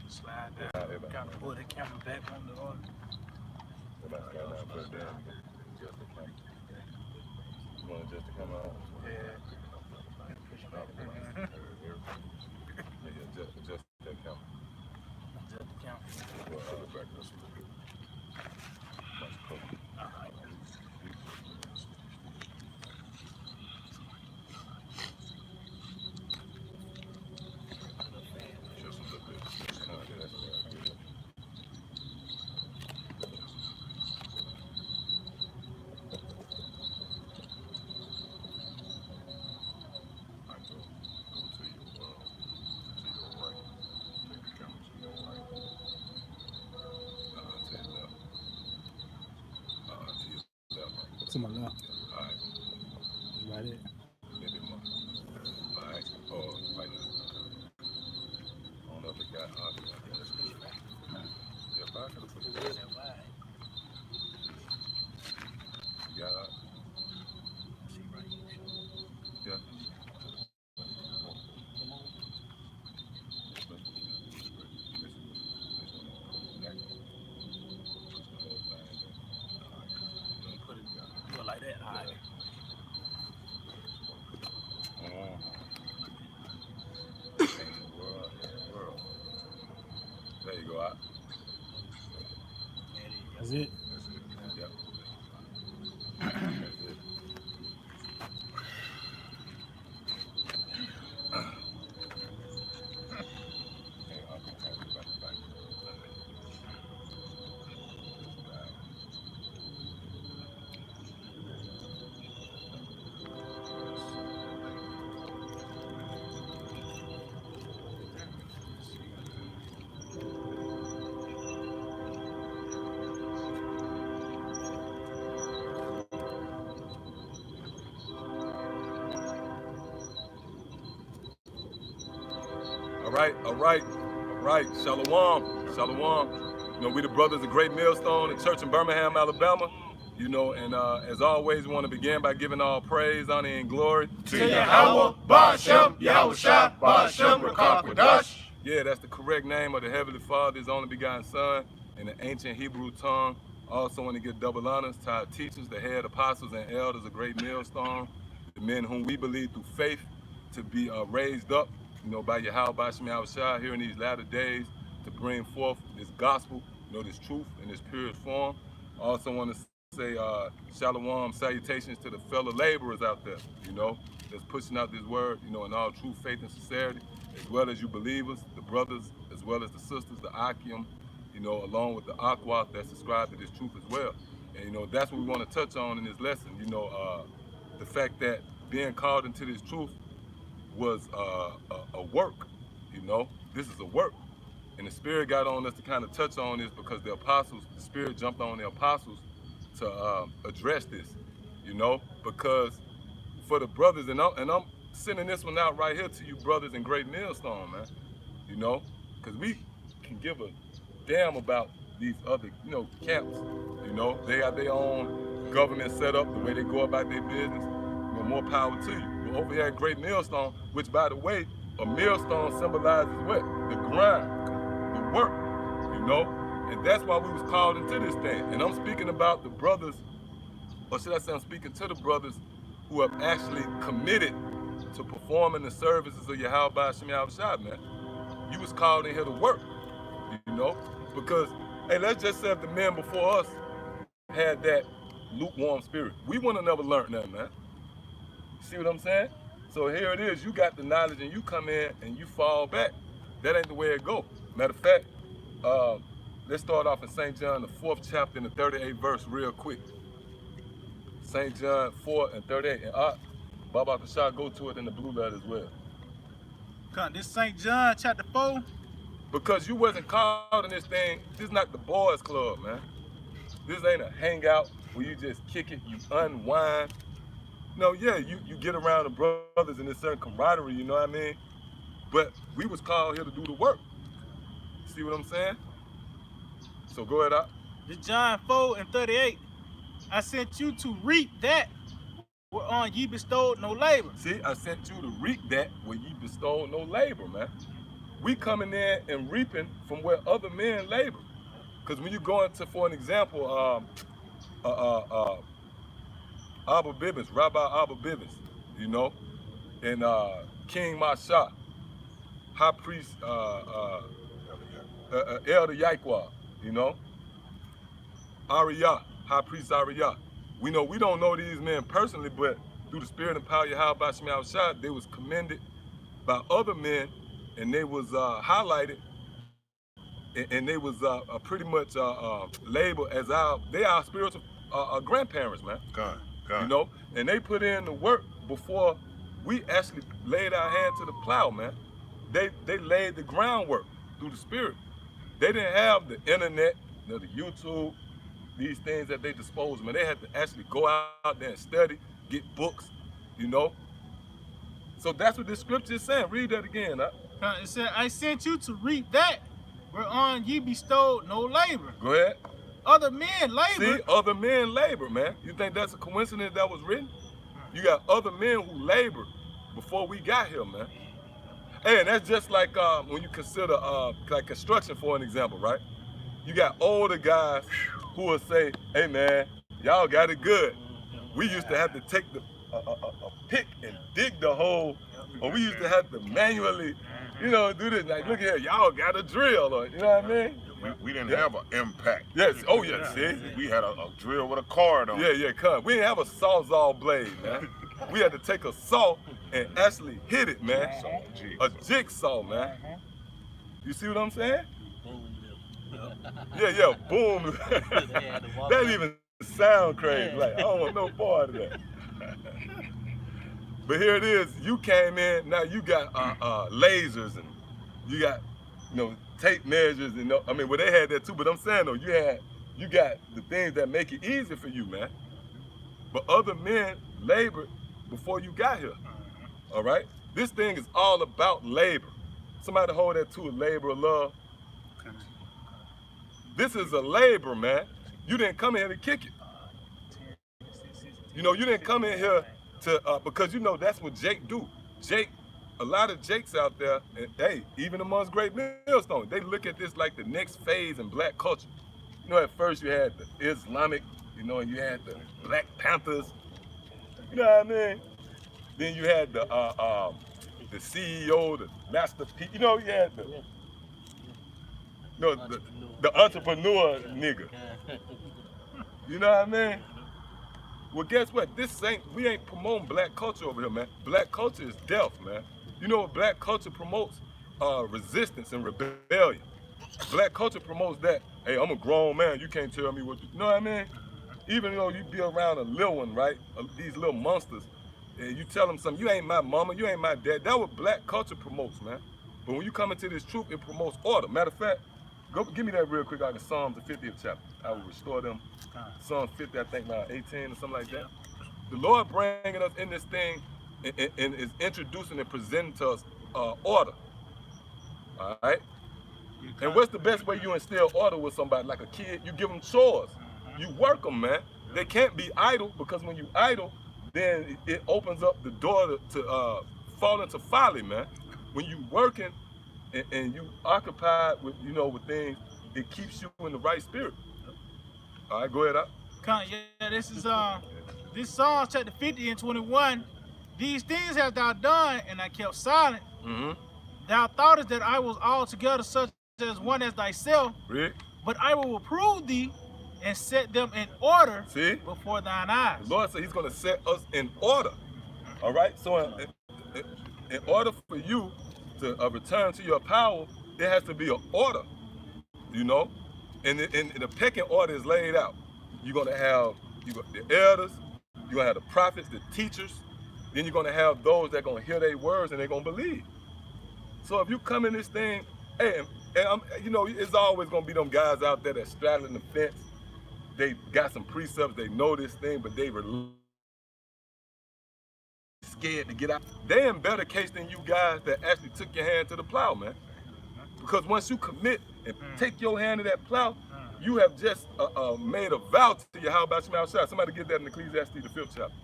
Slide down. Kind of pull the camera back on the order. Put it down. Just the camera. You want just to come out? Yeah. Push back. Just that camera. Just the camera. Well, back this way. Much closer. All right. Just a little bit. That's good. To my left. All right. Right there. Maybe more. All right. Oh, right now. I don't know if it got hot. Yeah, back. You got hot? Yeah. Put it like that. All right. There you go. Out. That's it. That's it. Yep. That's it. All right. Shalom. You know, we the brothers of Great Millstone, the church in Birmingham, Alabama. You know, and as always, we want to begin by giving all praise, honor, and glory to Yahweh, Ba'ashem, Yahushua, Ba'ashem, Rakakwadash. Yeah, that's the correct name of the Heavenly Father, His only begotten Son, in the ancient Hebrew tongue. Also want to give double honors to our teachers, the head apostles and elders of Great Millstone, the men whom we believe through faith to be raised up, you know, by Yahweh Ba'ashem Yahushua here in these latter days to bring forth this gospel, you know, this truth in its purest form. Also want to say shalom, salutations to the fellow laborers out there, you know, that's pushing out this word, you know, in all true faith and sincerity, as well as you believers, the brothers, as well as the sisters, the Akim, you know, along with the Aqua that subscribe to this truth as well. And, you know, that's what we want to touch on in this lesson, you know, the fact that being called into this truth was a work, you know, this is a work. And the Spirit got on us to kind of touch on this because the apostles, the Spirit jumped on the apostles to address this, you know, because for the brothers, and I'm sending this one out right here to you brothers in Great Millstone, man, you know, because we can give a damn about these other, you know, camps, you know, they have their own government set up, the way they go about their business, you know, more power to you. But over here at Great Millstone, which by the way, a millstone symbolizes what? The grind, the work, you know, and that's why we was called into this thing. And I'm speaking about the brothers, or should I say I'm speaking to the brothers who have actually committed to performing the services of Yahweh Ba'ashem Yahushua, man. You was called in here to work, you know, because, hey, let's just say if the men before us had that lukewarm spirit, we wouldn't have never learned that, man. You see what I'm saying? So here it is, you got the knowledge and you come in and you fall back. That ain't the way it go. Matter of fact, let's start off in St. John, the 4th chapter and the 38th verse real quick. St. John 4 and 38. And Baba Kashah go to it in the blue letter as well. This St. John chapter 4. Because you wasn't called in this thing, this is not the boys club, man. This ain't a hangout where you just kick it, you unwind. No, yeah, you get around the brothers in this certain camaraderie, you know what I mean? But we was called here to do the work. See what I'm saying? So go ahead out. This John 4 and 38. I sent you to reap that whereon ye bestowed no labor. See, I sent you to reap that where ye bestowed no labor, man. We coming in and reaping from where other men labor. Because when you go into, for an example, Abba Bivens, Rabbi Abba Bivens, you know, and King Masha, High Priest Elder Yaqua, you know, Ariyah, High Priest Ariyah. We know we don't know these men personally, but through the spirit and power of Yahweh Shema Shah, they was commended by other men, and they was highlighted, and they was pretty much labeled as our spiritual grandparents, man. God. You know, and they put in the work before we actually laid our hand to the plow, man. They laid the groundwork through the spirit. They didn't have the internet, the YouTube, these things that they disposed of, man. They had to actually go out there and study, get books, you know. So that's what this scripture is saying. Read that again, huh? It said, I sent you to reap that whereon ye bestowed no labor. Go ahead. Other men labor. See, other men labor, man. You think that's a coincidence that was written? You got other men who labored before we got here, man. Hey, and that's just like when you consider like construction, for an example, right? You got older guys who will say, hey, man, y'all got it good. We used to have to take a pick and dig the hole, or we used to have to manually, you know, do this. Like, look here, y'all got a drill, or, you know what I mean? We didn't have an impact. Yes, oh yeah, see? We had a drill with a card on it. Yeah, come. We didn't have a sawzall blade, man. We had to take a saw and actually hit it, man. A jigsaw, man. You see what I'm saying? Yeah, boom. That even sound crazy. Like, I don't want no part of that. But here it is. You came in, now you got lasers, and you got, you know, tape measures, and I mean, well, they had that too, but I'm saying though, you got the things that make it easy for you, man. But other men labored before you got here. All right? This thing is all about labor. Somebody hold that to a labor of love. This is a labor, man. You didn't come in here to kick it. You know, you didn't come in here to, because you know that's what Jake do. Jake, a lot of Jakes out there, and hey, even amongst Great Millstone, they look at this like the next phase in black culture. You know, at first you had the Islamic, you know, and you had the Black Panthers. You know what I mean? Then you had the CEO, the Master P. You know, you had the entrepreneur nigga. You know what I mean? Well, guess what? We ain't promoting black culture over here, man. Black culture is death, man. You know what black culture promotes? Resistance and rebellion. Black culture promotes that. Hey, I'm a grown man. You can't tell me what to do. You know what I mean? Even though you be around a little one, right? These little monsters, and you tell them something, you ain't my mama, you ain't my dad. That's what black culture promotes, man. But when you come into this truth, it promotes order. Matter of fact, go give me that real quick out of Psalms, the 50th chapter. I will restore them. Psalm 50, I think about 18 or something like that. The Lord bringing us in this thing and is introducing and presenting to us order. All right? And what's the best way you instill order with somebody? Like a kid, you give them chores. You work them, man. They can't be idle, because when you idle, then it opens up the door to fall into folly, man. When you working and you occupied with, you know, with things, it keeps you in the right spirit. All right, go ahead, up. Yeah, this is this Psalm chapter 50 and 21. These things hast thou done, and I kept silent. Thou thoughtest that I was altogether such as one as thyself. Rick. But I will reprove thee and set them in order. See? Before thine eyes. The Lord said he's going to set us in order. All right? So in order for you to return to your power, there has to be an order, you know? And the pecking order is laid out. You're gonna have the elders, you're gonna have the prophets, the teachers, then you're gonna have those that gonna hear their words and they're gonna believe. So if you come in this thing, hey, and you know, it's always gonna be them guys out there that straddling the fence. They got some precepts, they know this thing, but they were scared to get out. They in better case than you guys that actually took your hand to the plow, man. Because once you commit and take your hand to that plow, you have just made a vow to your how about you outside. Somebody get that in Ecclesiastes, the 5th chapter.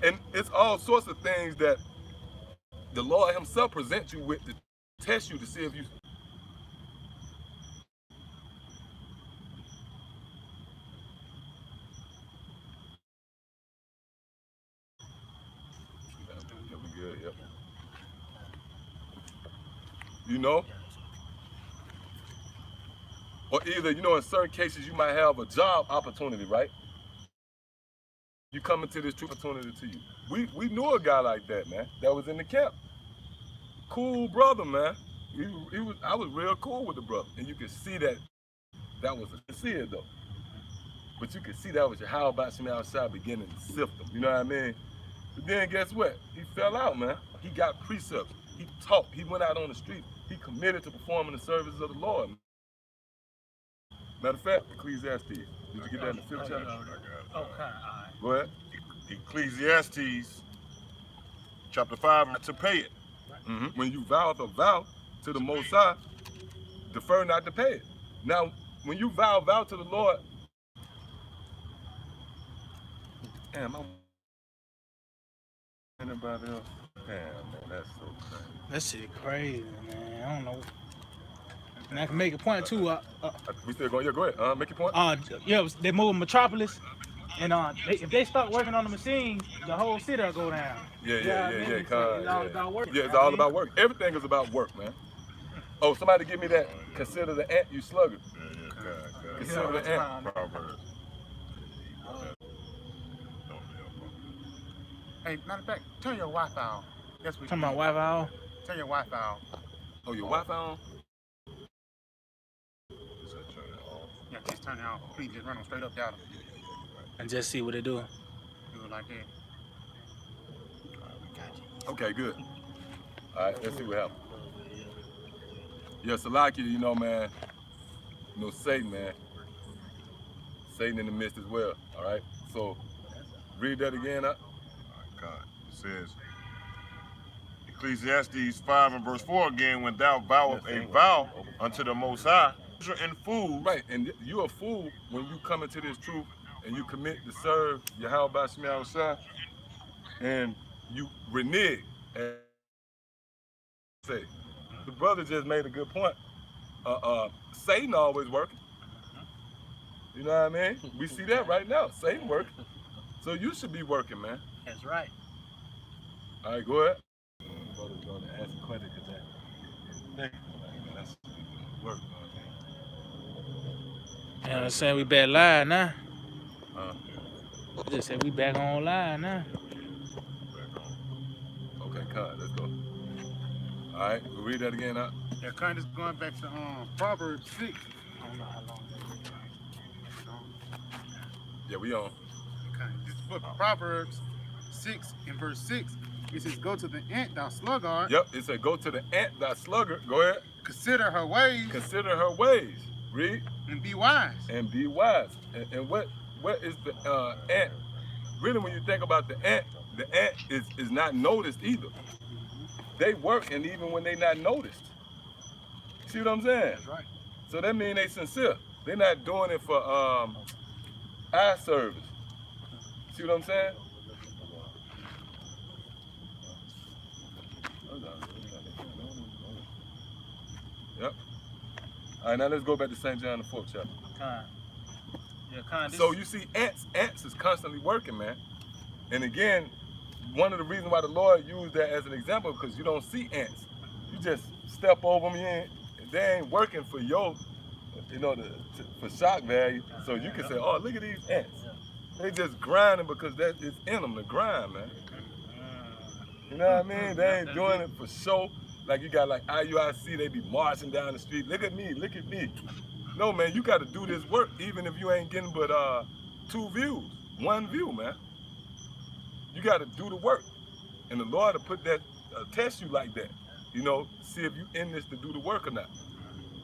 And it's all sorts of things that the Lord himself presents you with to test you to see if you. Good, yep. You know? Or either, you know, in certain cases, you might have a job opportunity, right? You come into this true opportunity to you. We knew a guy like that, man, that was in the camp. Cool brother, man. I was real cool with the brother. And you could see that was sincere, though. But you could see that was your how about you outside beginning to sift them. You know what I mean? But then guess what? He fell out, man. He got precepts. He taught. He went out on the street. He committed to performing the services of the Lord. Matter of fact, Ecclesiastes. Did you get that in the 5th chapter? Okay, all right. Go ahead. Ecclesiastes chapter 5, to pay it. When you vow a vow to the Most High, defer not to pay it. Now, when you vow to the Lord, damn, anybody else? Damn, man, that's so crazy. That shit crazy, man. I don't know. And I can make a point too. We still going? Yeah, go ahead. Make your point. Yeah, they moving Metropolis, and if they start working on the machine, the whole city will go down. Yeah. It's all about work. Yeah, it's all about work. Everything is about work, man. Oh, somebody give me that. Consider the ant, you sluggard. Consider the ant. Proverbs. Hey, matter of fact, turn your Wi-Fi on. Yes, we Turn my Wi-Fi on. Turn your Wi-Fi on. Oh, your Wi-Fi on? Yeah, just turn it on. Please just run them straight up down. And just see what they do. Do it like that. Okay, good. All right, let's see what happens. Yeah, Salaki, you know, man, you know, Satan, man. Satan in the midst as well, all right? So, read that again, huh? God. It says, Ecclesiastes 5 and verse 4 again, when thou vowest a vow unto the Most High, and food. Right, and you're a fool when you come into this truth and you commit to serve Yahweh Shema Shai, and you renege. And say, the brother just made a good point. Satan always working. You know what I mean? We see that right now. Satan working. So you should be working, man. That's right. All right, go ahead. Brother's going to ask a question because that's work. You know what I'm saying? We back live now. Just said we back on live now. Okay, cut. Let's go. All right, we'll read that again, huh? Yeah, kind of going back to Proverbs 6. I don't know how long. Yeah, we on. Okay, this book, Proverbs 6 and verse 6. It says, "Go to the ant, thou sluggard." Yep, it said, "Go to the ant, thy sluggard." Go ahead. Consider her ways. Consider her ways. Read. And be wise. And be wise. And what is the ant? Really, when you think about the ant is not noticed either. They work, and even when they not noticed. See what I'm saying? That's right. So that means they sincere. They're not doing it for eye service. See what I'm saying? Yep. All right, now let's go back to St. John, the 4th chapter. So you see, ants is constantly working, man. And again, one of the reasons why the Lord used that as an example, because you don't see ants. You just step over them, they ain't working for your, for shock value. So you can say, oh, look at these ants. They just grinding because that is in them, the grind, man. You know what I mean? They ain't doing it for show. Like you got like IUIC, they be marching down the street. Look at me, look at me. No, man, you got to do this work even if you ain't getting but 2 views, 1 view, man. You got to do the work. And the Lord will put that, test you like that. You know, see if you in this to do the work or not.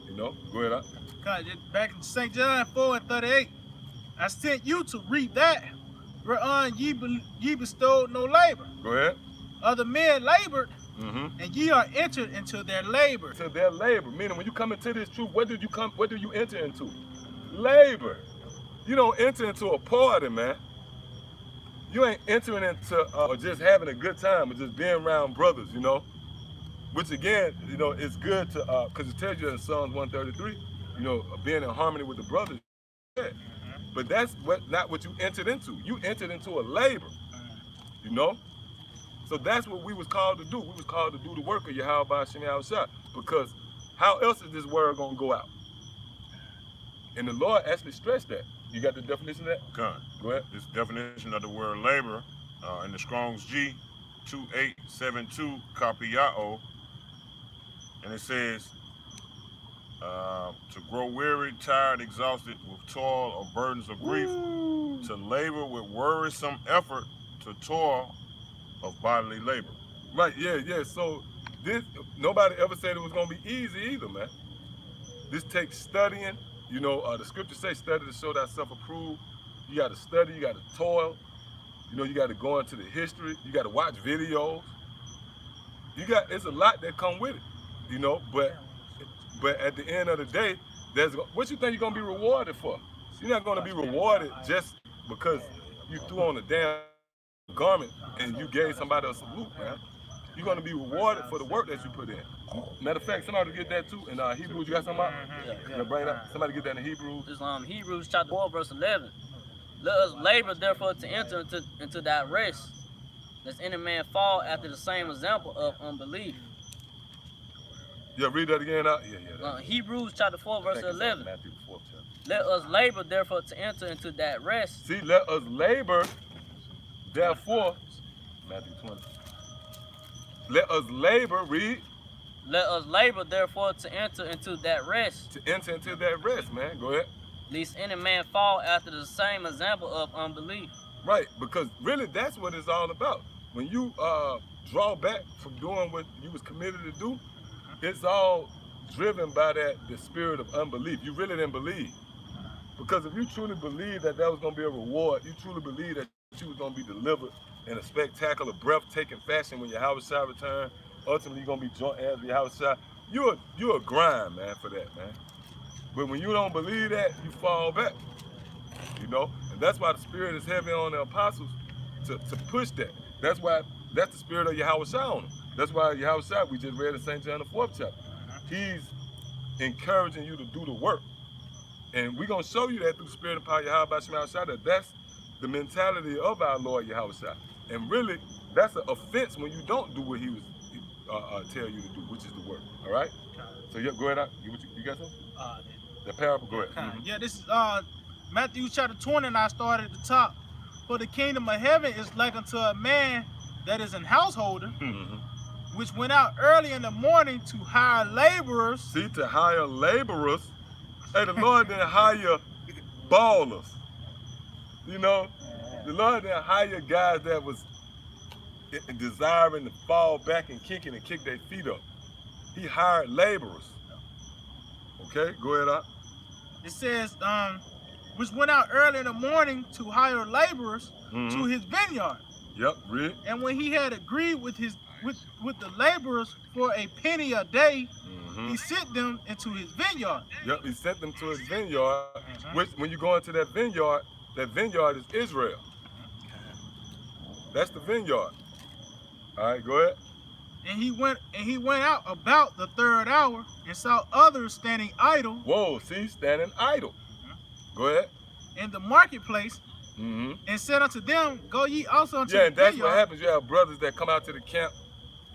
You know, go ahead. God, back in St. John 4:38, I sent you to read that, whereon ye bestowed no labor. Go ahead. Other men labored, Mm-hmm. and ye are entered into their labor. To their labor. Meaning when you come into this truth, what do you enter into? Labor. You don't enter into a party, man. You ain't entering into or just having a good time or just being around brothers, you know. Which again, you know, it's good to because it tells you in Psalms 133, you know, being in harmony with the brothers. Yeah. But that's not what you entered into. You entered into a labor, you know. So that's what we was called to do. We was called to do the work of Yahweh Shem Yahushua. Because how else is this word gonna go out? And the Lord actually stressed that. You got the definition of that? Con. Go ahead. This definition of the word labor in the Strong's G 2872 copy Ya'o, and it says to grow weary, tired, exhausted with toil or burdens of grief, to labor with worrisome effort, to toil of bodily labor. Right, yeah. So this nobody ever said it was gonna be easy either, man. This takes studying. You know, the scriptures say study to show thyself approved. You gotta study, you gotta toil. You know, you gotta go into the history, you gotta watch videos. It's a lot that come with it, you know, but at the end of the day, what you think you're gonna be rewarded for? You're not gonna be rewarded just because you threw on a damn garment and you gave somebody a salute, man. You're gonna be rewarded for the work that you put in. Matter of fact, somebody get that too in Hebrews. You got something about? Yeah. Bring it up. Somebody get that in Hebrews. This Hebrews chapter 4 verse 11. Let us labor therefore to enter into that rest, lest any man fall after the same example of unbelief. Yeah, read that again out. Yeah. Hebrews chapter 4 verse 11. Matthew 4 chapter. Let us labor therefore to enter into that rest. See, let us labor, therefore, Matthew 20. Let us labor, read. Let us labor therefore to enter into that rest. To enter into that rest, man. Go ahead. Lest any man fall after the same example of unbelief. Right, because really that's what it's all about. When you draw back from doing what you was committed to do, it's all driven by the spirit of unbelief. You really didn't believe. Because if you truly believe that was going to be a reward, you truly believe that you was going to be delivered in a spectacular, breathtaking fashion when Yahushua return, ultimately you're going to be joint heirs with Yahushua. You're a grind, man, for that, man. But when you don't believe that, you fall back, you know? And that's why the spirit is heavy on the apostles to push that. That's the spirit of Yahushua on them. That's why Yahushua, we just read in St. John the 4th chapter. He's encouraging you to do the work. And we're going to show you that through the spirit of power Yahweh Shem Yahushua, that's the mentality of our Lord Yahushua. And really, that's an offense when you don't do what he was tell you to do, which is the work. All right? So yeah, go ahead. You got something? The parable, go ahead. Yeah, this is Matthew chapter 20, and I started at the top. For the kingdom of heaven is like unto a man that is an householder, which went out early in the morning to hire laborers. See, to hire laborers. Hey, the Lord didn't hire ballers. You know, the Lord didn't hire guys that was desiring to fall back and kick their feet up. He hired laborers. Okay, go ahead out. It says, which went out early in the morning to hire laborers to his vineyard. Yep, read. And when he had agreed with the laborers for a penny a day, he sent them into his vineyard. Yep, he sent them to his vineyard. Which, when you go into that vineyard is Israel. That's the vineyard. All right, go ahead. And he went out about the 3rd hour and saw others standing idle. Whoa, see, standing idle. Go ahead. In the marketplace, and said unto them, go ye also unto the and that's vineyard. what happens. You have brothers that come out to the camp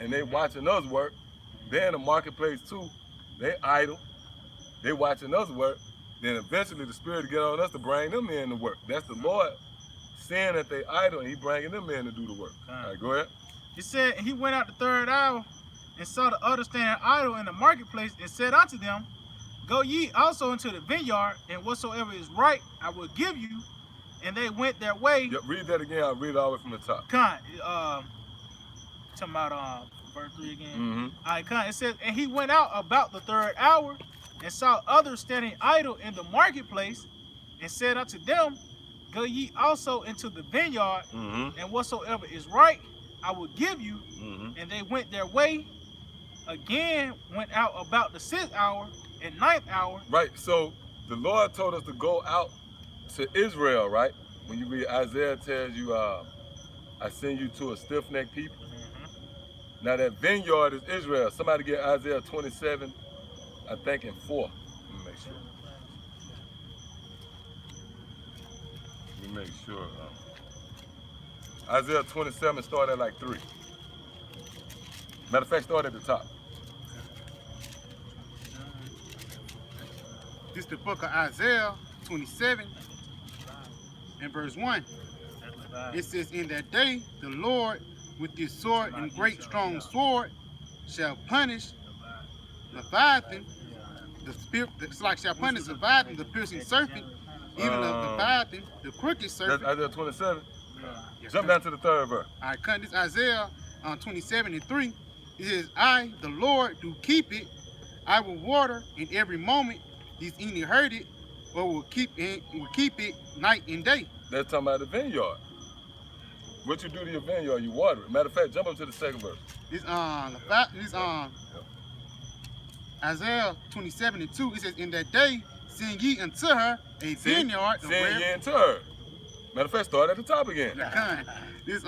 and they watching us work. They're in the marketplace too. They idle. They watching us work. Then eventually the spirit will get on us to bring them in to work. That's the Lord seeing that they idle and he bringing them in to do the work. All right, go ahead. It said, and he went out the third hour and saw the other standing idle in the marketplace, and said unto them, Go ye also into the vineyard, and whatsoever is right I will give you. And they went their way. Yep, read that again. I'll read it all the way from the top. Talking about verse 3 again. Mm-hmm. All right, it says, and he went out about the third hour and saw others standing idle in the marketplace, and said unto them, Go ye also into the vineyard, Mm-hmm. and whatsoever is right I will give you. Mm-hmm. And they went their way. Again went out about the 6th hour and 9th hour. Right, so the Lord told us to go out to Israel, right? When you read Isaiah, tells you, I send you to a stiff-necked people. Now that vineyard is Israel. Somebody get Isaiah 27, I think in 4. Let me make sure. Let me make sure. Isaiah 27 started at like 3. Matter of fact, start at the top. This is the book of Isaiah 27 and verse 1. It says, In that day the Lord with his sword and great strong sword shall punish Leviathan, the spirit, shall punish Leviathan, the piercing serpent, even of Leviathan, the crooked serpent. That's Isaiah 27. Yes, Jump sir. down to the 3rd verse. All right, cut this Isaiah 27 and 3. It says, I, the Lord, do keep it. I will water in every moment. He's any hurt it, or will keep it night and day. That's talking about the vineyard. What you do to your vineyard, you water it. Matter of fact, jump up to the 2nd verse. This Isaiah 27 and 2. It says, In that day sing ye unto her a vineyard. Sing ye unto her. Matter of fact, start at the top again. This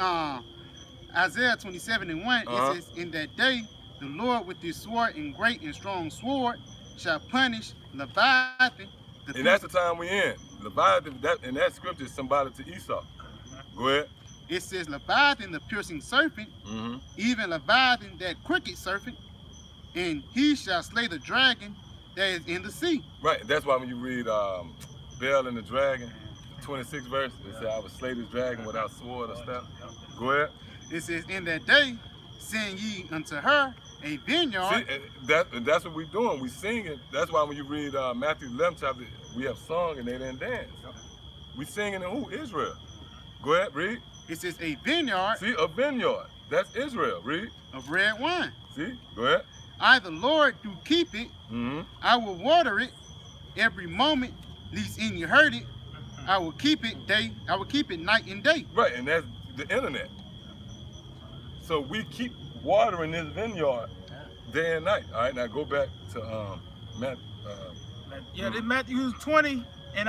Isaiah 27 and 1. Uh-huh. It says, In that day the Lord with his sword and great and strong sword shall punish Leviathan. And that's the time we in. Leviathan, and that scripture is symbolic to Esau. Go ahead. It says Leviathan, the piercing serpent, Mm-hmm. even Leviathan, that crooked serpent, and he shall slay the dragon that is in the sea. Right, that's why when you read Bel and the Dragon, 26th verse, it says, I will slay this dragon without sword or staff. Go ahead. It says, In that day sing ye unto her a vineyard. See, that's what we're doing. We sing it. That's why when you read Matthew 11 chapter, we have sung and they didn't dance. We singing in who? Israel. Go ahead, read. It says a vineyard See, a vineyard. That's Israel. Read. of red wine. See, go ahead. I, the Lord, do keep it. Mm-hmm. I will water it every moment, lest any hurt it. I will keep it night and day. Right, and that's the internet. So we keep watering this vineyard day and night. All right, now go back to Matthew. Yeah, this Matthew 20 and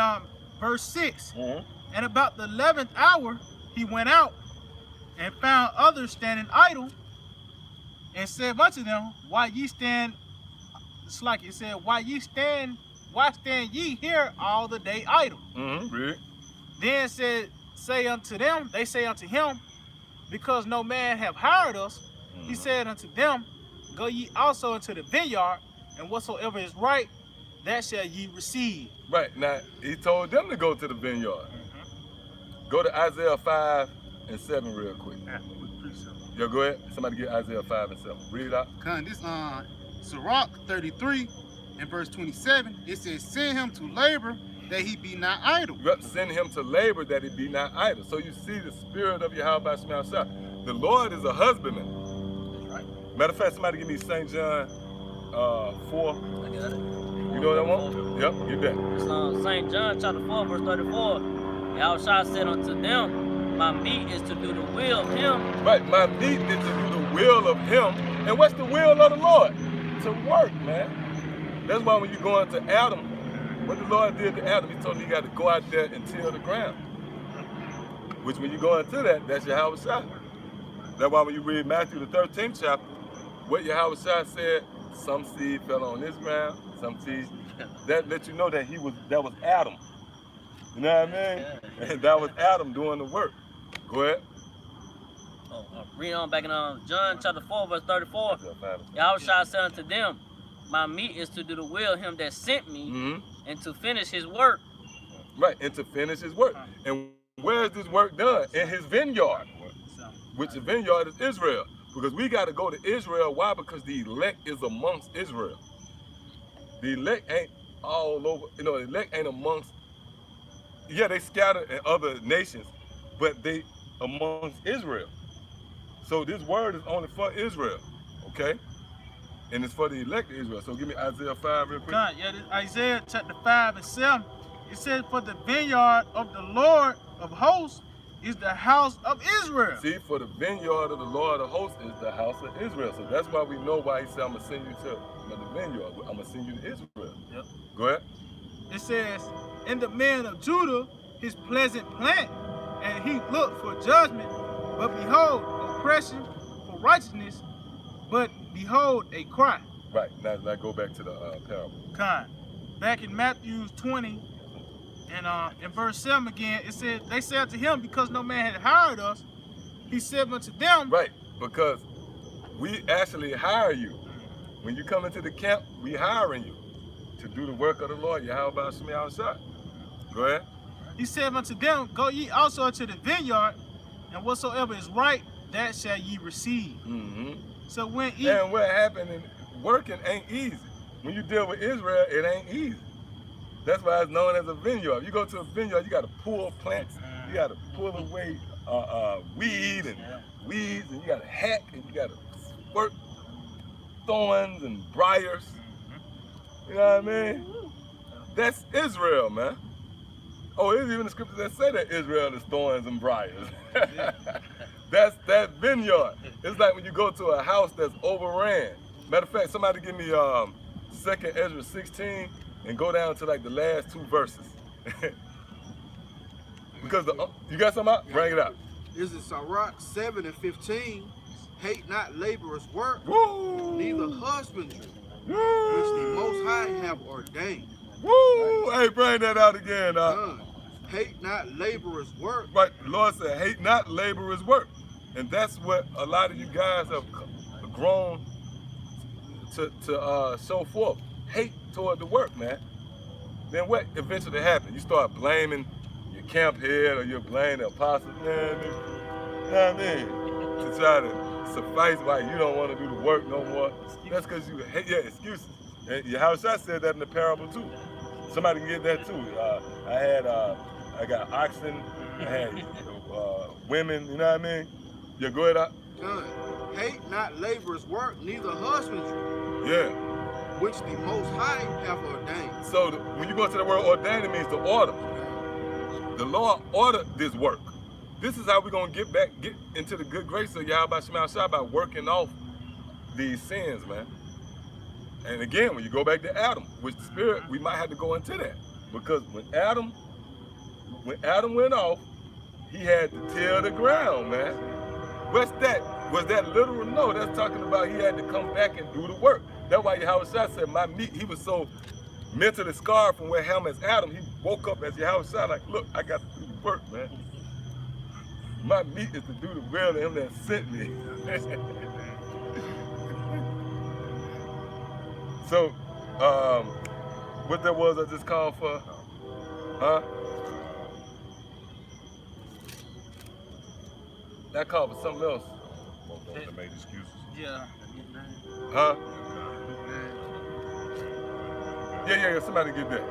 verse 6. Mhm. And about the 11th hour he went out and found others standing idle, and said unto them, Why ye stand? It's like it said, Why stand ye here all the day idle? Mm-hmm. Read. Then say unto them, they say unto him, Because no man have hired us. He said unto them, Go ye also into the vineyard, and whatsoever is right, that shall ye receive. Right, now he told them to go to the vineyard. Go to Isaiah 5 and 7 real quick. Yo, go ahead. Somebody get Isaiah 5 and 7. Read it out. This Sirach 33 and verse 27. It says, Send him to labor that he be not idle. Send him to labor that he be not idle. So you see the spirit of Yahweh Shema Shah. The Lord is a husbandman. Right. Matter of fact, somebody give me St. John 4. I got it. You know what I want? Yep, get that. It's St. John chapter 4, verse 34. Yahushua said unto them, My meat is to do the will of him. Right, my meat is to do the will of him. And what's the will of the Lord? To work, man. That's why when you go into Adam, what the Lord did to Adam, he told him you got to go out there and till the ground. Which when you go into that, that's Yahweh Shai. That's why when you read Matthew the 13th chapter, what Yahweh Shai said, some seed fell on this ground, some seed, that lets you know that that was Adam. You know what I mean? And that was Adam doing the work. Go ahead. Read on back in John chapter 4, verse 34. Yahushua said unto them, My meat is to do the will of him that sent me, and to finish his work. Right, and to finish his work. And where is this work done? In his vineyard. which the vineyard is Israel. Because we got to go to Israel. Why? Because the elect is amongst Israel. The elect ain't all over. You know, the elect ain't amongst. Yeah, they scattered in other nations, but they amongst Israel. So this word is only for Israel, okay? And it's for the elect of Israel. So give me Isaiah 5 real quick. God, yeah, this Isaiah chapter 5 and 7. It says, for the vineyard of the Lord of hosts is the house of Israel. See, for the vineyard of the Lord of hosts is the house of Israel. So that's why we know why he said, I'm going to send you to the vineyard. I'm going to send you to Israel. Yep. Go ahead. It says, in the man of Judah, his pleasant plant, and he looked for judgment, but behold, oppression, for righteousness, but behold, a cry. Right. Now go back to the parable. Kind. Back in Matthew 20, and in verse 7 again, it said, they said to him, because no man had hired us, he said unto them, Right. Because we actually hire you. When you come into the camp, we hiring you to do the work of the Lord. Yahweh Shemi Al-Shai. Go ahead. He said unto them, go ye also into the vineyard, and whatsoever is right, that shall ye receive. Mm-hmm. So when ye... And what happened in working ain't easy. When you deal with Israel, it ain't easy. That's why it's known as a vineyard. You go to a vineyard, you got to pull plants, you got to pull away weed and weeds, and you got to hack, and you got to work thorns and briars. You know what I mean? That's Israel, man. Oh, there's even the scriptures that say that Israel is thorns and briars. That's that vineyard. It's like when you go to a house that's overran. Matter of fact, somebody give me 2nd Ezra 16 and go down to like the last 2 verses. Because you got something out? Bring it out. Is it Sirach 7 and 15? Hate not laborers' work, Woo! neither husbandry, Woo! which the Most High have ordained. Woo! Hey, bring that out again. Hate not laborers' work. Right, the Lord said, hate not laborers' work. And that's what a lot of you guys have grown to show forth. Hate toward the work, man. Then what eventually happened? You start blaming your camp head or you blame the apostles, man. You know what I mean? To try to suffice why you don't want to do the work no more. That's because you hate, excuses. And Yahushua said that in the parable too. Somebody can get that too. I got oxen, I had women, you know what I mean? Yeah, go ahead out. Hate not laborers' work, neither husbandry, Yeah. which the Most High have ordained. So when you go to the word ordained, it means to order. The Lord ordered this work. This is how we're gonna get into the good grace of Yahweh Shema Shai by working off these sins, man. And again, when you go back to Adam, with the spirit, we might have to go into that. Because when Adam went off, he had to till the ground, man. What's that? Was that literal? No, that's talking about he had to come back and do the work. That's why Yahushua said, my meat, he was so mentally scarred from where him as Adam, he woke up as Yahushua like, look, I got to do the work, man. My meat is to do the will of him that sent me. So, what that was I just called for? Huh? That called for something else. Those that made excuses. Yeah. Huh? Yeah, somebody get that.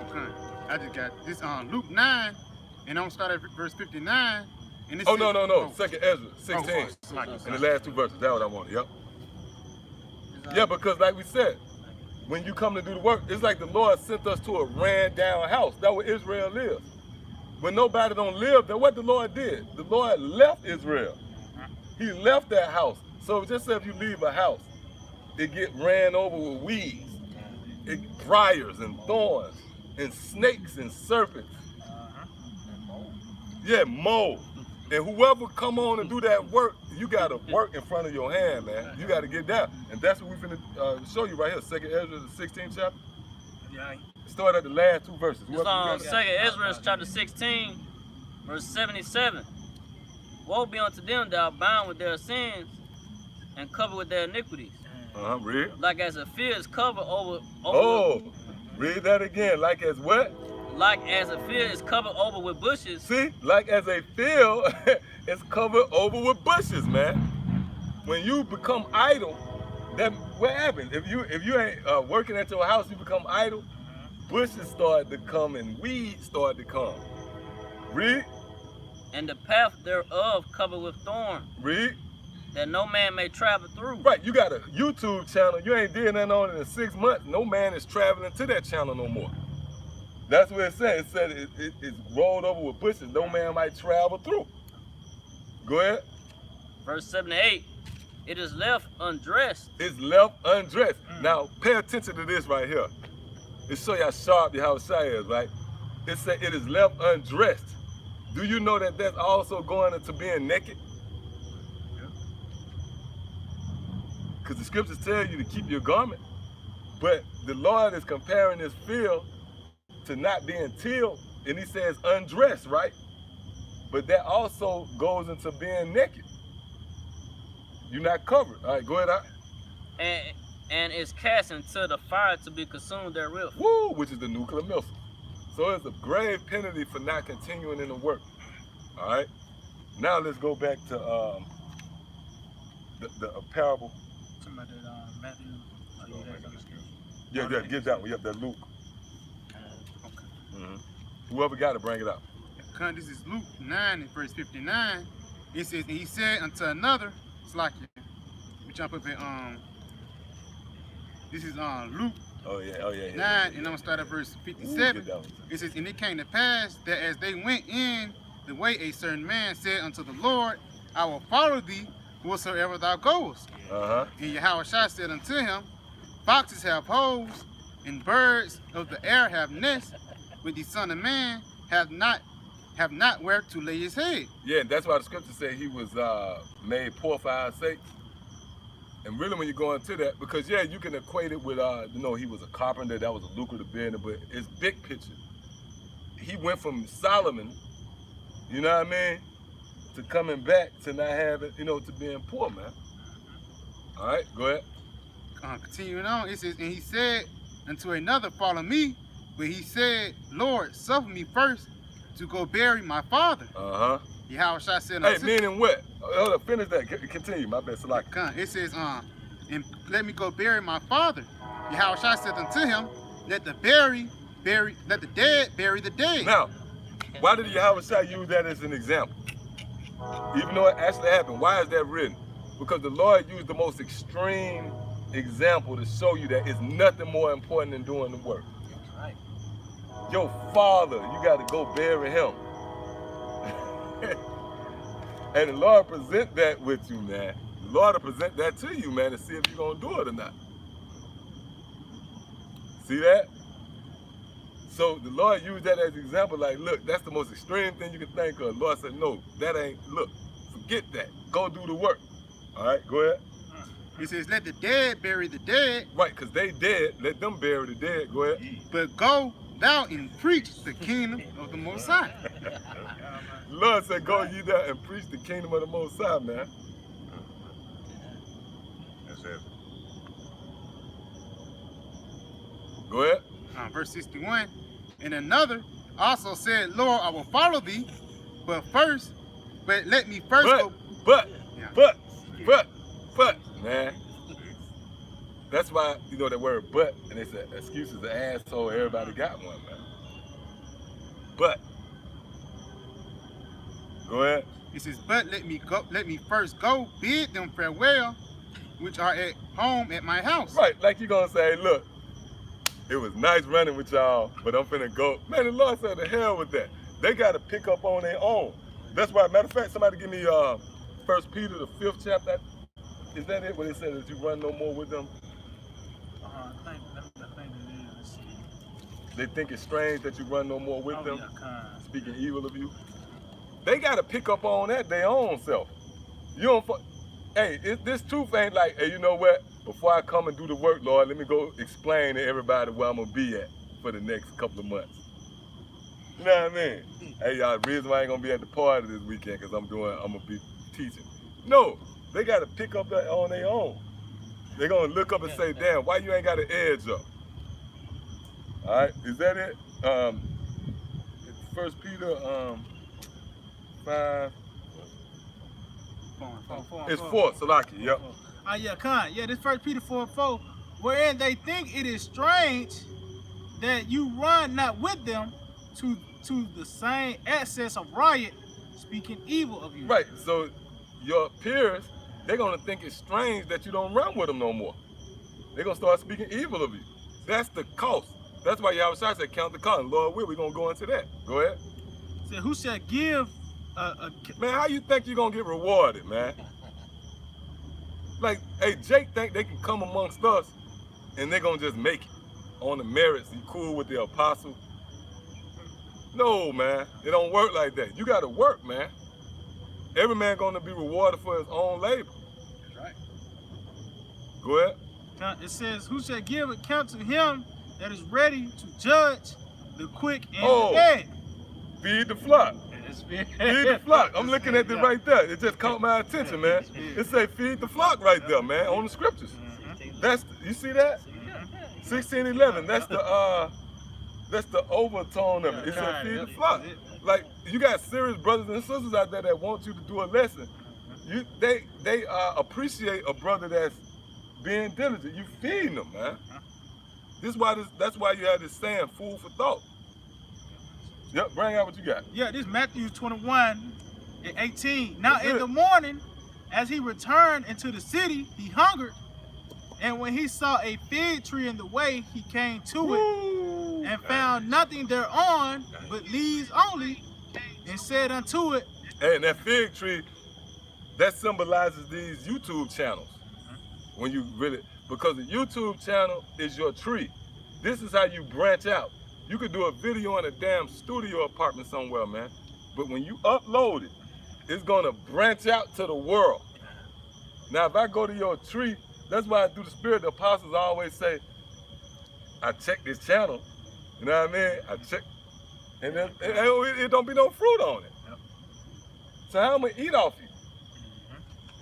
Okay. I just got this on Luke 9, and I'm gonna start at verse 59. And it Oh, says, no. oh, 2nd Ezra 16. sorry. In the last 2 verses. That's what I wanted, yep. Yeah, because like we said, when you come to do the work, it's like the Lord sent us to a ran down house. That's where Israel lives. When nobody don't live, then what the Lord did? The Lord left Israel. He left that house. So just say if you leave a house, it get ran over with weeds, briars and thorns, and snakes and serpents. Yeah, mold. And whoever come on and do that work, you got to work in front of your hand, man. You got to get down. And that's what we're going to show you right here. 2nd Ezra, the 16th chapter. Yeah. Start at the last 2 verses. It's on 2nd Ezra chapter 16, verse 77. Woe be unto them that are bound with their sins and covered with their iniquities. Read. Like as a field is covered over Oh, read that again. Like as what? like as a field is covered over with bushes. See, like as a field, it's covered over with bushes, man. When you become idle, that what happens? If you ain't working at your house, you become idle. Bushes start to come and weeds start to come. Read. And the path thereof covered with thorns, Read. that no man may travel through. Right, you got a YouTube channel. You ain't did nothing on it in 6 months. No man is traveling to that channel no more. That's what it said. It said it's rolled over with bushes. No man might travel through. Go ahead. Verse 7 to 8. It is left undressed. It's left undressed. Now, pay attention to this right here. It show you how sharp the Yahushua is, right? It said it is left undressed. Do you know that that's also going into being naked? Because the scriptures tell you to keep your garment. But the Lord is comparing this field to not being tilled, and he says undressed, right? But that also goes into being naked. You're not covered. All right, go ahead. And is cast into the fire to be consumed therewith. Woo, which is the nuclear missile. So it's a grave penalty for not continuing in the work. All right. Now let's go back to the parable. Talking about that, Matthew. Yeah, get that one. Yep, that Luke. Whoever got it, bring it up. This is Luke 9 and verse 59. It says, and he said unto another, it's like we jump up at this is Luke Oh yeah. 9, and I'm gonna start at verse 57. It says, and it came to pass that as they went in the way, a certain man said unto the Lord, I will follow thee whatsoever thou goest. And Yahushua said unto him, foxes have holes, and birds of the air have nests, but the Son of Man have not where to lay his head. Yeah, that's why the scripture say he was made poor for our sake. And really when you go into that, because yeah, you can equate it with, he was a carpenter, that was a lucrative business, but it's big picture. He went from Solomon, you know what I mean, to coming back to not having, to being poor, man. All right, go ahead. Continuing on, it says, and he said unto another, follow me. But he said, Lord, suffer me first to go bury my father. Yahushua said unto him, meaning what? Hold up, finish that. Continue, my bad, Salaki. It says, and let me go bury my father. Yahushua said unto him, let the dead bury the dead. Now, why did Yahushua use that as an example? Even though it actually happened, why is that written? Because the Lord used the most extreme example to show you that it's nothing more important than doing the work. That's right. Your father, you got to go bury him. And the Lord present that with you, man. The Lord will present that to you, man, to see if you're going to do it or not. See that? So the Lord used that as an example, like, look, that's the most extreme thing you can think of. The Lord said, no, that ain't, look, forget that. Go do the work. All right, go ahead. He says, let the dead bury the dead. Right, because they dead, let them bury the dead. Go ahead. But go thou and preach the kingdom of the Most High. The Lord said, go ye there and preach the kingdom of the Most High, man. That's it. Go ahead. Verse 61. And another also said, Lord, I will follow thee, but let me first go. But, man. That's why, that word but, and it's an excuse is an asshole, everybody got one, man. But, go ahead. It says, but let me first go bid them farewell, which are at home at my house. Right, like you're gonna say, look, it was nice running with y'all, but I'm finna go. Man, the Lord said, the hell with that. They gotta pick up on their own. That's why, matter of fact, somebody give me 1 Peter, the 5th chapter. Is that it, when it says that you run no more with them? I think it is. They think it's strange that you run no more with them, Yeah, speaking evil of you. They gotta pick up on that their own self. You don't, hey, this truth ain't like, hey, you know what? Before I come and do the work, Lord, let me go explain to everybody where I'm gonna be at for the next couple of months. You know what I mean? Hey, y'all, the reason why I ain't gonna be at the party this weekend, because I'm gonna be teaching. No, they gotta pick up that on their own. They're gonna look up and say, damn, why you ain't got an edge up? All right, is that it? First Peter 5. It's 4, Salaki, yep. Yeah, Khan. Yeah, this 1 Peter 4:4, wherein they think it is strange that you run not with them to the same excess of riot, speaking evil of you. Right, so your peers, they're gonna think it's strange that you don't run with them no more. They're gonna start speaking evil of you. That's the cost. That's why Yahushua said count the cost. And Lord will, we're gonna go into that. Go ahead. Said, who shall give Man, how you think you're gonna get rewarded, man? Like, hey, Jake think they can come amongst us and they're gonna just make it on the merits. You cool with the apostle? No, man, it don't work like that. You gotta work, man. Every man gonna be rewarded for his own labor. That's right. Go ahead. It says, who shall give account to him that is ready to judge the quick and Oh. the dead? Feed the flock. Feed the flock. I'm looking at it right there. It just caught my attention, man. It say feed the flock right there, man, on the scriptures. That's you see that? 16:11. That's the overtone of it. It said feed the flock. Like you got serious brothers and sisters out there that want you to do a lesson. They appreciate a brother that's being diligent. You feeding them, man. That's why you have this saying, food for thought. Yep, bring out what you got. Yeah, this Matthew 21:18. Now That's in it. the morning, as he returned into the city, he hungered. And when he saw a fig tree in the way, he came to it and found nothing thereon but leaves only, and said unto it, Hey, and that fig tree, that symbolizes these YouTube channels. When you really, because the YouTube channel is your tree. This is how you branch out. You could do a video in a damn studio apartment somewhere, man. But when you upload it, it's gonna branch out to the world. Now, if I go to your tree, that's why through the spirit, the apostles always say, I check this channel. You know what I mean? I check, and then it don't be no fruit on it. So how am I gonna eat off you?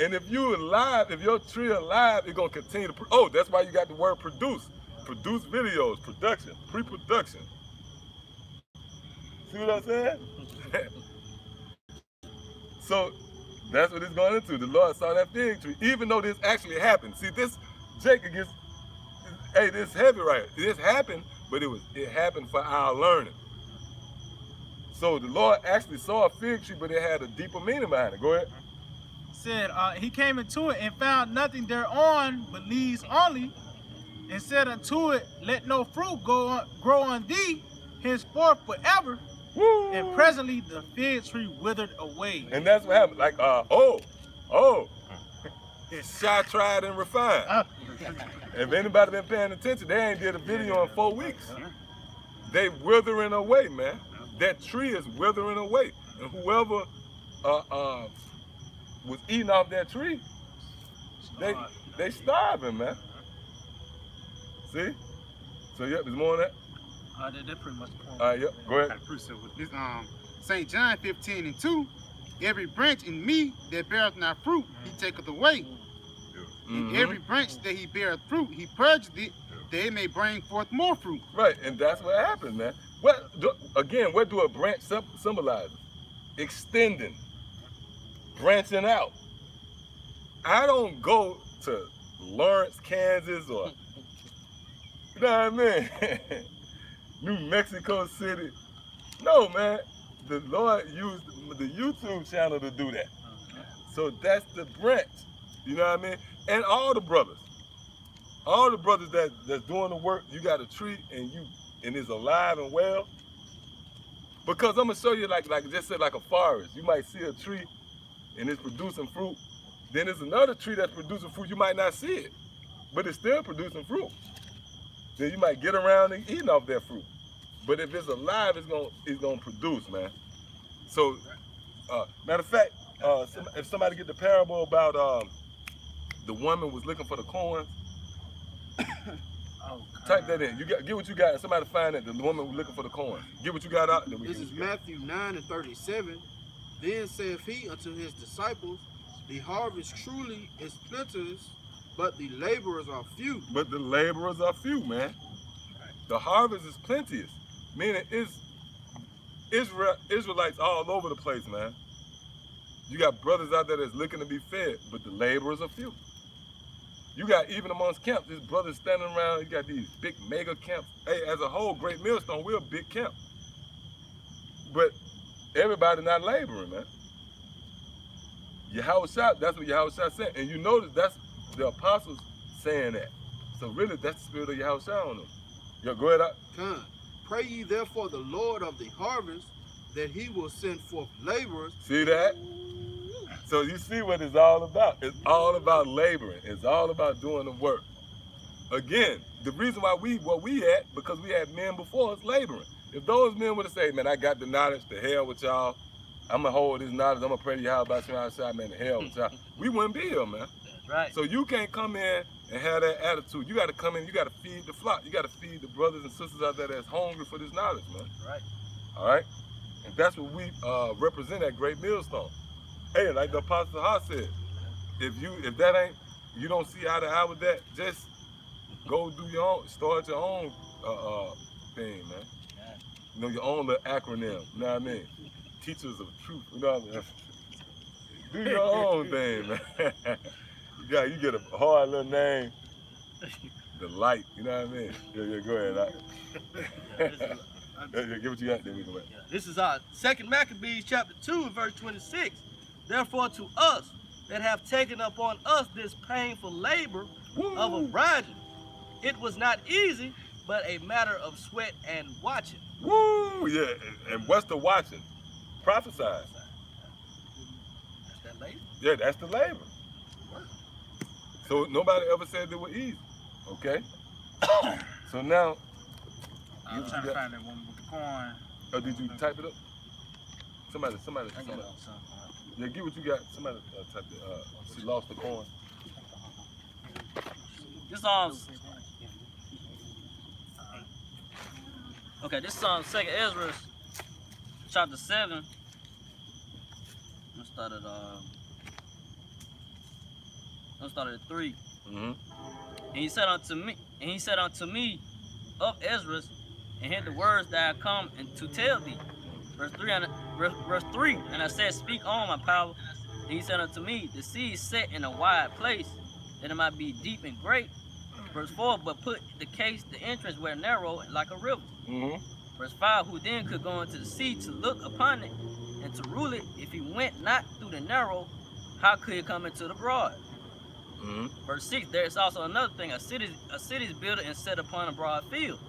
And if you alive, if your tree alive, it's gonna continue to. Oh, that's why you got the word produce. Produce videos, production, pre-production. See what I'm saying? So that's what it's going into. The Lord saw that fig tree, even though this actually happened. See, this Jacob gets, hey, this heavy right here. This happened, but it happened for our learning. So the Lord actually saw a fig tree, but it had a deeper meaning behind it. Go ahead. said, he came into it and found nothing thereon but leaves only, and said unto it, let no fruit grow on thee henceforth forever. Woo! And presently the fig tree withered away. And that's what happened. Like, Shy tried and refined. If anybody been paying attention, they ain't did a video in 4 weeks. They withering away, man. That tree is withering away. And whoever was eating off that tree, they starving, man. See? So yep, there's more on that. That pretty much the point. Yep, go ahead. With this, St. John 15:2, every branch in me that beareth not fruit, he taketh away. And every branch that he beareth fruit, he purgeth it, that it may bring forth more fruit. Right, and that's what happened, man. What do a branch symbolize? Extending, branching out. I don't go to Lawrence, Kansas, or you know what I mean? New Mexico City. No, man. The Lord used the YouTube channel to do that. So that's the branch. You know what I mean? And all the brothers that's doing the work, you got a tree and it's alive and well. Because I'm gonna show you like just said, like a forest. You might see a tree and it's producing fruit. Then there's another tree that's producing fruit. You might not see it, but it's still producing fruit. Then you might get around and eating off that fruit. But if it's alive, it's gonna produce, man. So, matter of fact, if somebody get the parable about the woman was looking for the coins, type that in. You get what you got, and somebody find that the woman was looking for the coins. Get what you got out. This is Matthew 9:37. Then saith he unto his disciples, the harvest truly is plenteous, but the laborers are few. But the laborers are few, man. The harvest is plenteous, meaning Israelites all over the place, man. You got brothers out there that's looking to be fed, but the laborers are few. You got even amongst camps, there's brothers standing around. You got these big mega camps. Hey, as a whole, Great Millstone, we're a big camp. But everybody not laboring, man. Yahushua, that's what Yahushua said. And you notice that's the apostles saying that. So really, that's the spirit of Yahushua on them. Yo, go ahead out. Come. Pray ye therefore the Lord of the harvest, that he will send forth laborers. See that? So you see what it's all about. It's all about laboring. It's all about doing the work. Again, the reason why we at, because we had men before us laboring. If those men would have said, man, I got the knowledge, to hell with y'all, I'm going to hold this knowledge, I'm going to pray to y'all about you outside, man, to hell with y'all, we wouldn't be here, man. Right. So you can't come in and have that attitude. You got to come in, you got to feed the flock. You got to feed the brothers and sisters out there that's hungry for this knowledge, man. Right. All right? And that's what we represent at Great Millstone. Hey, like the Apostle Hart said, if that ain't, you don't see eye to eye with that, just go do your own, start your own thing, man. You know, your own little acronym, you know what I mean? Teachers of truth, you know what I mean? Do your own thing, man. You get a hard little name, the light, you know what I mean? Yeah, go ahead. Give what you got, then we go back. This is our 2 Maccabees chapter 2 and verse 26. Therefore to us that have taken upon us this painful labor of abridging, it was not easy, but a matter of sweat and watching. Woo! Yeah, and what's the watching? Prophesize. That's that labor. Yeah, that's the labor. So nobody ever said they were easy. Okay? So now, I'm trying to find that one with the coin. oh, did you type it up? Somebody. Yeah, get what you got. Somebody typed it. She lost the coin. This okay, this is 2nd Ezra, chapter 7. Let's start at 3. Mm-hmm. And he said unto me of Ezra, and hear the words that I come and to tell thee. Verse 3, and I said, speak on, my power. And he said unto me, the sea is set in a wide place, that it might be deep and great. Verse 4, but put the entrance where narrow like a river. Mm-hmm. Verse 5, who then could go into the sea to look upon it and to rule it, if he went not through the narrow, how could he come into the broad? Mm-hmm. Verse 6, there is also another thing, a city is built and set upon a broad field,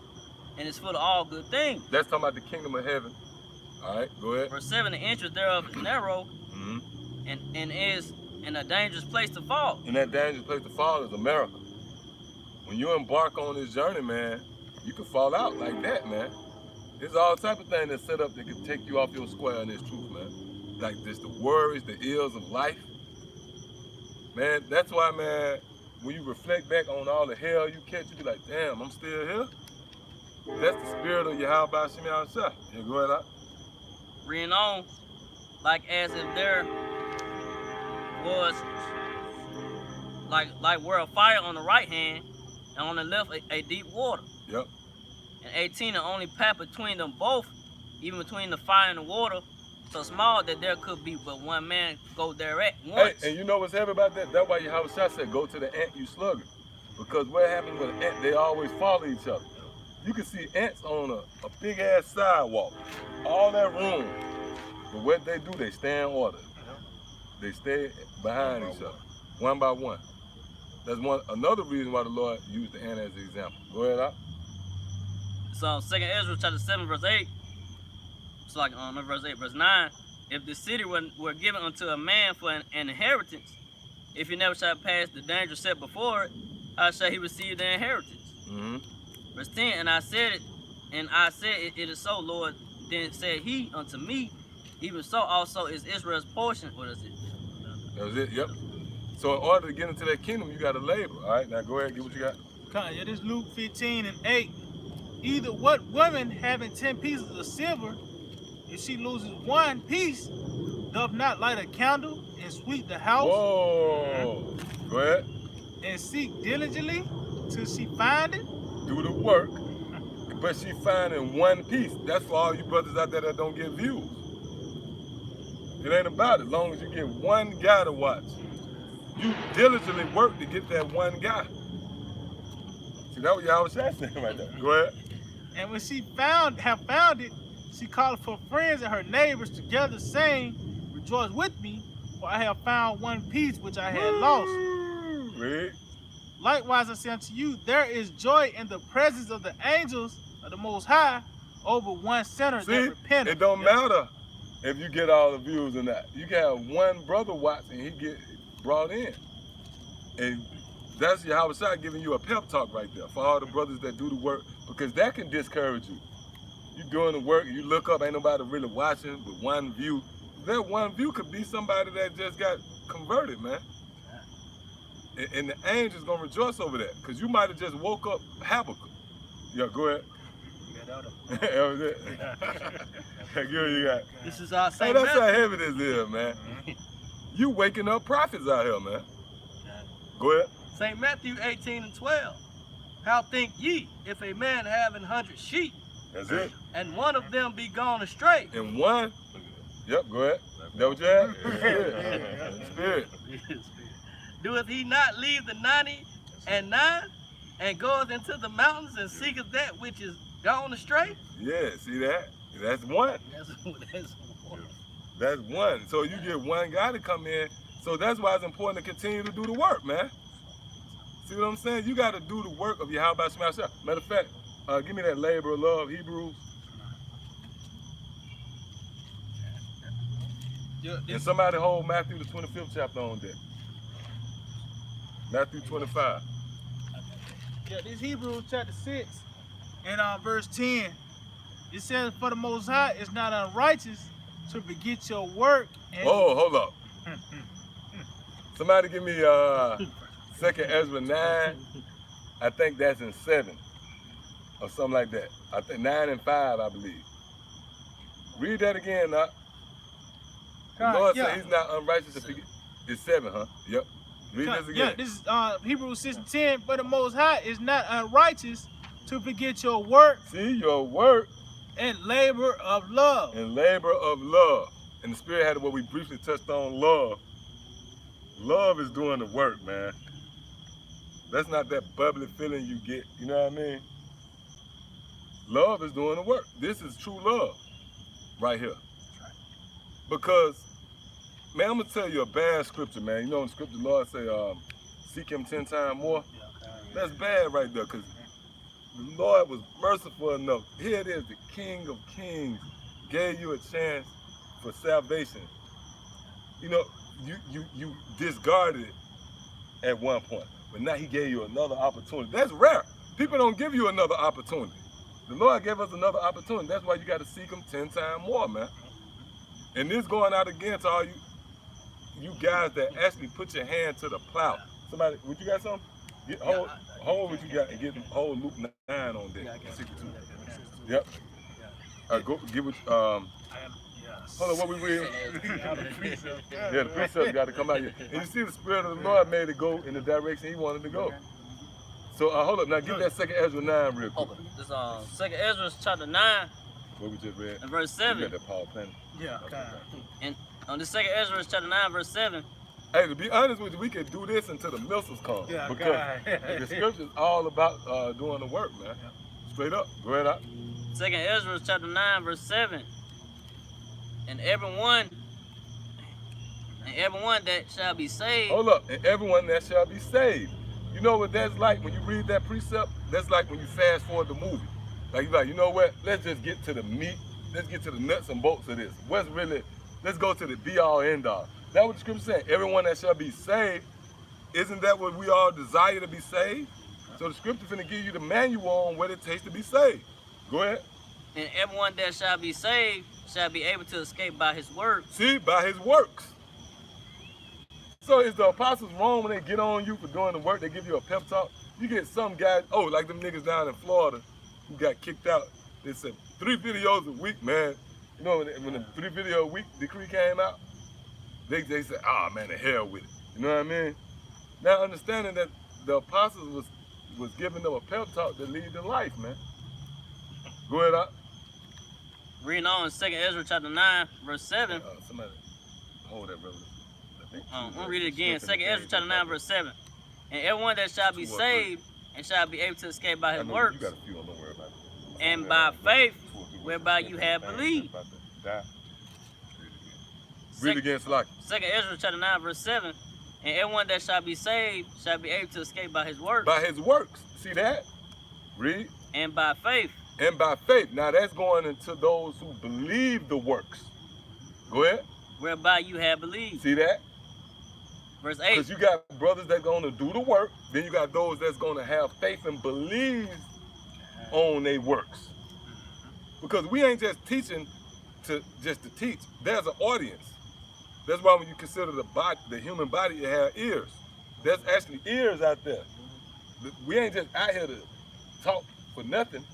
and it's full of all good things. That's talking about the kingdom of heaven. All right, go ahead. Verse 7, the entrance thereof is narrow, Mm-hmm. and is in a dangerous place to fall. And that dangerous place to fall is America. When you embark on this journey, man, you can fall out like that, man. There's all type of things that's set up that can take you off your square in this truth, man. Like this, the worries, the ills of life. Man, that's why, man, when you reflect back on all the hell you catch, you be like, damn, I'm still here. That's the spirit of Yahweh Shem Yahushua. Yeah, go ahead out. Reading on, like as if there was like were a fire on the right hand, and on the left a deep water. Yep. And 18, the only path between them both, even between the fire and the water, so small that there could be but one man go there at once. Hey, and you know what's heavy about that? That's why Yahushua said, go to the ant, you sluggard. Because what happens with an ant, they always follow each other. You can see ants on a big ass sidewalk, all that room. But what they do, they stay in order. They stay behind each other, one by one. That's another reason why the Lord used the ant as an example. Go ahead out. So 2nd Ezra chapter 7 verse 8. It's like not verse 8, verse 9. If the city were given unto a man for an inheritance, if he never shall pass the danger set before it, how shall he receive the inheritance? Mm-hmm. Verse 10, and I said it is so, Lord. Then said he unto me, even so also is Israel's portion. What is it? That was it, yep. So in order to get into that kingdom, you got to labor. All right, now go ahead, get what you got. Yeah, this is Luke 15 and 8. Either what woman having 10 pieces of silver, if she loses one piece, doth not light a candle and sweep the house? Whoa. Go ahead. And seek diligently till she find it? Do the work. but she finding one piece. That's for all you brothers out there that don't get views. It ain't about it. As long as you get one guy to watch. You diligently work to get that one guy. See, that what y'all was saying right there. Go ahead. And when she have found it, she called for friends and her neighbors together, saying, "Rejoice with me, for I have found one piece which I had lost." Read. Likewise, I say unto you, there is joy in the presence of the angels of the Most High over one sinner See, that repenteth. it don't matter if you get all the views or not. You can have one brother watch and he get brought in. And that's Yahweh Shai giving you a pep talk right there for all the brothers that do the work, because that can discourage you. You doing the work, you look up, ain't nobody really watching with one view. That one view could be somebody that just got converted, man. And the angels gonna rejoice over that, because you might have just woke up Habakkuk. Yeah, go ahead. That was it. Good, you got. This is our Hey, St. that's how Matthew. heavy this is, man. You waking up prophets out here, man. Go ahead. St. Matthew 18:12. How think ye, if a man have 100 sheep, That's it. and one of them be gone astray? And one. Yep, go ahead. That what you had? Spirit. Doeth he not leave the 99 and goeth into the mountains and seeketh that which is gone astray? Yeah, see that? That's one. That's one. That's one. So you get one guy to come in. So that's why it's important to continue to do the work, man. See what I'm saying? You got to do the work of Yahweh Smash Up. Matter of fact, give me that labor of love, Hebrews. And somebody hold Matthew the 25th chapter on there. Matthew 25. Yeah, this Hebrews chapter 6 and verse 10. It says, "For the Most High is not unrighteous to forget your work." And Oh, hold up. Somebody give me 2nd Ezra 9. I think that's in 7 or something like that. I think 9 and 5, I believe. Read that again, now. The Lord said he's not unrighteous to forget. It's 7, huh? Yep. Read this again. Yeah, this is Hebrews 6 and 10. "For the Most High is not unrighteous to forget your work See, your work and labor of love." and labor of love. And the Spirit had what we briefly touched on, love. Love is doing the work, man. That's not that bubbly feeling you get, you know what I mean? Love is doing the work. This is true love right here. Because, man, I'm going to tell you a bad scripture, man. You know in scripture, the Lord say, seek him 10 times more. That's bad right there, because the Lord was merciful enough. Here it is, the King of Kings gave you a chance for salvation. You know, you discarded it at one point, but now he gave you another opportunity. That's rare. People don't give you another opportunity. The Lord gave us another opportunity. That's why you got to seek him 10 times more, man. And this going out again to all you guys that actually put your hand to the plow. Somebody, would you got something? Get hold what you got and get hold Luke 9 on there. 62. Yep. Go give it. Hold on, what we read? Yeah, the precept got to come out here. And you see, the Spirit of the Lord made it go in the direction He wanted to go. So hold up, now give that 2nd Ezra 9 real quick. This 2nd Ezra chapter 9 What we just read. and verse You 7. got that Paul Penn. Yeah, And on the 2nd Ezra chapter 9 verse 7. Hey, to be honest with you, we can do this until the missiles come. Yeah, because the scripture's all about doing the work, man. Straight up. Go ahead out. 2nd Ezra chapter 9 verse 7. And everyone that shall be saved. Hold up. And everyone that shall be saved. You know what that's like when you read that precept? That's like when you fast forward the movie. Like, you're like, you know what? Let's just get to the meat. Let's get to the nuts and bolts of this. What's really, let's go to the be-all, end-all. That's what the scripture saying. Everyone that shall be saved. Isn't that what we all desire to be saved? So the scripture finna give you the manual on what it takes to be saved. Go ahead. And everyone that shall be saved shall be able to escape by his works. See, by his works. So is the apostles wrong when they get on you for doing the work? They give you a pep talk? You get some guys, oh, like them niggas down in Florida who got kicked out. They said 3 videos a week, man. You know, when the 3 video a week decree came out, they said, ah, man, the hell with it. You know what I mean? Now understanding that the apostles was giving them a pep talk that lead to life, man. Go ahead, up. Reading on 2 Ezra chapter 9, verse 7. Somebody hold that, brother. I'm going to read it again. 2 Ezra chapter 9, verse 7. And everyone that shall be saved and shall be able to escape by his works, You got a few, don't worry about it. and by faith whereby you have believed. Read again, Salaki. 2 Ezra chapter 9, verse 7. And everyone that shall be saved shall be able to escape by his works, By his works. See that? Read. and by faith. And by faith. Now that's going into those who believe the works. Go ahead. Whereby you have believed. See that? Verse 8. Because you got brothers that's going to do the work. Then you got those that's going to have faith and believe on their works. Because we ain't just teaching just to teach. There's an audience. That's why when you consider the human body, it has ears. There's actually ears out there. We ain't just out here to talk for nothing.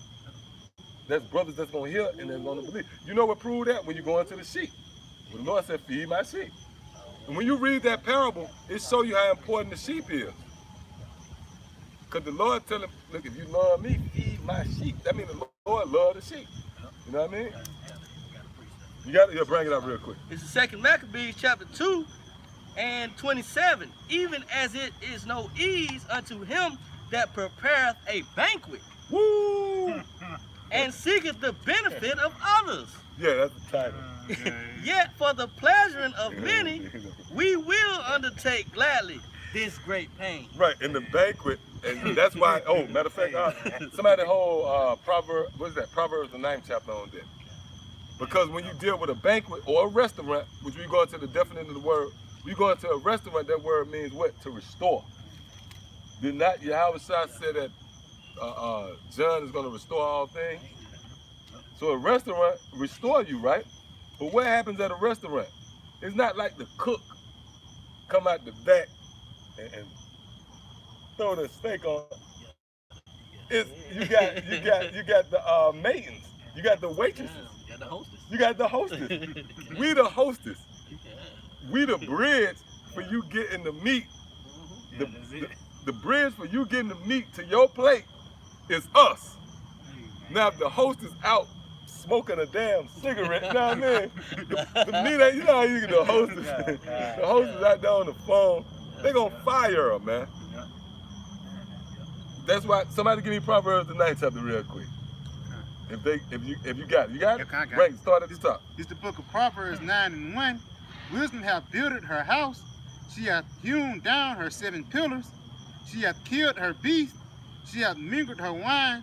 There's brothers that's going to hear and they're going to believe. You know what proved that? When you go into the sheep. When the Lord said, feed my sheep. And when you read that parable, it shows you how important the sheep is. Because the Lord tell him, look, if you love me, feed my sheep. That means the Lord love the sheep. You know what I mean? You got to bring it up real quick. It's the 2nd Maccabees chapter 2 and 27. Even as it is no ease unto him that prepareth a banquet. Woo! And seeketh the benefit of others. Yeah, that's the title. Yet for the pleasuring of many, we will undertake gladly this great pain. Right, in the banquet, and that's why, oh, matter of fact, somebody hold Proverbs, what is that? Proverbs the 9th chapter on that. Because when you deal with a banquet or a restaurant, which we go into the definition of the word, we go into a restaurant, that word means what? To restore. Did not Yahweh Shah said that John is going to restore all things? So a restaurant restore you, right? But what happens at a restaurant? It's not like the cook come out the back and throw the steak on. It's you got the maidens, you got the waitresses, You got the hostess. you got the hostess. We the hostess. We the bridge for you getting the meat. The bridge for you getting the meat to your plate is us. Now if the host is out smoking a damn cigarette, you know what I mean? The meat ain't, you know how you get the hostess. The hostess out there on the phone, they gonna fire her, man. That's why somebody give me Proverbs the 9th chapter real quick. If you got it. You got it? Okay, I got Right, it. start at the top. It's the book of Proverbs 9 and 1. Wisdom hath builded her house. She hath hewn down her 7 pillars. She hath killed her beast. She hath mingled her wine.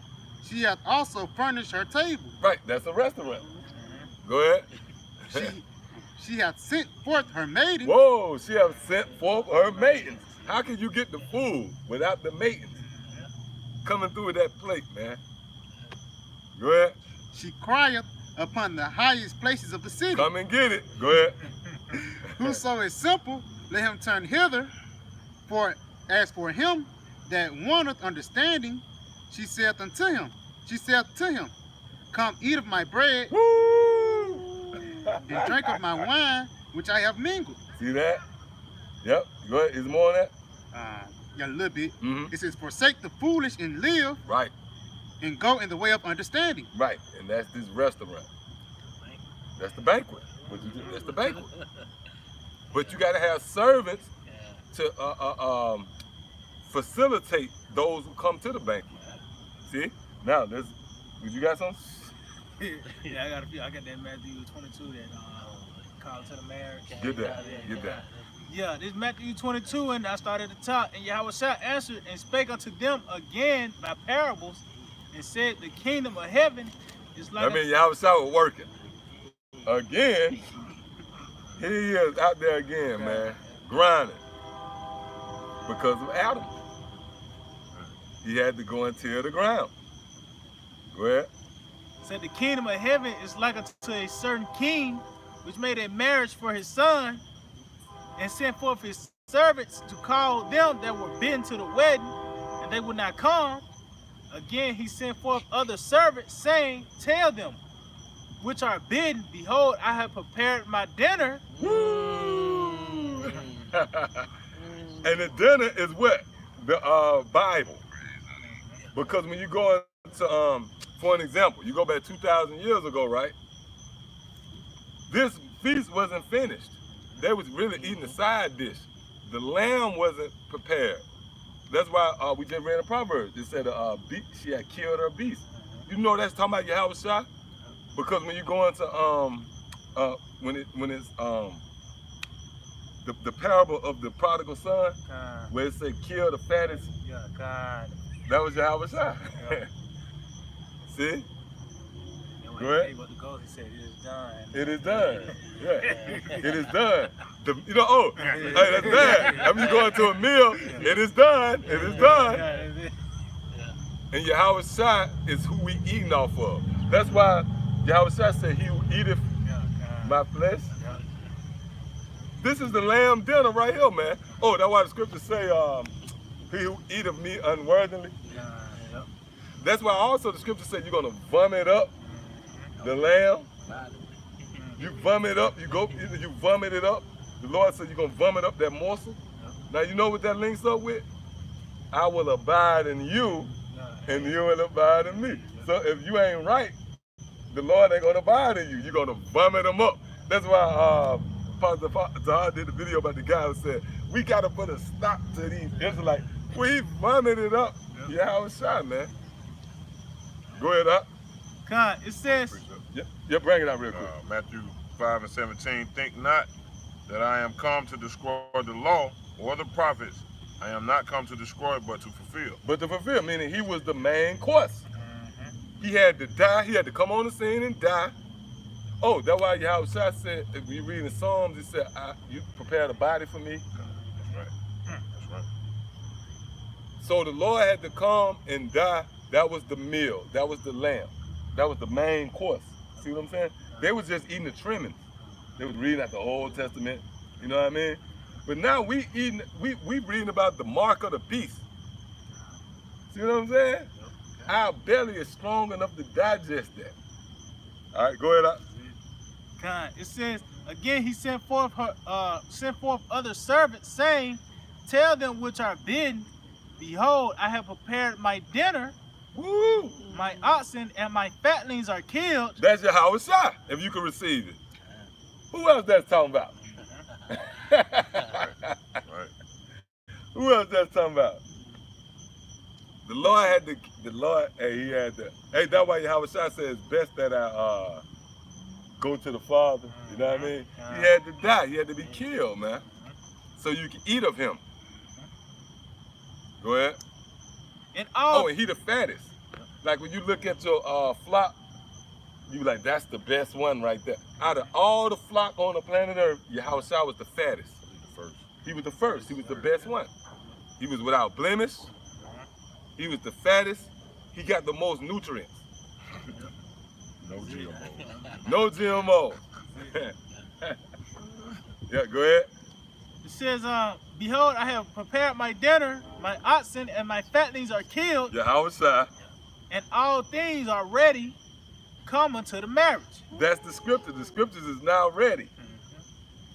She hath also furnished her table. Right, that's a restaurant. Go ahead. She hath sent forth her maiden. Whoa, she have sent forth her maidens. How can you get the food without the maidens coming through that plate, man? Go ahead. She crieth upon the highest places of the city. Come and get it. Go ahead. Whoso is simple, let him turn hither. For as for him that wanteth understanding, she saith to him, come eat of my bread Woo! and drink of my wine, which I have mingled. See that? Yep. Go ahead. Is there more on that? Yeah, a little bit. Mm-hmm. It says, forsake the foolish and live, Right. and go in the way of understanding. Right. And that's this restaurant. That's the banquet. That's the banquet. But you got to have servants to facilitate those who come to the banquet. See? Now, did you got something? Yeah, I got a few. I got that Matthew 22 that call to the marriage. Get that. Get that. Yeah, this Matthew 22, and I started at the top. And Yahweh Shah answered and spake unto them again by parables, and said, the kingdom of heaven is like. I mean, Yahweh Shah was working. Again, here he is out there again, man, grinding. Because of Adam. He had to go and till the ground. Go ahead. Said the kingdom of heaven is like unto a certain king, which made a marriage for his son, and sent forth his servants to call them that were bidden to the wedding, and they would not come. Again he sent forth other servants, saying, tell them which are bidden, behold, I have prepared my dinner. Woo! And the dinner is what? The Bible. Because when you go into For an example, you go back 2,000 years ago, right? This feast wasn't finished. They was really eating a side dish. The lamb wasn't prepared. That's why we just read a proverb. It said she had killed her beast. You know that's talking about Yahushua? Because when you go into when it's the parable of the prodigal son, where it said kill the fattest, that was Yahushua. See? Go ahead. He said, it is done. It is done. Yeah. It is done. You know, hey, that's bad. I mean, you go into a meal, it is done. It is done. And Yahushua is who we eating off of. That's why Yahushua said, he who eateth my flesh. This is the lamb dinner right here, man. Oh, that's why the scriptures say, he who eateth me unworthily. That's why also the scripture said you're going to vomit up the lamb. You vomit up, you vomit it up. The Lord said you're going to vomit up that morsel. Now you know what that links up with? I will abide in you and you will abide in me. So if you ain't right, the Lord ain't going to abide in you. You're going to vomit them up. That's why Pastor Zahar did the video about the guy who said, we got to put a stop to these Israelites. We vomited up. Yeah, I was shot, man. Go ahead, up. God, it says, Yeah, bring it out real quick. Matthew 5:17. Think not that I am come to destroy the law or the prophets. I am not come to destroy, but to fulfill. But to fulfill, meaning he was the main course. He had to die. He had to come on the scene and die. Oh, that's why Yahushua said, if we read in Psalms, he said, you prepared a body for me. That's right. That's right. So the Lord had to come and die. That was the meal. That was the lamb. That was the main course. See what I'm saying? They was just eating the trimmings. They was reading out the Old Testament. You know what I mean? But now we reading about the mark of the beast. See what I'm saying? Our belly is strong enough to digest that. All right, go ahead. God, it says, again, he sent forth other servants, saying, tell them which are bidden, behold, I have prepared my dinner. Woo! My oxen and my fatlings are killed. That's Yahushua, if you can receive it. Who else that's talking about? Right. Who else that's talking about? The Lord had to, hey, that's why Yahushua says it's best that I go to the Father, you know what I mean? He had to die, he had to be killed, man. So you can eat of him. Go ahead. And all, oh, and he the fattest. Like when you look at your flock, you be like, that's the best one right there. Out of all the flock on the planet Earth, Yahushua was the fattest. He was the first. He was the best one. He was without blemish. He was the fattest. He got the most nutrients. No GMO. No GMO. Yeah, go ahead. it says, behold, I have prepared my dinner, my oxen and my fatlings are killed, Yahushua. and all things are ready, come unto the marriage. That's the scripture. The scriptures is now ready.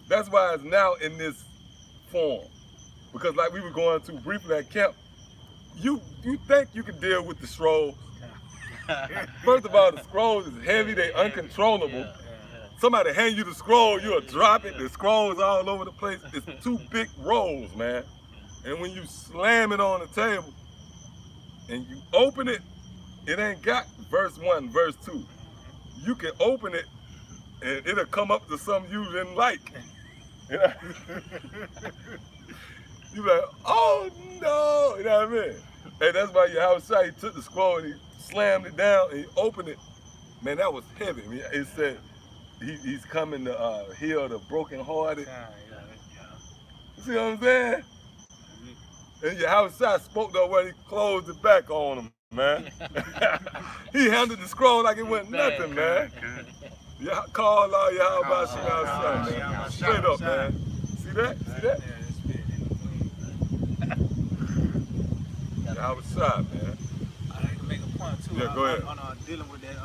That's why it's now in this form. Because like we were going to briefly at camp, you think you can deal with the scrolls. First of all, the scrolls is heavy, they uncontrollable. Somebody hand you the scroll, you'll drop it, the scrolls all over the place. It's two big rolls, man. And when you slam it on the table and you open it, it ain't got verse 1, verse 2. You can open it and it'll come up to something you didn't like. You know? You be like, oh no, you know what I mean? Hey, that's why Yahushua, he took the scroll and he slammed it down and he opened it. Man, that was heavy. I mean, it said he's coming to heal the brokenhearted. You see what I'm saying? And Yahushua spoke the word, he closed it back on him, man. He handled the scroll like it wasn't nothing, man. Call Allah Yahweh Shemel, man. Straight up, man. See that? See that? Yahushua, man. I like to make a point too. Yeah, go ahead. On dealing with that,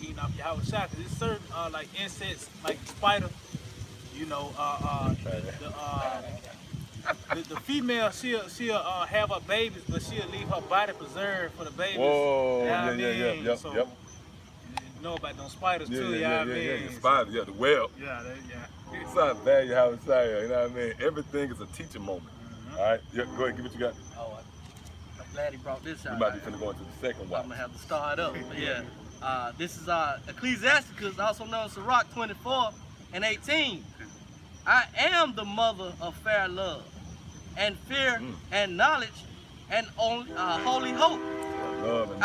we eating off Yahushua, because it's certain like insects, like spider, you know, the female, she'll have her babies, but she'll leave her body preserved for the babies. Whoa, You know what I yeah, mean? yep, So, yep. You know about them spiders Yeah, too, yeah, you know yeah, what I yeah, mean? the spider, yeah, the web. Yeah, yeah. It's not bad, you have a say, you know what I mean? Everything is a teaching moment. All right, yeah, go ahead, give what you got. Oh, I'm glad he brought this We out. might be finna go into the second I'm watch. gonna have to start up. But yeah, this is Ecclesiasticus, also known as Sirach 24:18. I am the mother of fair love, and fear, and knowledge, and holy hope. Love and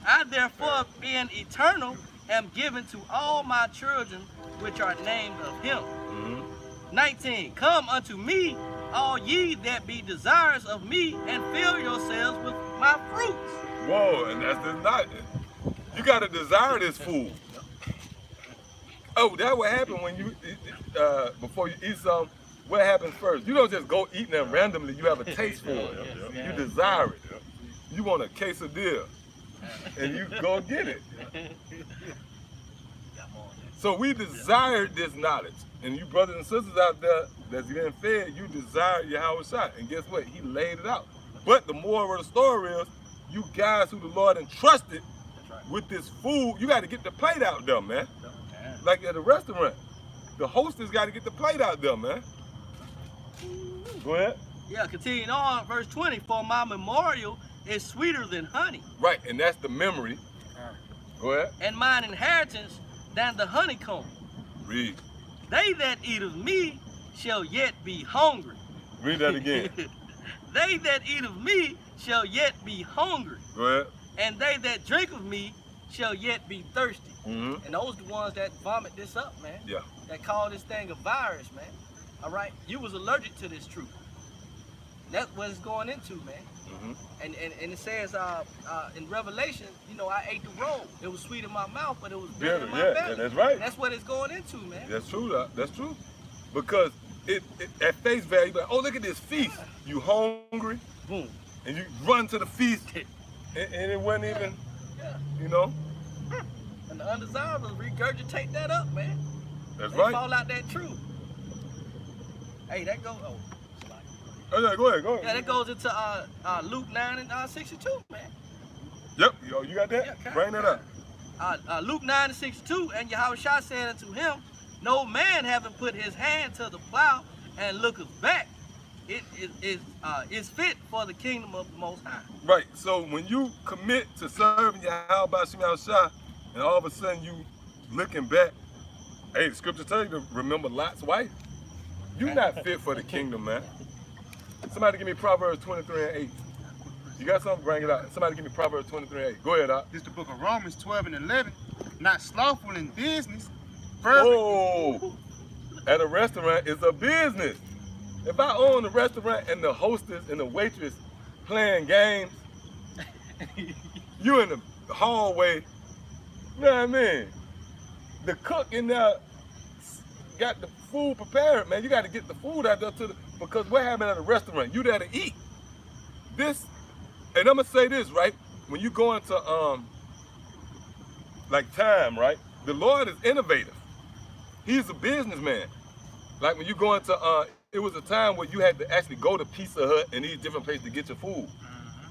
I therefore, being eternal, am given to all my children which are named of him. 19. Come unto me, all ye that be desirous of me, and fill yourselves with my fruits. Whoa, and that's just not. You gotta desire this food. Oh, that what happen when you before you eat something. What happens first? You don't just go eating them randomly. You have a taste for it. You desire it. You want a quesadilla, and you go get it. So we desired this knowledge. And you brothers and sisters out there that's getting fed, you desire Yahweh Shai. And guess what? He laid it out. But the moral of the story is, you guys who the Lord entrusted with this food, you got to get the plate out there, man. Like at a restaurant. The hostess got to get the plate out there, man. Go ahead. Yeah, continuing on, verse 20. For my memorial is sweeter than honey. Right, and that's the memory. Go ahead. And mine inheritance than the honeycomb. Read. They that eat of me shall yet be hungry. Read that again. They that eat of me shall yet be hungry. Go ahead. And they that drink of me shall yet be thirsty. Mm-hmm. And those the ones that vomit this up, man. Yeah. That call this thing a virus, man. All right? You was allergic to this truth. That's what it's going into, man. Mm-hmm. And it says in Revelation, you know, I ate the roll. It was sweet in my mouth, but it was bitter in my belly. That's right. And that's what it's going into, man. That's true, that's true. Because it at face value, like, oh, look at this feast. You hungry, Boom. and you run to the feast, and it wasn't even, you know. And the undesirables regurgitate that up, man. That's They right. fall out that truth. Hey, that goes. Oh, Oh yeah, go ahead, go ahead. yeah, that goes into Luke 9:62, man. Yep, yo, you got that? Yeah, Bring that up. Luke 9:62, and Yahushua said unto him, no man having put his hand to the plow and looketh back, it is fit for the kingdom of the Most High. Right. So when you commit to serving Yahweh Bashim Yahushua, and all of a sudden you looking back, hey, the scripture tell you to remember Lot's wife. You're not fit for the kingdom, man. Somebody give me Proverbs 23:8. You got something? Bring it out. Somebody give me Proverbs 23:8. Go ahead, Doc. This is the book of Romans 12:11. Not slothful in business, fervent. Oh, at a restaurant is a business. If I own a restaurant and the hostess and the waitress playing games, you in the hallway, you know what I mean? The cook in there got the food prepared, man. You got to get the food out there because what happened at a restaurant? You there to eat. This, and I'm gonna say this, right? When you go into like time, right? The Lord is innovative. He's a businessman. Like when you go into it was a time where you had to actually go to Pizza Hut and these different places to get your food.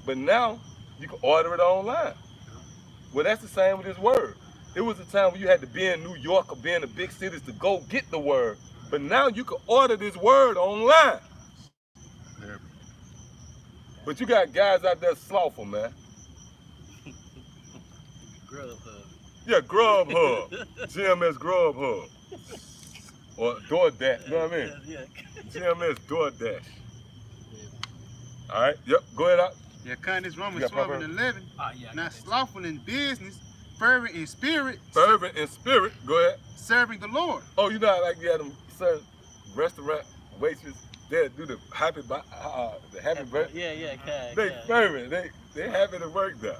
But now you can order it online. Well, that's the same with this word. It was a time when you had to be in New York or be in the big cities to go get the word. But now you can order this word online. But you got guys out there slothful, man. Grubhub. Yeah, Grubhub. GMS Grubhub. Or DoorDash, you know what I mean? Yeah. GMS DoorDash. All right, yep, go ahead out. Yeah, kind this Romans You got 12:11. Not slothful in business, fervent in spirit, Fervent in spirit, go ahead. serving the Lord. Oh, you know, like you had them certain restaurant waitresses, they do the happy birthday. Yeah, kind. They fervent, they happy to work there.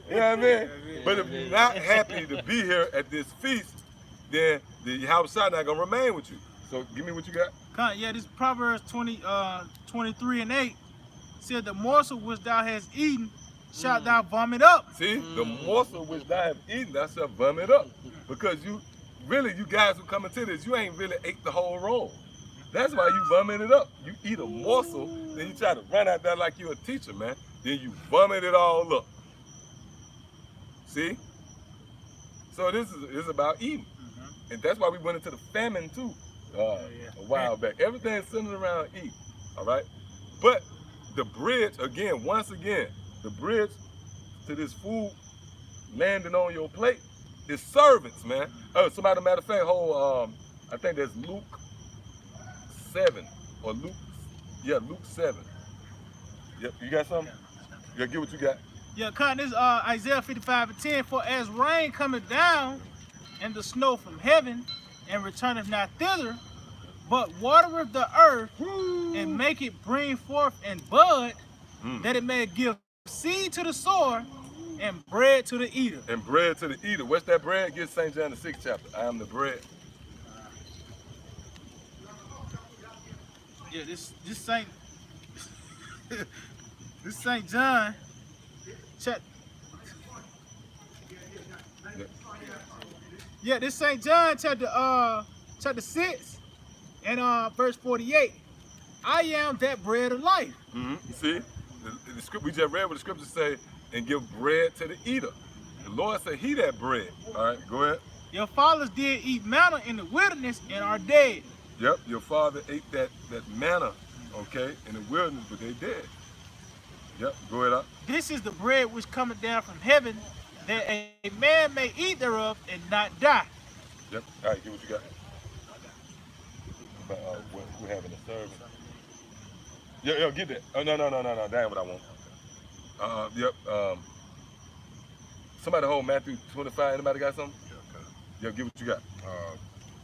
You know what I mean? But if you're not happy to be here at this feast, then the house not gonna remain with you. So give me what you got. Yeah, this Proverbs 23:8 said, the morsel which thou hast eaten shalt thou vomit up. See, the morsel which thou have eaten, thou shalt vomit up. Because you guys who come into this, you ain't really ate the whole roll. That's why you vomit it up. You eat a morsel, then you try to run out there like you're a teacher, man. Then you vomit it all up. See? So this is about eating. And that's why we went into the famine too a while back. Everything's centered around eat, all right? But the bridge, again, once again, the bridge to this food landing on your plate is servants, man. Oh, somebody, matter of fact, I think that's Luke 7 or Luke 7. Yep, you got something? Yeah, get what you got. Yeah, Con, this is Isaiah 55:10. For as rain cometh down and the snow from heaven, and returneth not thither, but watereth the earth, and make it bring forth and bud, that it may give seed to the sower and bread to the eater. And bread to the eater. What's that bread? Get St. John the 6th chapter. I am the bread. Yeah, this Saint this St. John chapter. Yeah, this St. John chapter 6 and verse 48. I am that bread of life. You see, the script we just read what the scriptures say, and give bread to the eater. The Lord said, He that bread. All right, go ahead. Your fathers did eat manna in the wilderness and are dead. Yep, your father ate that manna, okay, in the wilderness, but they dead. Yep, go ahead up. This is the bread which cometh down from heaven, that a man may eat thereof and not die. Yep, all right, get what you got. About we're having a servant. Yo, get that. Oh, no, that ain't what I want. Yep, somebody hold Matthew 25, anybody got something? Yo, get what you got.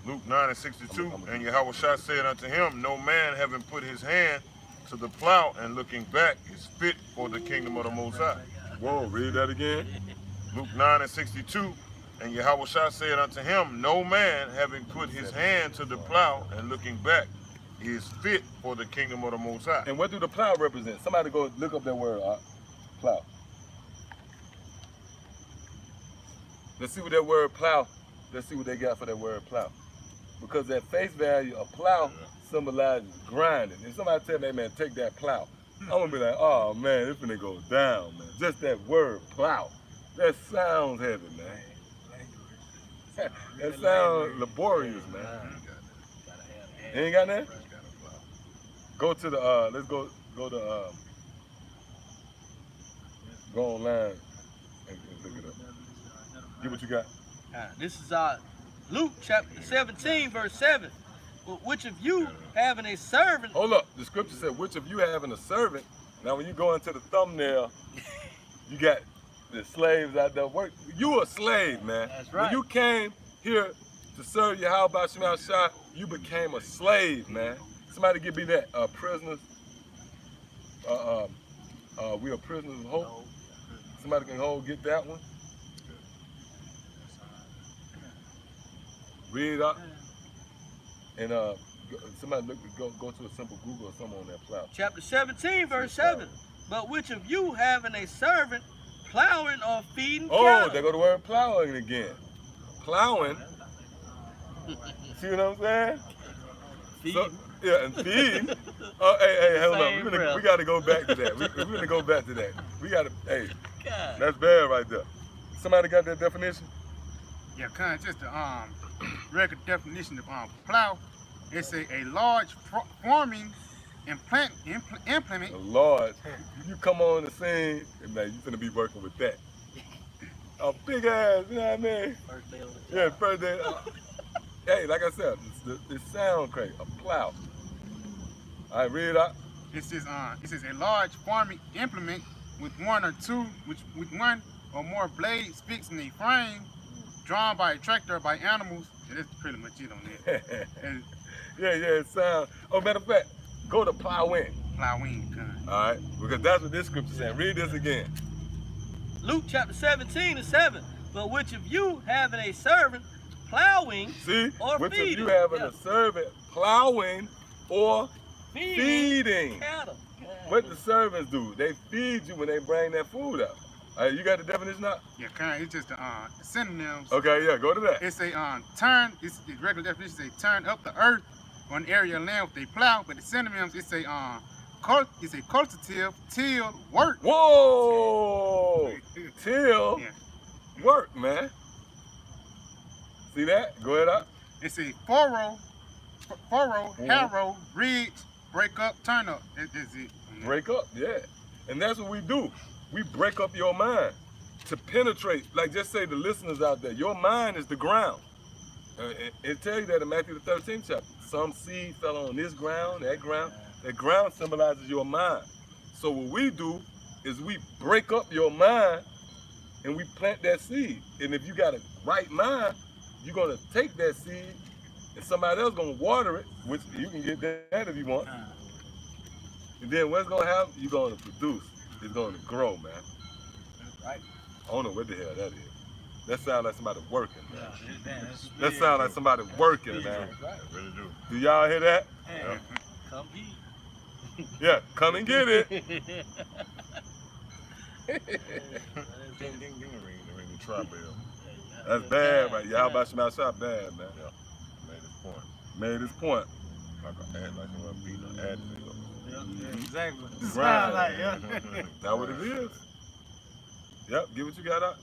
Luke 9:62, and Yahushua said unto him, No man having put his hand to the plow and looking back is fit for the kingdom of the Most High. Whoa, read that again. Luke 9:62, and Yahushua said unto him, No man having put his hand to the plow and looking back is fit for the kingdom of the Most High. And what do the plow represent? Somebody go look up that word, plow. Let's see what that word plow, let's see what they got for that word plow. Because at face value, a plow symbolizes grinding. And somebody tell me, man, take that plow. I'm gonna be like, oh man, it's gonna go down, man. Just that word plow. That sounds heavy, man. That sounds laborious, man. You ain't got that? Go to the let's go to go online and look it up. Get what you got. This is Luke chapter 17, verse 7. Which of you having a servant? Hold up. The scripture said, which of you having a servant? Now, when you go into the thumbnail, you got the slaves out there work. You a slave, man. That's right. When you came here to serve Yahweh Shema Shah, you became a slave, man. Somebody give me that. Prisoners. We are prisoners of hope. Somebody can get that one. Read it up. And somebody go to a simple Google or something on that plow. Chapter 17, verse 7. But which of you having a servant plowing or feeding cattle? Oh, there go the word plowing again. Plowing. See what I'm saying? Feed. So, yeah, and feed. Hey, hold on. We got to go back to that. We're going to go back to that. We got to, hey, God. That's bad right there. Somebody got that definition? Yeah, kind of just the regular definition of plow. It's a large farming implement. A large. You come on the scene, and man, you finna be working with that. A big ass, you know what I mean? First day of the Yeah, first day. Hey, like I said, it sounds crazy. A plow. All right, read it out. It says a large farming implement with one or more blades fixed in a frame, drawn by a tractor or by animals. Yeah, that's pretty much it on that. Yeah, it sounds. Oh, matter of fact, go to plowing. Plowing, kind. All right, because that's what this scripture saying. Read this again. Luke chapter 17 and 7. But which of you having a servant plowing See, or which feeding? of you having a servant plowing or feeding? Cattle. What the servants do? They feed you when they bring that food out. You got the definition up? Yeah, kind of. It's just the synonyms. Okay, yeah, go to that. It's a turn. It's the regular definition. Is a turn up the earth on the area of land with a plow, but the synonyms it's a cultivative, till, work. Whoa! Till Yeah. work, man. See that? Go ahead up. It's a furrow, harrow, ridge, break up, turn up. That's it. Break up, yeah. And that's what we do. We break up your mind to penetrate. Like just say the listeners out there, your mind is the ground. It tells you that in Matthew the 13th chapter. Some seed fell on this ground, that ground. That ground symbolizes your mind. So what we do is we break up your mind and we plant that seed. And if you got a right mind, you're gonna take that seed and somebody else gonna water it, which you can get that if you want. And then what's gonna happen? You're gonna produce. It's gonna grow, man. Right. I don't know what the hell that is. That sounds like somebody working, man. That's That sounds like somebody working, man. Really do. Do y'all hear that? Yeah. Come eat. Yeah, come and get it. Ding, ding, ding, ring the tri-bell. That's bad, right? Y'all about to shop bad, man. Yeah. Made his point. Made his point. Like an ad, like someone beating an ad. Exactly. Right. Sound like, yeah. That's what it is. Yep, get what you got out.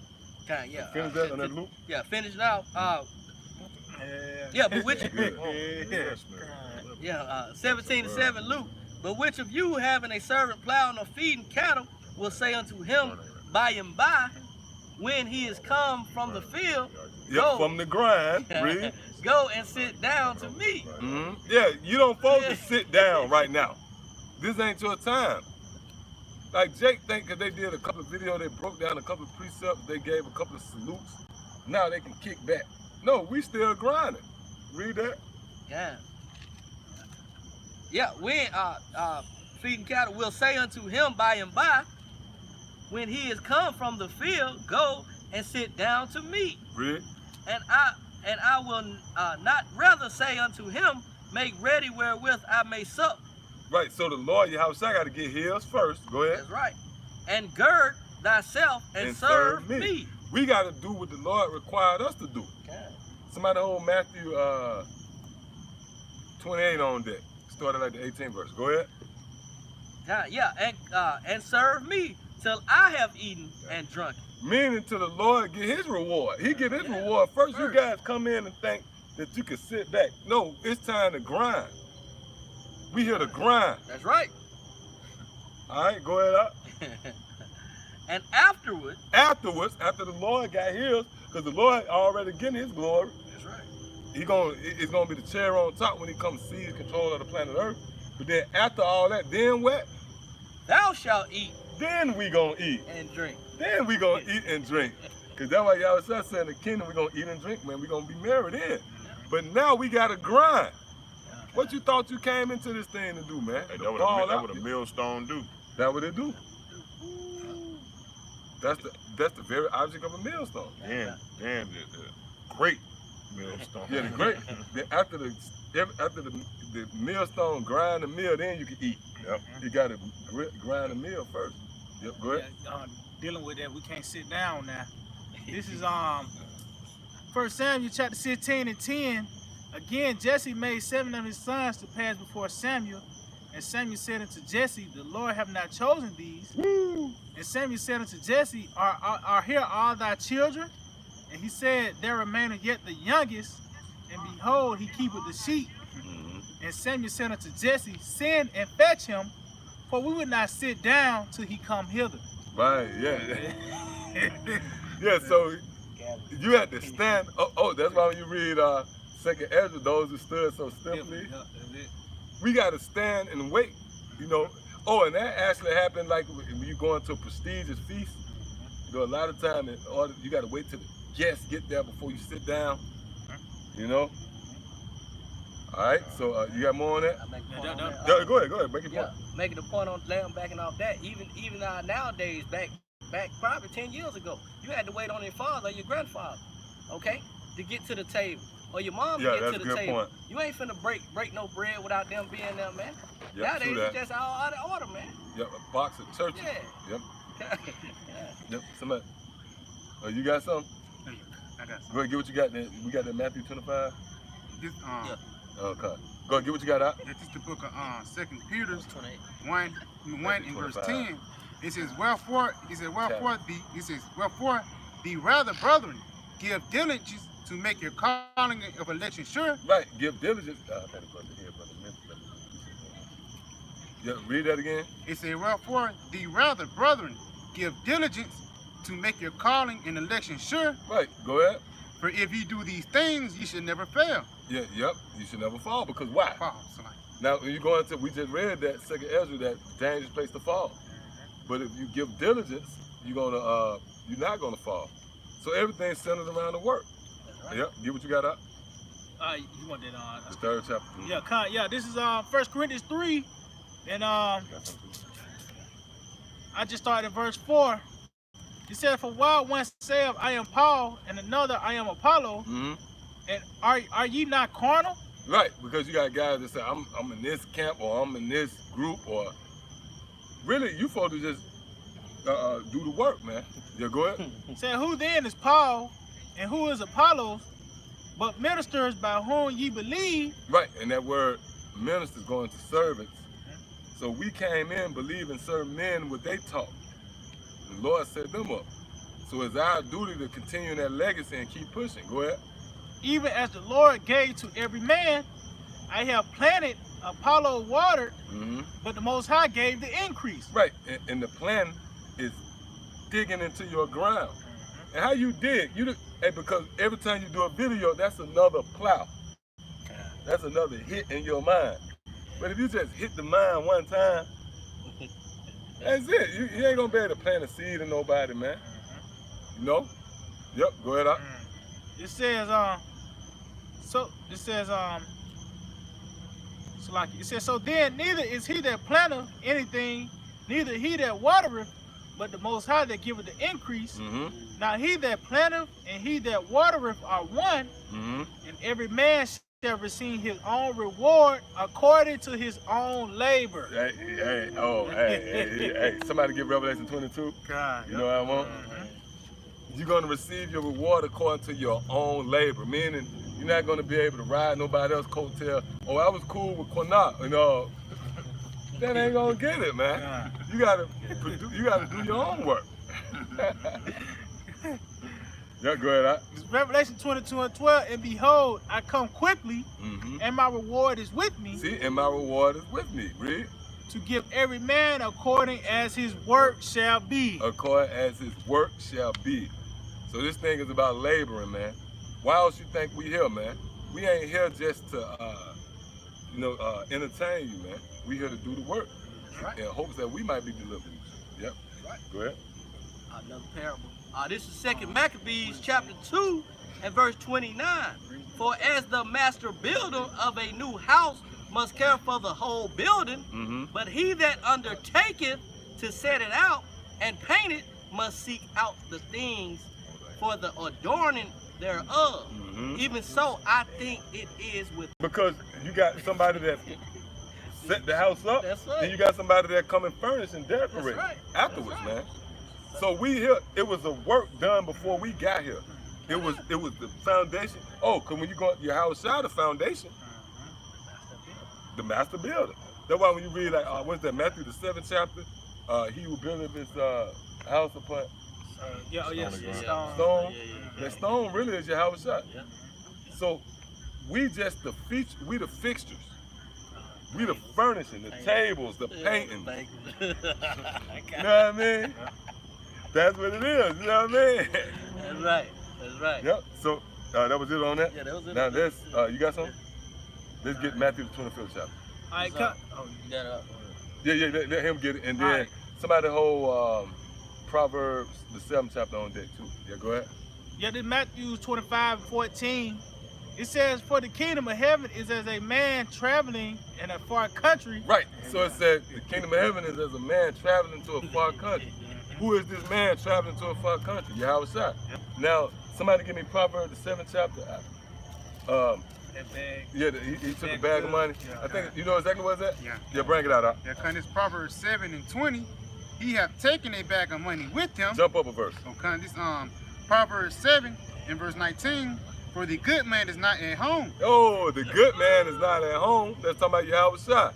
Okay, yeah. Finish that on that loop. Yeah, finish it out. Yeah, but which Yeah. 17 to 7 Luke. But which of you having a servant plowing or feeding cattle will say unto him by and by, when he is come from the field, Yep, go, from the grind, read. go and sit down to meat. Mm-hmm. Yeah, you don't supposed to sit down right now. This ain't your time. Like Jake think because they did a couple of videos, they broke down a couple of precepts, they gave a couple of salutes. Now they can kick back. No, we still grinding. Read that. Yeah. Yeah, when feeding cattle will say unto him by and by, when he is come from the field, go and sit down to meat. Read. And I will not rather say unto him, make ready wherewith I may sup. Right, so the Lord, your house, I got to get his first. Go ahead. That's right. And gird thyself and serve me. We got to do what the Lord required us to do. Somebody hold Matthew 28 on deck. Started at the 18th verse. Go ahead. Yeah, and serve me till I have eaten and drunk. Meaning to the Lord get his reward. He get his reward first. You guys come in and think that you can sit back. No, it's time to grind. We here to grind. That's right. All right, go ahead up. And afterward, After the Lord got his, because the Lord already getting his glory. that's right. It's gonna be the chair on top when he comes to seize control of the planet Earth. But then after all that, then what? Thou shalt eat Then we gonna eat. and drink. Then we gonna eat and drink. Cause that's why y'all said in the kingdom we gonna eat and drink, man. We gonna be married in. But now we gotta grind. What you thought you came into this thing to do, man? Hey, To that ball out. what a millstone do. That what it do. That's the very object of a millstone. Then the great millstone. Yeah, the great. Then after the millstone grind the mill, then you can eat. Yep. You gotta grind the mill first. Yep, go ahead. Dealing with that, we can't sit down now. This is 1 Samuel chapter 16 and 10. Again, Jesse made 7 of his sons to pass before Samuel. And Samuel said unto Jesse, the Lord have not chosen these. Woo! And Samuel said unto Jesse, are here all thy children? And he said, there remaineth yet the youngest, and behold, he keepeth the sheep. And Samuel said unto Jesse, send and fetch him, for we would not sit down till he come hither. Right, yeah. Yeah, so you had to stand. Oh, that's why when you read 2nd Ezra, those who stood so stiffly, we got to stand and wait, you know. Oh, and that actually happened like when you go into a prestigious feast. You know, a lot of time in order, you got to wait till the guests get there before you sit down, you know. All right, so you got more on that? I make a point on that. Go ahead, make your Yeah, point. making a point on backing off that. Even nowadays, back probably 10 years ago, you had to wait on your father or your grandfather, okay, to get to the table, or your mom to Yeah, get that's to a the good table. point. You ain't finna break no bread without them being there, man. Yep, Nowadays true that. it's just all out of order, man. Yep, a box of turkey. Yeah. Yep, yep. Somebody. Oh, you got something? I got some. Go ahead, get what you got there. We got that Matthew 25. This, Yeah. Okay. Go get what you got out. This is the book of 2 Peter 28. 1 and verse 25. 10. It says, wherefore the rather, brethren, give diligence to make your calling of election sure. Right. Give diligence. I gotta go to here, brother. Yeah, read that again. It says, wherefore the rather, brethren, give diligence to make your calling and election sure. Right. Go ahead. For if you do these things, you should never fail. Yeah. Yep. You should never fall because why? Fall, son. Now, when you go into, we just read that Second Ezra, that dangerous place to fall. But if you give diligence, you're not gonna fall. So everything's centered around the work. Right. Yep. Get what you got out. You want that The third chapter. Yeah, this is 1 Corinthians 3, and I just started at verse 4. He said, for while one saith, I am Paul, and another, I am Apollo, Mm-hmm. and are ye not carnal? Right, because you got guys that say, I'm in this camp, or I'm in this group, or really, you folks to just do the work, man. Yeah, go ahead. He said, who then is Paul, and who is Apollos, but ministers by whom ye believe? Right, and that word ministers going to servants. So we came in believing certain men what they taught. The Lord set them up. So it's our duty to continue that legacy and keep pushing. Go ahead. Even as the Lord gave to every man, I have planted, Apollo watered, Mm-hmm. but the Most High gave the increase. Right, and the plan is digging into your ground. And how you dig, because every time you do a video, that's another plow. That's another hit in your mind. But if you just hit the mind one time, that's it. You ain't gonna be able to plant a seed in nobody, man. You know? Yep, go ahead. It says, so then neither is he that planteth anything, neither he that watereth, but the Most High that giveth the increase. Mm-hmm. Now he that planteth and he that watereth are one, Mm-hmm. and every man shall receive his own reward according to his own labor. Hey, somebody get Revelation 22. God. You know what I want? You're gonna receive your reward according to your own labor, meaning you're not gonna be able to ride nobody else's coattail. Oh, I was cool with Quanah, you know. That ain't gonna get it, man. You gotta do your own work. Yeah, go ahead. It's Revelation 22:12, and behold, I come quickly, Mm-hmm. and my reward is with me, See, and my reward is with me. Read. to give every man according as his work shall be. According as his work shall be. So this thing is about laboring, man. Why else you think we here, man? We ain't here just to, entertain you, man. We here to do the work in hopes that we might be delivered. Yep. Right. Go ahead. Another parable. This is 2 Maccabees chapter 2 and verse 29. For as the master builder of a new house must care for the whole building, Mm-hmm. but he that undertaketh to set it out and paint it must seek out the things for the adorning thereof. Mm-hmm. Even so, I think it is with. Because you got somebody that set the house up, That's right. and you got somebody that come and furnish and decorate That's right. afterwards, That's right. man. So we here, it was a work done before we got here. It was the foundation. Oh, cause when you go your house shot the foundation, the master builder. That's why when you read like what's that, Matthew the 7th chapter, he who buildeth his house upon stone. That stone really is your house shot. Yeah. So we just the feature, we the fixtures. We the furnishing, the tables, the painting. Thank you. You know what I mean? That's what it is, you know what I mean? That's right. That's right. Yep, so that was it on that? Yeah, that was it. Now this, you got something? Let's get Matthew the 25th chapter. All right, So, cut. you got up. Yeah, let him get it. And then Alright. somebody hold Proverbs the 7th chapter on deck too. Yeah, go ahead. Yeah, this Matthew 25:14. It says, for the kingdom of heaven is as a man traveling in a far country. Right, so it said the kingdom of heaven is as a man traveling to a far country. Who is this man traveling to a far country? Yahweh Shai. Now, somebody give me Proverbs the 7th chapter. Yeah, he took a bag of money. Yeah. I think, you know exactly what's that? Yeah. Yeah, bring it out. Yeah, because it's Proverbs 7 and 20. He have taken a bag of money with him. Jump up a verse. Okay, this Proverbs 7 and verse 19. For the good man is not at home. Oh, the good man is not at home. That's talking about Yahweh Shai.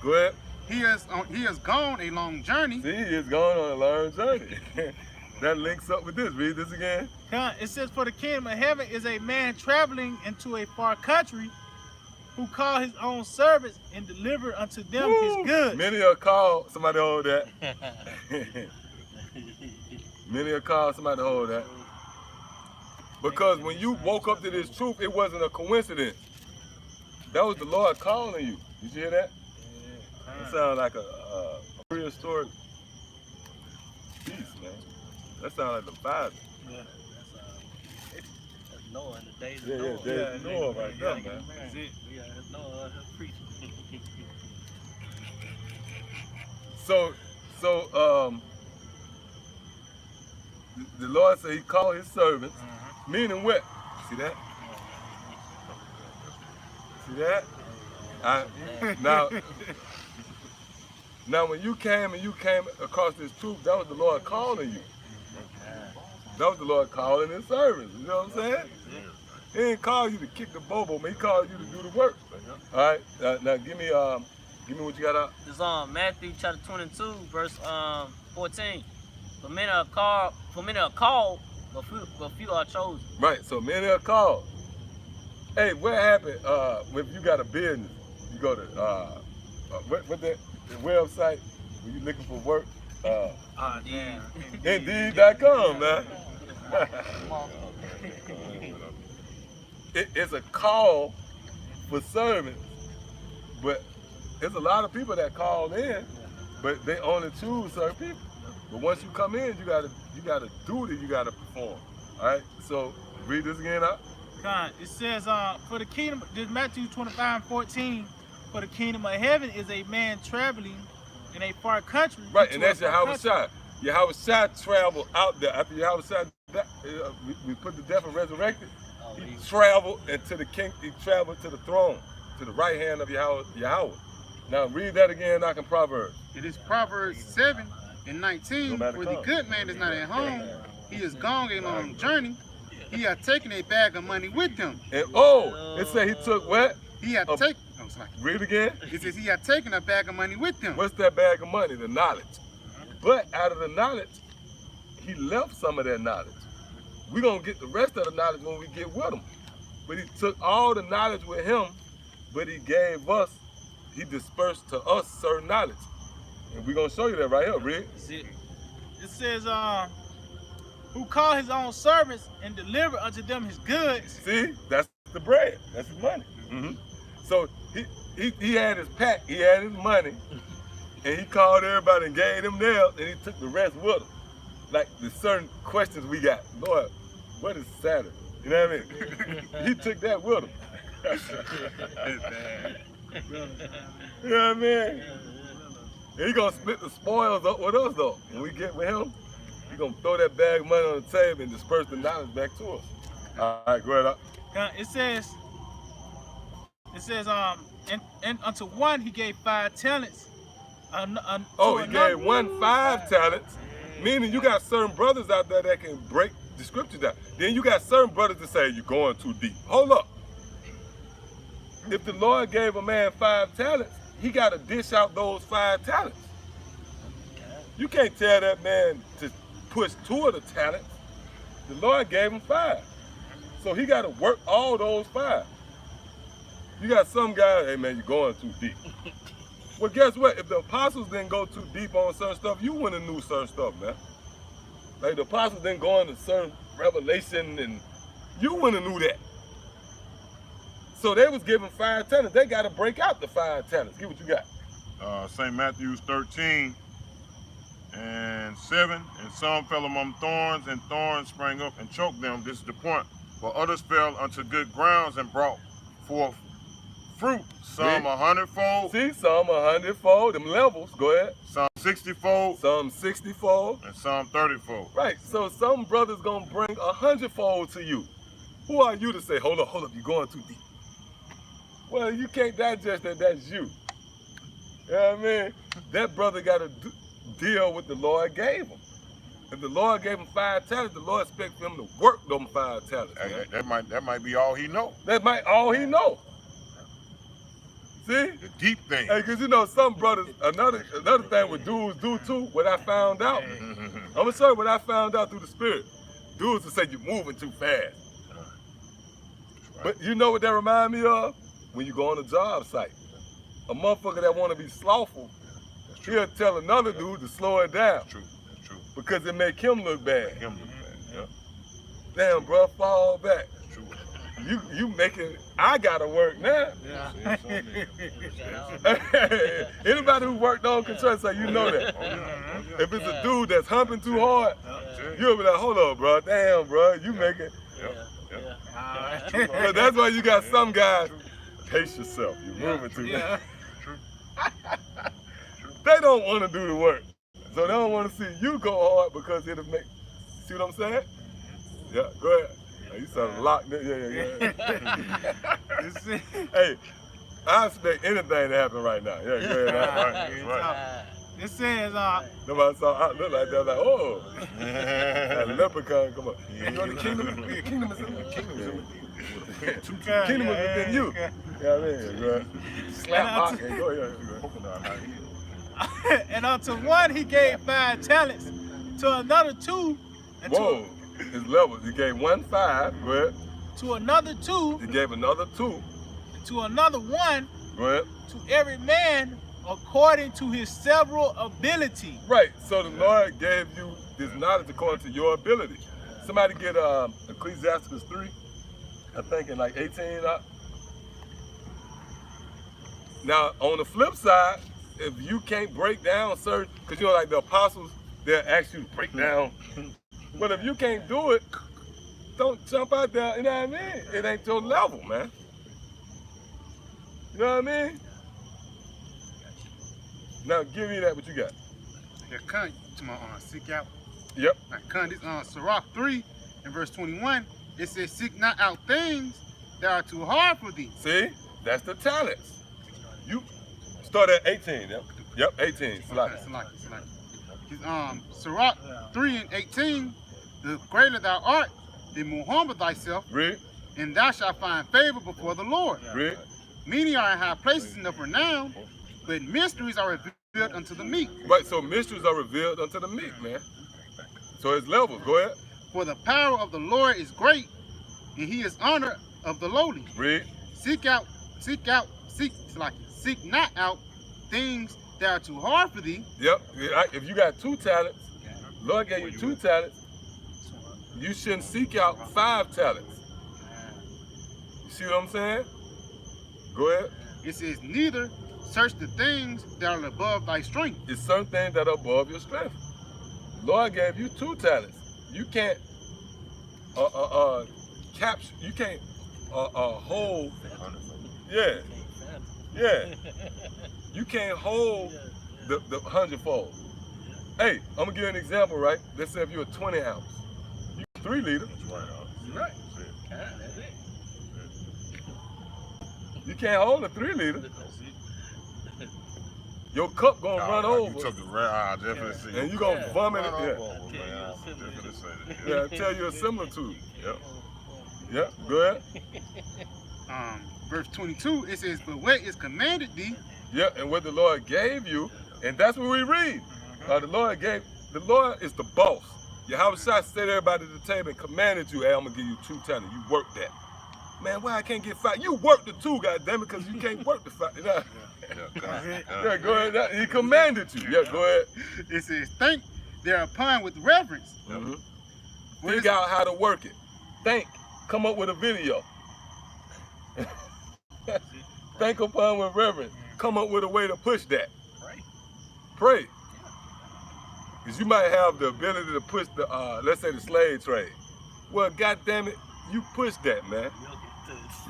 Go ahead. He has gone a long journey. See, he is going on a long journey. That links up with this. Read this again. It says, for the kingdom of heaven is a man traveling into a far country, who call his own servants and deliver unto them his goods. Many are called. Somebody hold that. Many are called. Somebody hold that. Because when you woke up to this truth, it wasn't a coincidence. That was the Lord calling you. Did you hear that? That sounds like a prehistoric beast, man. That sounds like the Bible. Yeah, that's Noah in the days of Yeah, Noah. there's Noah right there, man. That's it. Yeah, that's Noah preaching. So, the Lord said he called his servants, meaning what? See that? See that? Now when you came across this truth, that was the Lord calling you. That was the Lord calling his servants. You know what I'm saying? He didn't call you to kick the bobo, man. He called you to do the work. All right. Now give me what you got out. It's Matthew chapter 22, verse 14. For many are called, but few are chosen. Right. So many are called. Hey, what happened if you got a business? You go to what the website when you looking for work? Indeed.com, man. It's a call for servants, but there's a lot of people that call in, but they only choose certain people. But once you come in, you got a duty you gotta perform. All right. So read this again out. It says, for the kingdom, this Matthew 25:14, for the kingdom of heaven is a man traveling in a far country. Right, and that's Yahweh Shai. Yahweh Shai traveled out there. After Yahweh Shai, we put to death and resurrected. He traveled into the king. He traveled to the throne, to the right hand of Yahweh. Now read that again, like in Proverbs. It is Proverbs 7:19. For the good man is not at home. He is gone a long journey. He had taken a bag of money with him. And it said he took what? He had taken. Read again. It says he had taken a bag of money with him. What's that bag of money? The knowledge. But out of the knowledge, he left some of that knowledge. We're going to get the rest of the knowledge when we get with him. But he took all the knowledge with him, but he dispersed to us certain knowledge. And we're going to show you that right here, Rick. It says, who call his own servants and deliver unto them his goods. See, that's the bread. That's his money. So he had his pack, he had his money, and he called everybody and gave them theirs, and he took the rest with him. Like the certain questions we got. Lord, what is Saturday? You know what I mean? He took that with him. You know what I mean? And he gonna split the spoils up with us though. When we get with him, he gonna throw that bag of money on the table and disperse the knowledge back to us. All right, go ahead up. It says, and unto one he gave 5 talents. He gave one 5 talents, meaning you got certain brothers out there that can break the scripture down. Then you got certain brothers that say you're going too deep. Hold up. If the Lord gave a man 5 talents, he got to dish out those 5 talents. You can't tell that man to push 2 of the talents. The Lord gave him 5. So he got to work all those 5. You got some guys, hey man, you're going too deep. Well, guess what? If the apostles didn't go too deep on certain stuff, you wouldn't have knew certain stuff, man. Like the apostles didn't go into certain revelation, and you wouldn't have knew that. So they was given 5 talents. They got to break out the 5 talents. Get what you got. St. Matthew's 13:7. And some fell among thorns, and thorns sprang up and choked them. This is the point. But others fell unto good grounds and brought forth fruit. Some 100-fold. See, some 100-fold. Them levels. Go ahead. Some 60-fold. Some 60-fold. And some 30-fold. Right. So some brothers gonna bring 100-fold to you. Who are you to say, hold up, you're going too deep? Well, you can't digest that. That's you. You know what I mean? That brother got to deal with the Lord gave him. If the Lord gave him 5 talents, the Lord expects him to work them 5 talents. Hey, Man. that might be all he know. That might all he know. See? The deep thing. Hey, cause you know some brothers, another thing with dudes do too, what I found out. I'm gonna show you what I found out through the spirit. Dudes will say you're moving too fast. But you know what that remind me of? When you go on a job site. A motherfucker that wanna be slothful, he'll tell another dude to slow it down. That's true. That's true. Because it make him look bad. Him look bad. Yeah. Damn, bro, fall back. That's true. You making, I gotta work now. Yeah. Anybody who worked on construction site, you know that. Oh, yeah. If it's a dude that's humping too hard, Yeah. you'll be like, hold up, bro. Damn, bro, you making. But that's why you got some guys, pace yourself. You're moving too fast. They don't want to do the work. So they don't want to see you go hard because it'll make, see what I'm saying? Yeah, go ahead. You sound locked in. Yeah. Hey, I expect anything to happen right now. Yeah, go ahead. Right. It says, Nobody saw I look like that. Like, oh, that leprechaun, come on. You know the kingdom is within you. Yeah, I mean, bro. Slap box and go ahead. and unto one he gave 5 talents, to another 2, and Whoa, his levels. He gave 1 5. Go ahead. to another 2, He gave another 2. to another 1, Go ahead. to every man according to his several ability. Right. So the Lord gave you this knowledge according to your ability. Somebody get Ecclesiastes 3. I think in like 18 up. Now on the flip side, if you can't break down certain, because you know like the apostles, they'll ask you to break down. But if you can't do it, don't jump out there, you know what I mean? It ain't your level, man. You know what I mean? Now give me that what you got. Yeah, Con, to my seek out. Yep. Now, Con, this Sirach 3 and verse 21, it says, seek not out things that are too hard for thee. See? That's the talents. You start at 18, yep. Yep, 18. Slack. Sirach 3 and 18, the greater thou art, the more humble thyself, Read, and thou shalt find favor before the Lord. read. Many are in high places and of renown, but mysteries are revealed unto the meek. Right, so mysteries are revealed unto the meek, man. So it's levels, go ahead. For the power of the Lord is great, and he is honor of the lowly. Read. Seek not out things that are too hard for thee. Yep, if you got 2 talents, Lord gave you 2 talents, you shouldn't seek out 5 talents. You see what I'm saying? Go ahead. It says, neither search the things that are above thy strength. It's certain things that are above your strength. Lord gave you 2 talents. You can't capture, you can't hold, yeah. You can't hold the 100-fold. Hey, I'm gonna give you an example, right? Let's say if you're a 20 ounce, you 3 liter. Right. You can't hold a 3 liter. Your cup gonna run over. You took the I definitely see. And you gonna vomit it. Yeah. Yeah, I tell you a similitude. Yep. Yep, go ahead. Verse 22, it says, but what is commanded thee, Yep, and what the Lord gave you, and that's what we read. The Lord is the boss. Yahweh Shai said everybody at the table and commanded you, hey, I'm gonna give you 2 talents. You work that. Man, why I can't get 5? You work the 2, goddammit, because you can't work the 5. Yeah, go ahead. He commanded you. Yeah, go ahead. it says, think thereupon with reverence. Figure out how to work it. Think. Come up with a video. Think upon with reverence. Come up with a way to push that. Pray. Because you might have the ability to push the, let's say the slave trade. Well, goddammit, you push that, man.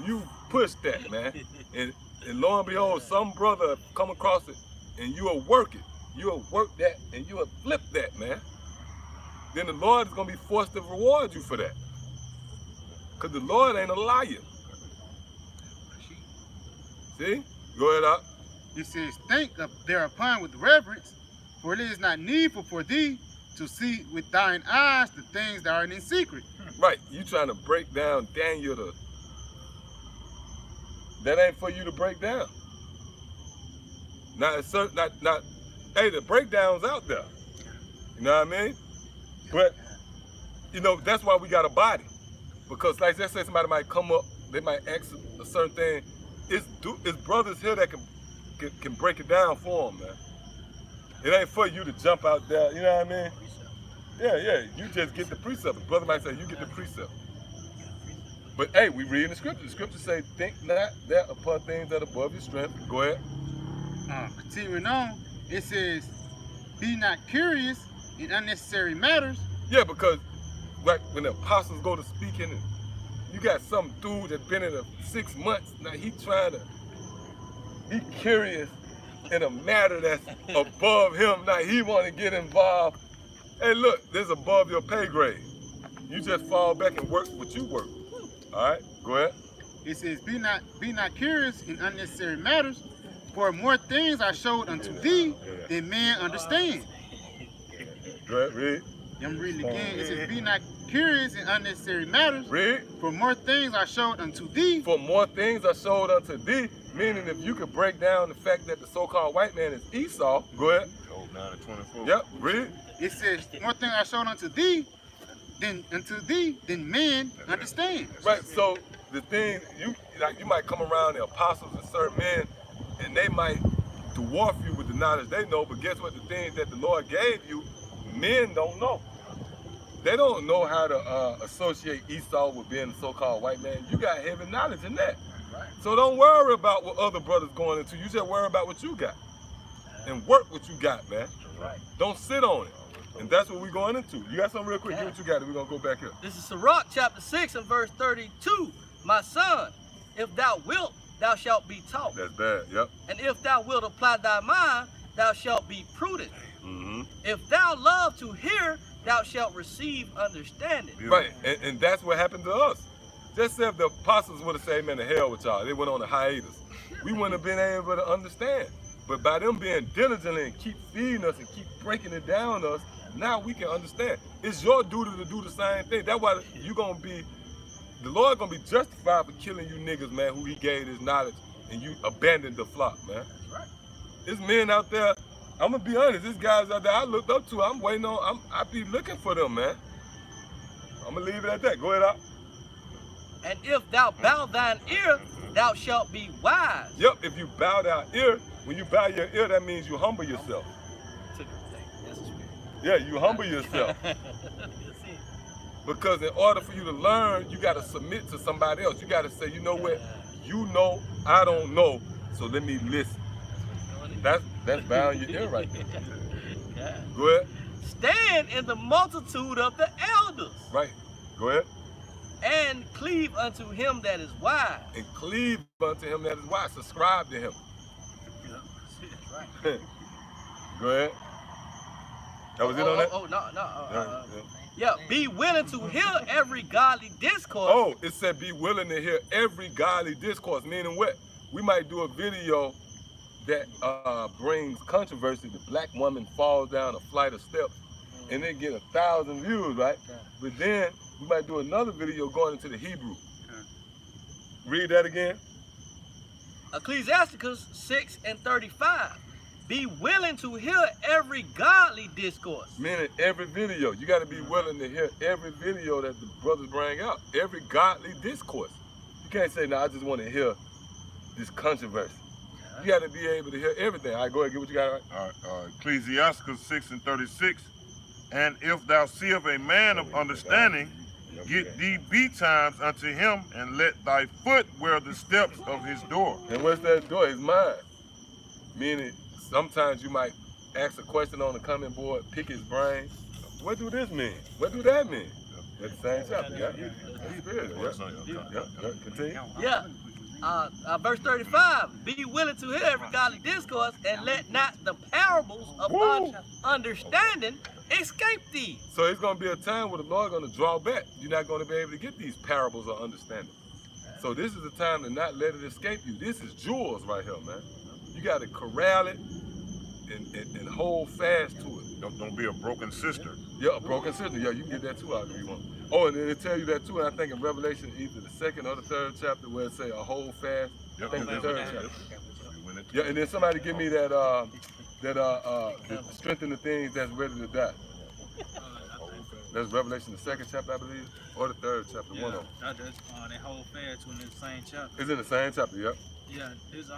You push that, man. And lo and behold, some brother come across it and you'll work it. You'll work that and you'll flip that, man. Then the Lord is going to be forced to reward you for that. Because the Lord ain't a liar. See? Go ahead out. It says, think thereupon with reverence, for it is not needful for thee to see with thine eyes the things that are in secret. Right, you trying to break down Daniel that ain't for you to break down. Not hey, the breakdown's out there. You know what I mean? But you know, that's why we got a body. Because like let's say somebody might come up, they might ask a certain thing. It's brothers here that can break it down for them, man. It ain't for you to jump out there, you know what I mean? Yeah, you just get the precept. The brother might say, you get the precept. But hey, we read in the scripture. The scripture say, think not that upon things that are above your strength. Go ahead. Continuing on, it says, be not curious in unnecessary matters. Yeah, because like when the apostles go to speaking, and you got some dude that been in it 6 months. Now he trying to be curious in a matter that's above him. Now he want to get involved. Hey, look, this is above your pay grade. You just fall back and work what you work. All right, go ahead. It says, be not curious in unnecessary matters, for more things are showed unto thee than men understand. Go ahead, read. I'm reading again. It says, be not curious in unnecessary matters, Read. for more things are showed unto thee. For more things are showed unto thee, meaning if you could break down the fact that the so-called white man is Esau, go ahead. Job 9:24. Yep, read. It says, more things are shown unto thee than men understand. Right, so the thing, you might come around the apostles and certain men, and they might dwarf you with the knowledge they know, but guess what? The things that the Lord gave you, men don't know. They don't know how to associate Esau with being the so-called white man. You got heavy knowledge in that. So don't worry about what other brothers going into. You just worry about what you got. And work what you got, man. Don't sit on it. And that's what we're going into. You got something real quick? Get what you got, and we're going to go back here. This is Sirach chapter 6 and verse 32. My son, if thou wilt, thou shalt be taught. That's bad, yep. And if thou wilt apply thy mind, thou shalt be prudent. Mm-hmm. If thou love to hear, thou shalt receive understanding. Right, and that's what happened to us. Just say if the apostles would have said, man, to hell with y'all. They went on a hiatus. We wouldn't have been able to understand. But by them being diligent and keep feeding us and keep breaking it down to us, now we can understand. It's your duty to do the same thing. That's why you're going to be, the Lord going to be justified for killing you niggas, man, who he gave his knowledge, and you abandoned the flock, man. That's right. There's men out there, I'm going to be honest, there's guys out there I looked up to. I'm waiting on, I be looking for them, man. I'm going to leave it at that. Go ahead, out. And if thou bow thine ear, thou shalt be wise. Yep, if you bow thy ear, when you bow your ear, that means you humble yourself. Yeah, you humble yourself. Because in order for you to learn, you got to submit to somebody else. You got to say, you know what? You know, I don't know, so let me listen. That's bowing your ear right there. Go ahead. Stand in the multitude of the elders. Right. Go ahead. And cleave unto him that is wise. And cleave unto him that is wise. Subscribe to him. Go ahead. That was it on that? Yeah, be willing to hear every godly discourse. Oh, it said be willing to hear every godly discourse, meaning what? We might do a video that brings controversy. The black woman falls down a flight of steps and they get 1,000 views, right? But then we might do another video going into the Hebrew. Read that again. Ecclesiasticus 6 and 35. Be willing to hear every godly discourse. Meaning every video. You got to be willing to hear every video that the brothers bring out. Every godly discourse. You can't say, no, I just want to hear this controversy. You got to be able to hear everything. All right, go ahead, get what you got. All right, Ecclesiasticus 6 and 36. And if thou seest a man of understanding, get thee betimes unto him, and let thy foot wear the steps of his door. And what's that door? His mind. Meaning, sometimes you might ask a question on the comment board, pick his brain. What do this mean? What do that mean? That's the same chapter, yeah? That's good, yeah. Continue. Yeah. Verse 35, be willing to hear every godly discourse, and let not the parables of understanding escape thee. So it's going to be a time where the Lord going to draw back. You're not going to be able to get these parables of understanding. So this is the time to not let it escape you. This is jewels right here, man. You got to corral it and hold fast to it. Don't be a broken sister. Yeah, a broken sister. Yeah, you can get that too out if you want. Oh, and then it tell you that too. And I think in Revelation, either the 2nd or the 3rd chapter, where it say a hold fast. I think it's the 3rd chapter. Yeah, and then somebody give me that strengthen the things that's ready to die. That's Revelation, the 2nd chapter, I believe, or the 3rd chapter. One of them. They hold fast in the same chapter. It's in the same chapter. Yep. Yeah, it's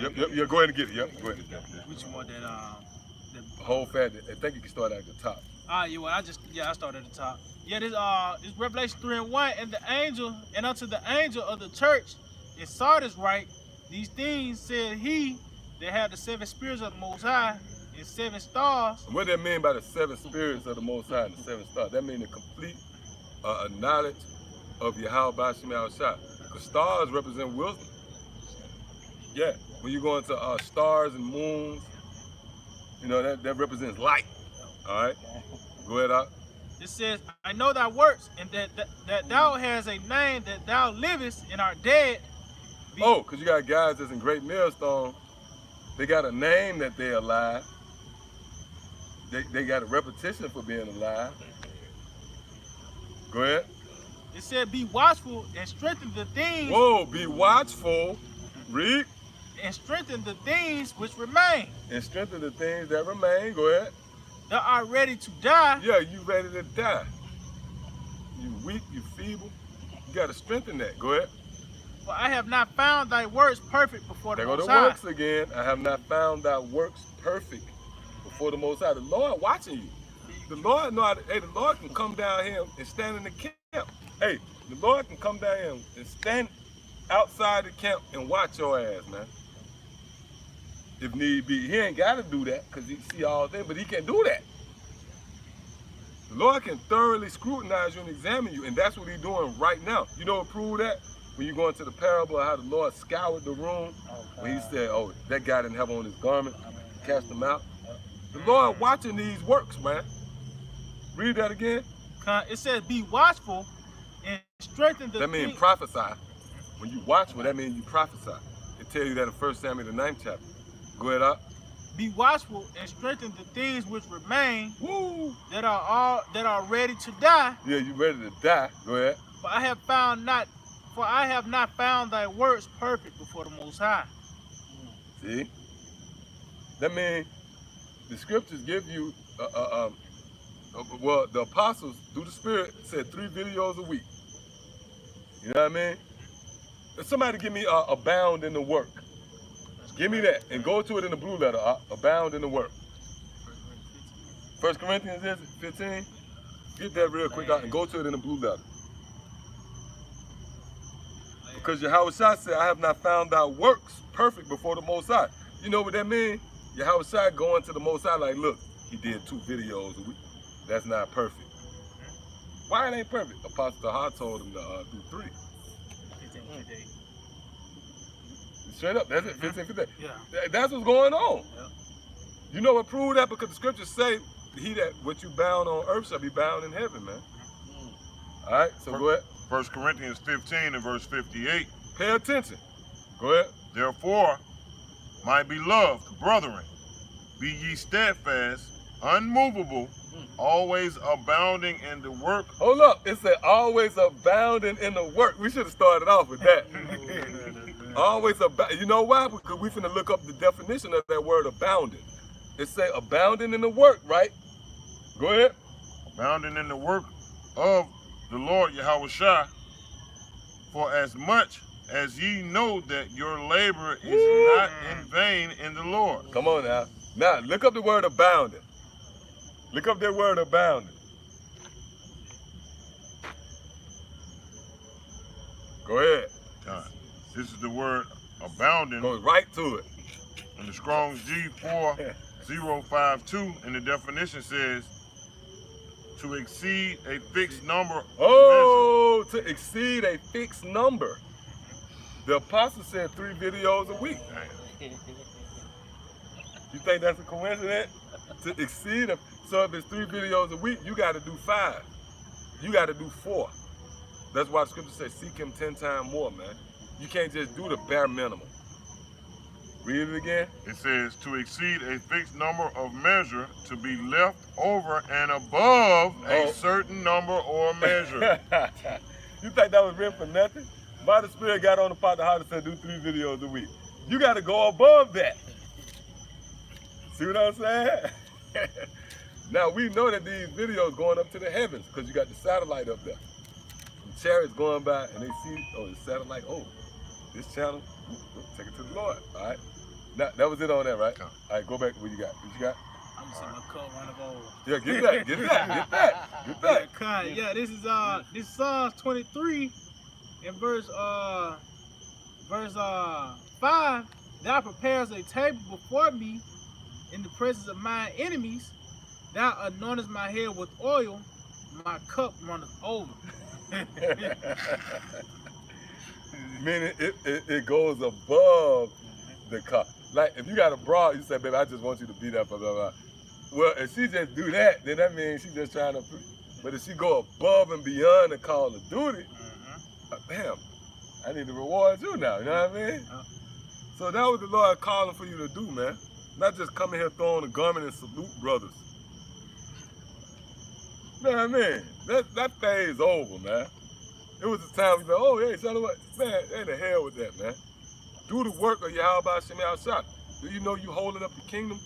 Yep. Yeah. Go ahead and get it. Yep. Go ahead. which one that Hold fast. I think you can start at the top. I started at the top. Yeah, this Revelation 3:1, and unto the angel of the church in Sardis write, these things said he that had the 7 spirits of the Most High and 7 stars. What does that mean by the 7 spirits of the Most High and the 7 stars? That means the complete knowledge of Yahweh Bashim Al-Shah. Because stars represent wisdom. Yeah, when you go into stars and moons, you know, that represents light. All right, go ahead out. It says, I know thy works, and that thou has a name, that thou livest and art dead. Oh, because you got guys that's in Great Millstone, they got a name that they're alive. They got a repetition for being alive. Go ahead. It said, be watchful and strengthen the things. Whoa, be watchful. Read. And strengthen the things which remain. And strengthen the things that remain. Go ahead. Thou art ready to die. Yeah, you ready to die. You weak, you feeble. You got to strengthen that. Go ahead. For I have not found thy works perfect before the There go Most the High. works again. I have not found thy works perfect before the Most High. The Lord watching you. The Lord know how to, hey, the Lord can come down here and stand in the camp. Hey, the Lord can come down here and stand outside the camp and watch your ass, man. If need be. He ain't got to do that because he see all things, but he can do that. The Lord can thoroughly scrutinize you and examine you, and that's what he's doing right now. You know what proved that? When you go into the parable of how the Lord scoured the room, when he said, oh, that guy didn't have on his garment, cast him out. The Lord watching these works, man. Read that again. It says, be watchful and strengthen the That means things. prophesy. When you watch, well, that means you prophesy. It tells you that in 1 Samuel, the 9th chapter. Go ahead up. Be watchful and strengthen the things which remain. Woo! that are ready to die. Yeah, you ready to die. Go ahead. For I have not found thy works perfect before the Most High. See? That means the scriptures give you, well, the apostles, through the Spirit, said 3 videos a week. You know what I mean? Somebody give me abound in the work. Give me that and go to it in the blue letter, abound in the work. 1 Corinthians is 15. Get that real quick out and go to it in the blue letter. Because Yahweh Shai said, I have not found thy works perfect before the Most High. You know what that means? Yahweh Shai going to the Most High like, look, he did 2 videos a week. That's not perfect. Why it ain't perfect? Apostle Tahar told him to do 3. Straight up, that's it, 15, 15. Yeah. That's what's going on. Yeah. You know what proved that? Because the scriptures say, he that what you bound on earth shall be bound in heaven, man. All right, so go ahead. 1 Corinthians 15 and verse 58. Pay attention. Go ahead. Therefore, my beloved brethren, be ye steadfast, unmovable, always abounding in the work. Hold up. It said always abounding in the work. We should have started off with that. Always abounding. You know why? Because we finna look up the definition of that word abounding. It say abounding in the work, right? Go ahead. Abounding in the work of the Lord Yahweh Shai, for as much as ye know that your labor is not in vain in the Lord. Come on now. Now, look up the word abounding. Look up that word abounding. Go ahead. This is the word abounding Go right to it. in the Strong's G4052, and the definition says to exceed a fixed number. Oh, to exceed a fixed number. The apostle said 3 videos a week. You think that's a coincidence? To exceed them. So if it's 3 videos a week, you got to do 5. You got to do 4. That's why the scripture says seek him 10 times more, man. You can't just do the bare minimum. Read it again. It says to exceed a fixed number of measure, to be left over and above Oh. a certain number or measure. You think that was written for nothing? By the Spirit got on the pot the heart and said do 3 videos a week. You got to go above that. See what I'm saying? Now we know that these videos going up to the heavens because you got the satellite up there. The chariots going by and they see, oh, the satellite, oh, this channel, take it to the Lord. All right. Now, that was it on that, right? All right, go back to what you got. What you got? I'm gonna see my cup run over. Yeah, get that, get that, get that, get that. Yeah, this is Psalms 23 and verse 5. Thou preparest a table before me in the presence of my enemies. Thou anointest my head with oil, my cup runneth over. Meaning it goes above the cup. Like if you got a broad, you say, baby, I just want you to be there for blah, blah. Well, if she just do that, then that means she's just trying to, but if she go above and beyond the call of duty, damn, I need to reward you now, you know what I mean? So that was the Lord calling for you to do, man. Not just come in here throwing a garment and salute brothers. You know what I mean? That phase over, man. It was a time we go, oh, hey, son of what? Man, ain't the hell with that, man. Do the work of Yahweh Shem Shah. Do you know you holding up the kingdom?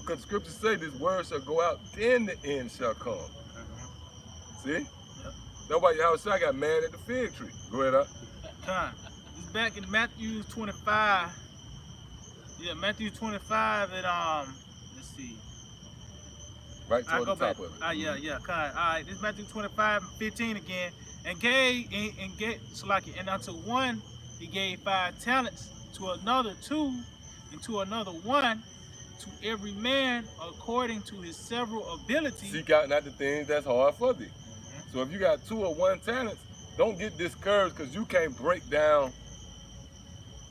Because the scriptures say this word shall go out, then the end shall come. See? Yep. That's why Yahweh Shah got mad at the fig tree. Go ahead, up. Time. It's back in Matthew 25. Yeah, Matthew 25 and let's see. Right I toward go the top back. of it. Yeah. All right, this is Matthew 25 and 15 again. And gave so like, and unto one he gave 5 talents, to another 2, and to another 1, to every man according to his several ability. Seek out not the things that's hard for thee. So if you got 2 or 1 talents, don't get discouraged because you can't break down,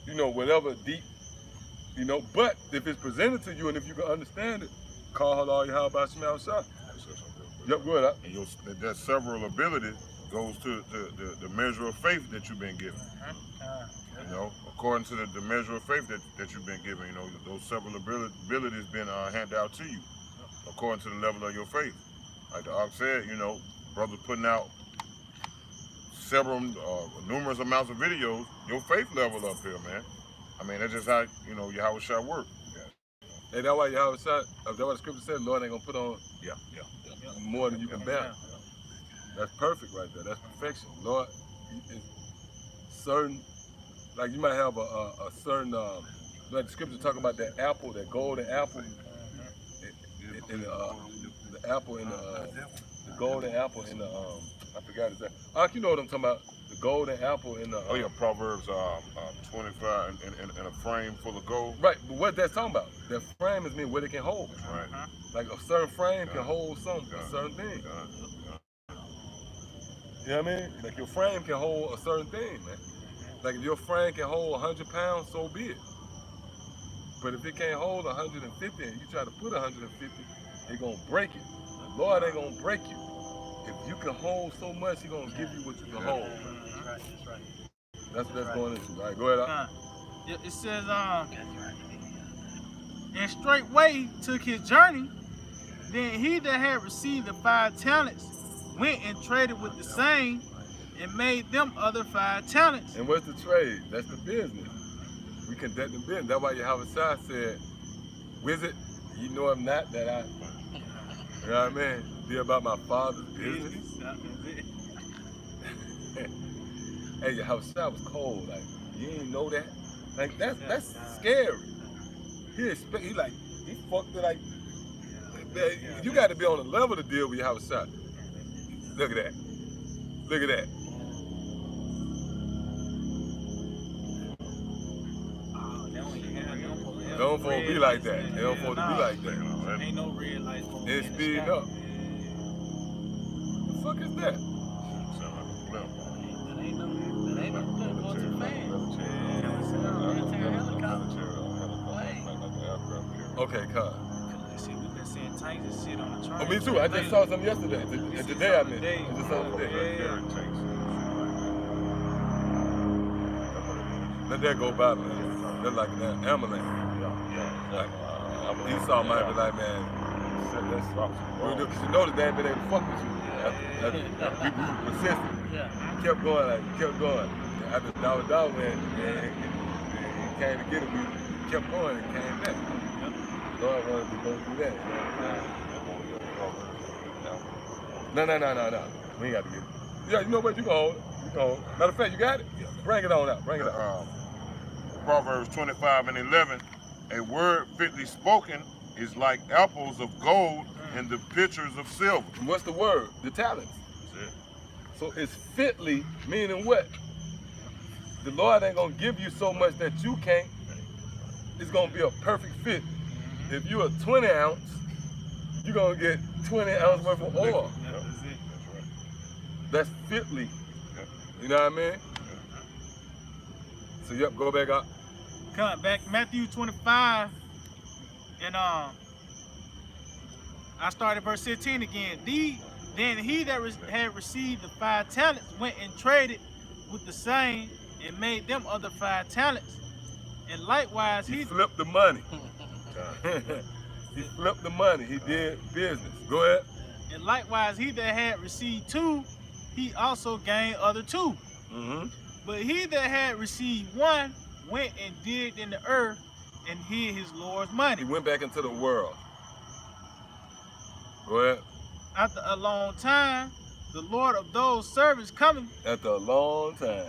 you know, whatever deep, you know. But if it's presented to you and if you can understand it, call Allah Yahweh Shem Shah. Yep, go ahead. And that several ability goes to the measure of faith that you've been given. You know, according to the measure of faith that you've been given, you know, those several abilities been handed out to you according to the level of your faith. Like the Ox said, you know, brothers putting out several, numerous amounts of videos, your faith level up here, man. I mean, that's just how, you know, Yahweh Shah work. Hey, that's why Yahweh Shah, that's what the scripture said, Lord ain't gonna put on more than you can bear. That's perfect right there. That's perfection. Lord, it's certain, like you might have a certain, like the scripture talking about that apple, that golden apple, in the apple in the golden apple in the, I forgot exactly. You know what I'm talking about? The golden apple in the. Oh yeah, Proverbs 25 in a frame full of gold. Right, but what that's talking about? That frame is mean what it can hold. Right. Like a certain frame can hold a certain thing. You know what I mean? Like your frame can hold a certain thing, man. Like if your frame can hold 100 pounds, so be it. But if it can't hold 150 and you try to put 150, it's gonna break it. The Lord ain't gonna break you. If you can hold so much, He's gonna give you what you can hold. That's right. That's what that's going into. All right, go ahead. It says, and straightway took his journey. Then he that had received the 5 talents went and traded with the same and made them other 5 talents. And what's the trade? That's the business. We conduct the business. That's why Yahweh Shah said, Wizard, you know I'm not that I, you know what I mean? Be about my Father's business. Hey, Yahweh Shah was cold. Like, you didn't know that? Like, that's scary. He fucked it like, you got to be on the level to deal with Yahweh Shah. Look at that. Look at that. Don't supposed to be like that. They don't supposed to be like that. Ain't no red lights. It's speeding up. The fuck is that? Okay, cut. See, we've been seeing tanks and shit on the train. Oh, me too. I just saw some yesterday. Today I missed. I just saw today. Let that go by, man. They're like an Amalek. Like, Esau might be like, man, you notice they ain't been able to fuck with you. We persistent. Yeah. Kept going, kept going. After dog man, he came to get it. We kept going and came back. Lord wanted to go through that. No. We ain't got to get it. Yeah, you know what? You can hold it. Matter of fact, you got it? Bring it on out. Bring it out. Proverbs 25:11, a word fitly spoken is like apples of gold in the pitchers of silver. And what's the word? The talents. That's it. So it's fitly, meaning what? The Lord ain't gonna give you so much that you can't. It's gonna be a perfect fit. If you're a 20 ounce, you're gonna get 20 ounce worth of oil. That's fitly. You know what I mean? So yep, go back up. Come back, Matthew 25, and I started verse 15 again. Then he that had received the 5 talents went and traded with the same and made them other 5 talents. And likewise He flipped the money. He flipped the money. He did business. Go ahead. And likewise he that had received 2, he also gained other 2. Mm-hmm. But he that had received 1 went and digged in the earth and hid his Lord's money. He went back into the world. Go ahead. After a long time, the Lord of those servants coming. After a long time.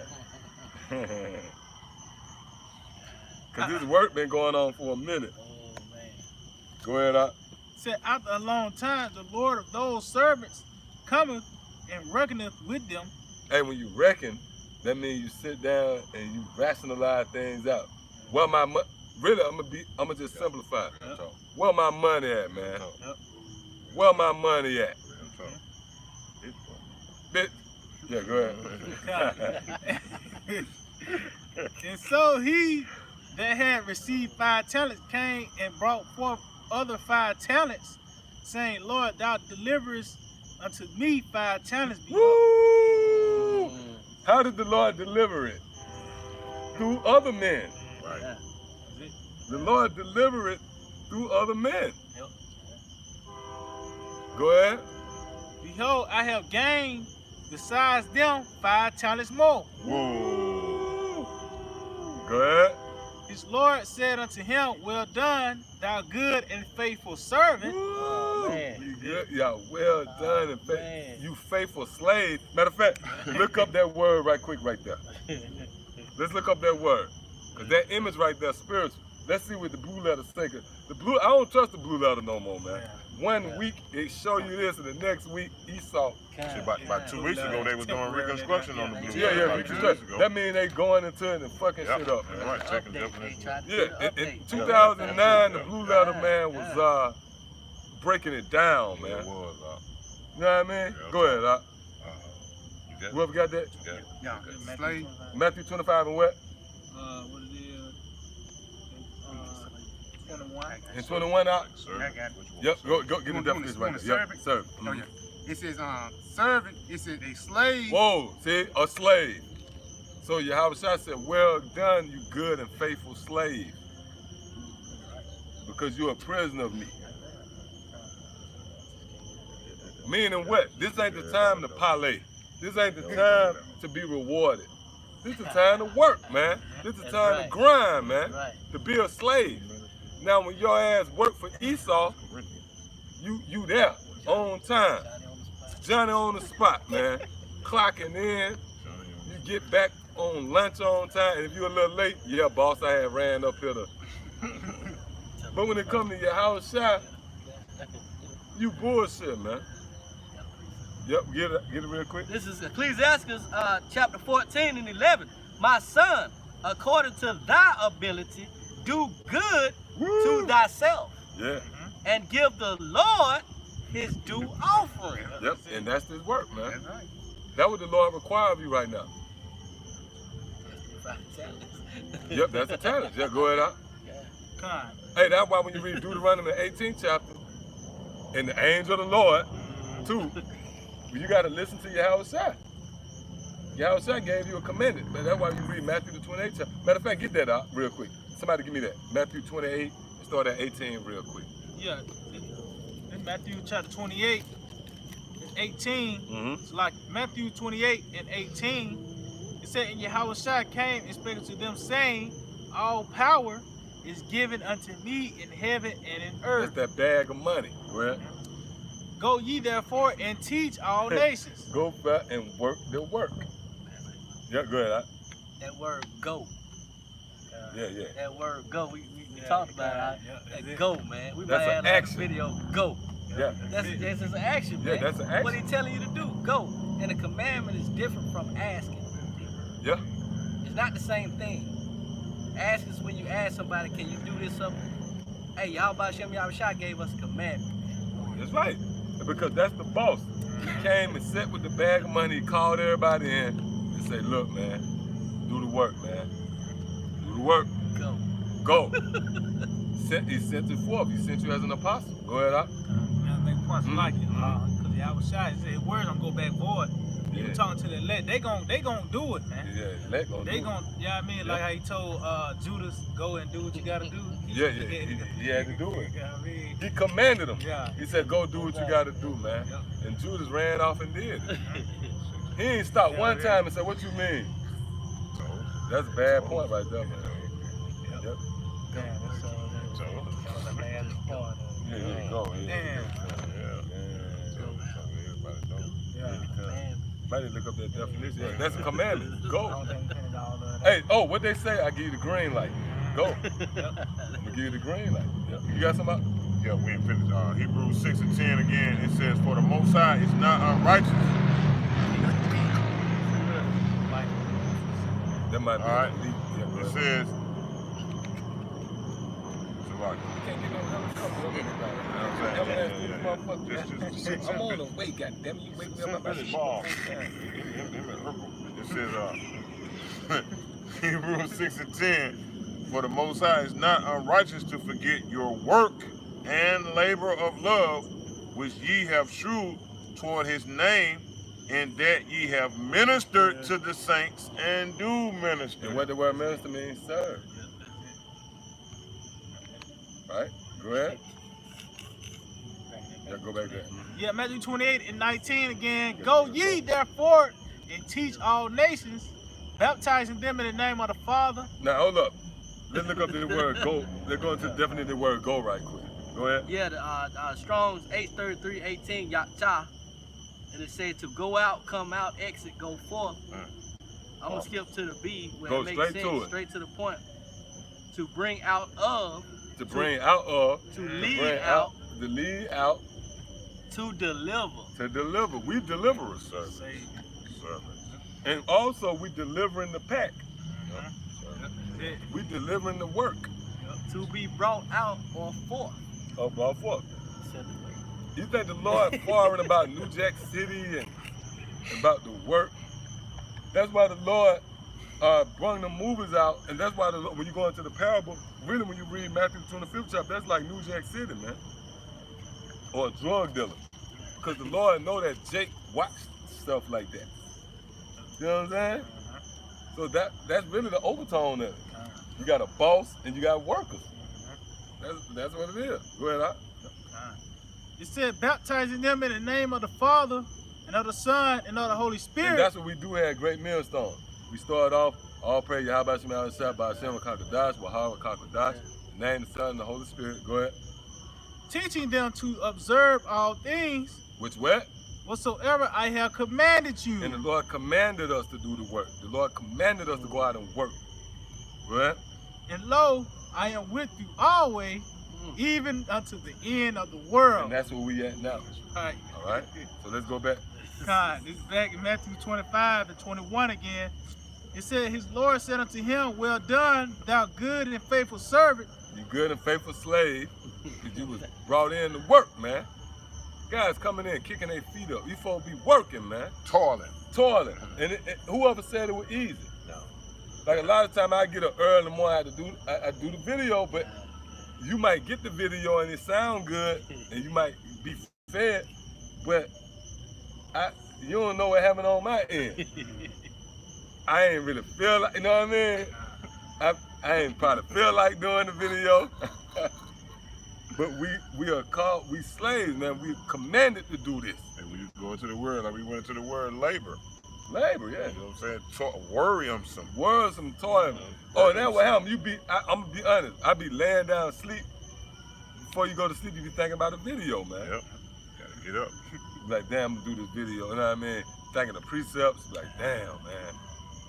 Because this work been going on for a minute. Oh man. Go ahead, out. Said after a long time, the Lord of those servants cometh and reckoneth with them. Hey, when you reckon, that means you sit down and you rationalize things out. Well, my money, really, I'm gonna just simplify it. Yep. Where my money at, man? Yep. Where my money at? Bitch. Yeah, go ahead. And so he that had received 5 talents came and brought forth other 5 talents, saying, Lord, thou deliverest unto me 5 talents. Woo! How did the Lord deliver it? Through other men. Right. Yeah. The Lord delivered it through other men. Yep. Go ahead. Behold, I have gained besides them 5 talents more. Whoa. Go ahead. His Lord said unto him, Well done, thou good and faithful servant. Woo. man. You good? Yeah, well done and man. you faithful slave. Matter of fact, look up that word right quick right there. Let's look up that word. Because that image right there, spiritual. Let's see what the blue letter say. 'Cause the blue, I don't trust the blue letter no more, man. One week it show you this, and the next week Esau. See, about 2 weeks ago, they was doing reconstruction on the blue. Yeah, About 2 reconstruction. years ago. That means they going into it and fucking Yep. shit up, That's man. right, checking definition. Yeah, in 2009, the blue letter man was breaking it down, Yeah, man. it was. You know what I mean? Yeah. Go ahead, You got it? whoever got that? You got it? Yeah, Okay. slave. Matthew 25 and what? What it is? 21. And 21 out? Servant. I got it. Which one? Yep, go Servant. give the You want definition right the there. Yep, servant? serve. Oh, yeah. It says, servant, it says a slave. Whoa, see, a slave. So Yahweh Shai said, well done, you good and faithful slave. Because you're a prisoner of me. Meaning what? This ain't the time to parlay. This ain't the time to be rewarded. This is the time to work, man. This is the That's time right. to grind, man. Right. To be a slave. Now when your ass work for Esau, you there, on time. Johnny on the spot, man. Clocking in. You get back on lunch on time. And if you're a little late, yeah, boss, I had ran up here to. But when it comes to your house shot, you bullshit, man. Yep, get it real quick. This is Ecclesiastes chapter 14 and 11. My son, according to thy ability, do good to thyself Yeah, and give the Lord his due offering. yep, and that's his work, man. That's right. That's what the Lord requires of you right now. Yep, that's the talent. Yeah, go ahead out. Con. Hey, that's why when you read Deuteronomy 18th chapter, and the angel of the Lord, too, you got to listen to Yahweh Shai. Yahweh Shai gave you a commandment. But that's why you read Matthew the 28th chapter. Matter of fact, get that out real quick. somebody give me that. Matthew 28, and start at 18 real quick. Yeah. In Matthew chapter 28 and 18, it's like Matthew 28 and 18, it said, and Yahushua came and spake to them, saying, all power is given unto me in heaven and in earth. That's that bag of money, right? Go ye therefore and teach all nations. Go back and work the work. Yeah, go ahead. That word go. Yeah. That word go. We talked about that go, man. We That's might an have action. a video go. Yeah. That's just an action, Yeah, man. that's an action. What he telling you to do, go. And a commandment is different from asking. Yeah. It's not the same thing. Ask is when you ask somebody, can you do this something? Hey, Yahweh Shem Yahushua gave us a commandment. That's right. Because that's the boss. He came and sat with the bag of money, he called everybody in and said, look, man, do the work, man. Do the work. Go. Go. He sent you forth. He sent you as an apostle. Go ahead, Al. I make points like it. Because Yahushua said his words don't go back void. You Yeah. talking to the elect, they gon' do it, man. Yeah, let go. They gon', you know what I mean? Like how he told Judas, go and do what you gotta do. Yeah, he had to do it. You know what I mean? He commanded him. Yeah. He said, go do what you got to do, man. Yeah. And Judas ran off and did it. He ain't stopped one time and said, what you mean? That's a bad point right there, man. Yep. Yeah, go. Damn. Might look up that definition. Yeah, that's a commandment. Go. Hey, oh, what they say? I give you the green light. Go. I'm gonna give you the green light. Yep. You got somebody? Yeah, we ain't finished. Hebrews 6 and 10 again. It says, for the Most High is not unrighteous. That might be. All right. Yeah, go It ahead. says, Can't get no hella trouble. I'm on the way, goddammit. You wake me up. It says, Hebrews 6 and 10, for the Most High is not unrighteous to forget your work and labor of love, which ye have shewed toward his name, and that ye have ministered to the saints and do minister. And what the word minister means, serve. Right? Go ahead. Yeah, go back there. Yeah, Matthew 28 and 19 again. Go ye therefore and teach all nations, baptizing them in the name of the Father. Now, hold up. Let's look up the word go. Let's go into definitely the word go right quick. Go ahead. Yeah, the Strong's 833:18 Yacha. And it said to go out, come out, exit, go forth. I'm gonna skip to the B where Go it makes straight sense, to it. straight to the point. To bring out of, To bring out of. to To lead bring out, To lead out. to deliver. To deliver. We deliverers, sir. And also we delivering the pack. We delivering the work. To be brought out or forth. About what? You think the Lord forward about New Jack City and about the work? That's why the Lord brought the movies out, and that's why when you go into the parable, really when you read Matthew 25th chapter, that's like New Jack City, man. Or a drug dealer. Because the Lord know that Jake watched stuff like that. You know what I'm saying? So that's really the overtone of it. You got a boss and you got workers. That's what it is. Go ahead, Al. It said, baptizing them in the name of the Father and of the Son and of the Holy Spirit. And that's what we do at Great Millstone. We start off, all praise Yahweh Shem Yahushua by Hashem Kakadash, Wahara Kakadash, the name, the Son, and the Holy Spirit. Go ahead. Teaching them to observe all things Which what? whatsoever I have commanded you. And the Lord commanded us to do the work. The Lord commanded us to go out and work. Go ahead. And lo, I am with you always, even unto the end of the world. And that's where we at now. Right. All right? So let's go back. God, this is back in Matthew 25 and 21 again. It said, his Lord said unto him, well done, thou good and faithful servant. You good and faithful slave, because you was brought in to work, man. Guys coming in, kicking their feet up. You folks be working, man. Toiling. And whoever said it was easy? No. Like a lot of time I get up early in the morning, I do the video, but you might get the video and it sound good, and you might be fed, but you don't know what happened on my end. I ain't really feel like, you know what I mean? I ain't probably feel like doing the video. But we are called, we slaves, man. We commanded to do this. And we go into the word, like we went into the word labor. Labor, yeah. You know what I'm saying? Worrisome. Worrisome toil. Oh, and that what happen. I'm gonna be honest. I be laying down asleep. Before you go to sleep, you be thinking about a video, man. Yep. Gotta get up. Like, damn, I'm gonna do this video. You know what I mean? Thinking of precepts. Like, damn, man.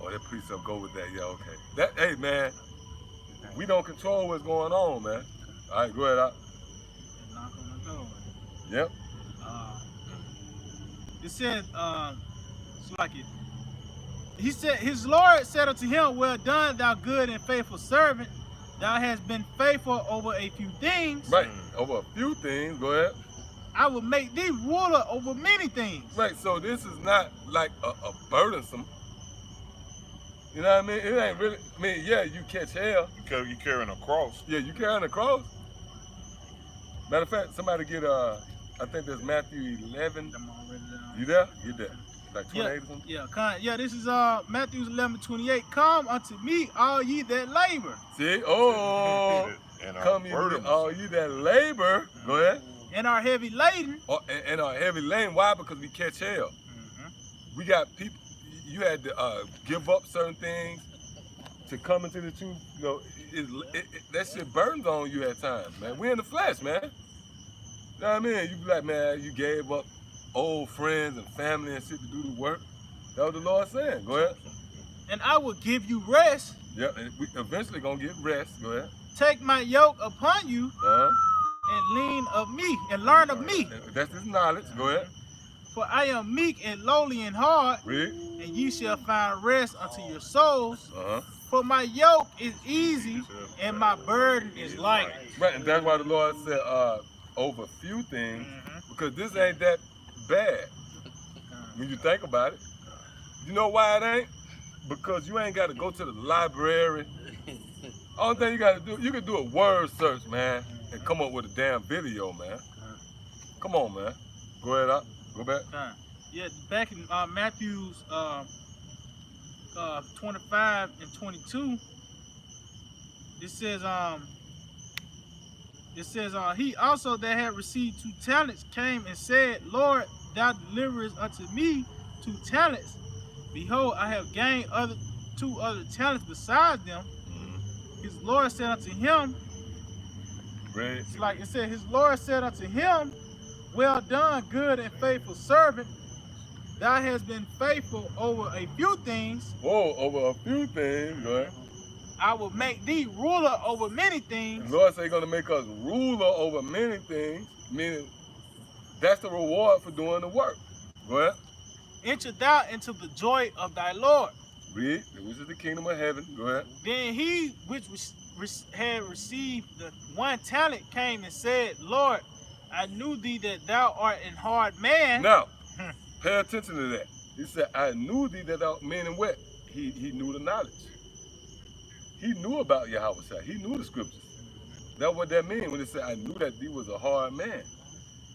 Oh, that precept go with that. Yeah, okay. Hey, man. We don't control what's going on, man. All right, go ahead. Knock on the door. Yep. It said, it's like it. He said, his Lord said unto him, well done, thou good and faithful servant. Thou hast been faithful over a few things. Right. Over a few things. Go ahead. I will make thee ruler over many things. Right. So this is not like a burdensome. You know what I mean? It ain't really. I mean, yeah, you catch hell. You carrying a cross. Yeah, you carrying a cross. Matter of fact, somebody get I think there's Matthew 11. I'm already down. You there? You there? Like 28 Yeah, or something? yeah, this is Matthew 11:28. Come unto me, all ye that labor. See? Oh, And come burdens. ye, all you that labor. Go ahead. And are heavy laden. Oh, and are heavy laden. Why? Because we catch hell. We got people. You had to give up certain things to come into the truth. You know, that shit burdens on you at times, man. We in the flesh, man. You know what I mean? You be like, man, you gave up old friends and family and shit to do the work. That was the Lord saying. Go ahead. And I will give you rest. Yeah, and we eventually gonna get rest. Go ahead. Take my yoke upon you Uh-huh. and lean of me and learn of me. That's his knowledge. Go ahead. For I am meek and lowly in heart, Read. and ye shall find rest unto your souls. Uh-huh. For my yoke is easy and my burden is light. Right, and that's why the Lord said over few things, because this ain't that bad when you think about it. You know why it ain't? Because you ain't got to go to the library. Only thing you got to do, you can do a word search, man, and come up with a damn video, man. Come on, man. Go ahead, up. Go back. Yeah, back in Matthew's 25 and 22, it says he also that had received 2 talents came and said, Lord, thou deliverest unto me 2 talents. Behold, I have gained 2 other talents besides them. His Lord said unto him, Read. it's like it said, his Lord said unto him, well done, good and faithful servant. Thou hast been faithful over a few things. Whoa, over a few things, go ahead. I will make thee ruler over many things. The Lord said he's going to make us ruler over many things, meaning that's the reward for doing the work. Go ahead. Enter thou into the joy of thy Lord. Read, which is the kingdom of heaven. Go ahead. Then he which had received the 1 talent came and said, Lord, I knew thee that thou art an hard man. Now, pay attention to that. He said, I knew thee that thou, meaning what? He knew the knowledge. He knew about Yahweh. He knew the scriptures. That's what that means when it said, I knew that thee was a hard man.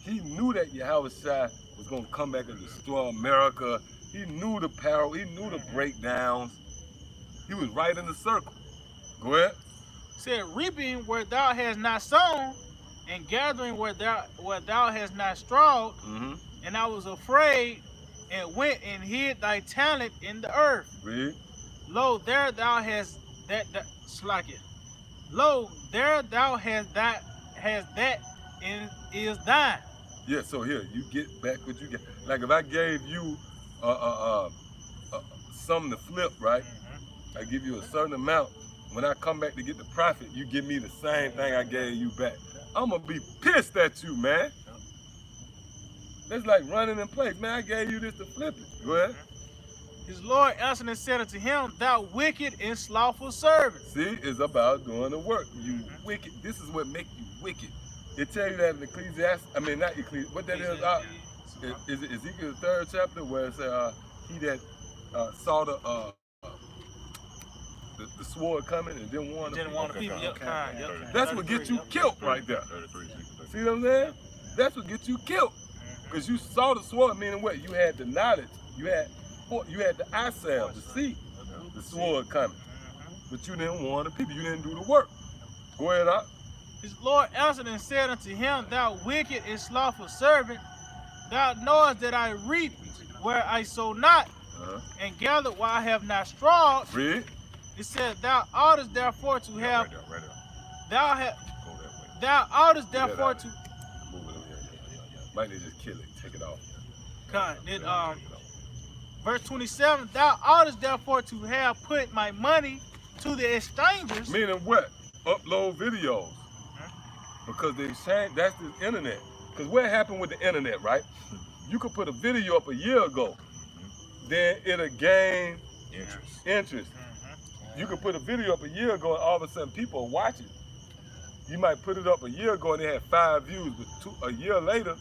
He knew that Yahweh was going to come back and destroy America. He knew the peril. He knew the breakdowns. He was right in the circle. Go ahead. Said, reaping where thou hast not sown, and gathering where thou hast not strawed. And I was afraid, and went and hid thy talent in the earth. Read. Lo, there thou hast that slack it. Lo, there thou hast that and is thine. Yeah, so here, you get back what you get. Like if I gave you something to flip, right? I give you a certain amount. When I come back to get the profit, you give me the same thing I gave you back. I'm gonna be pissed at you, man. That's like running in place. Man, I gave you this to flip it. Go ahead. His Lord answered and said unto him, thou wicked and slothful servant. See, it's about doing the work. You wicked. This is what makes you wicked. It tell you that in Ecclesiastes. I mean, not Ecclesiastes. What that is it Ezekiel 3rd chapter where it says, he that saw the sword coming and didn't want to people. That's what gets you killed right there. See what I'm saying? That's what gets you killed. Because you saw the sword, meaning what? You had the knowledge. You had the eye salve to see the sword coming. but you didn't warn the people. You didn't do the work. Go ahead, out. His Lord answered and said unto him, Thou wicked and slothful servant, thou knowest that I reap where I sow not, and gather where I have not strawed. Read. It said, Thou oughtest therefore to have, Right there. thou have, Go that way. thou oughtest therefore that to, Move it over here. Might need to just kill it. Take it off. verse 27, Thou oughtest therefore to have put my money to the exchangers. Meaning what? Upload videos. Because the exchange, that's the internet. Because what happened with the internet, right? You could put a video up a year ago, then it'll gain interest. You could put a video up a year ago and all of a sudden people are watching. You might put it up a year ago and it had 5 views, but a year later,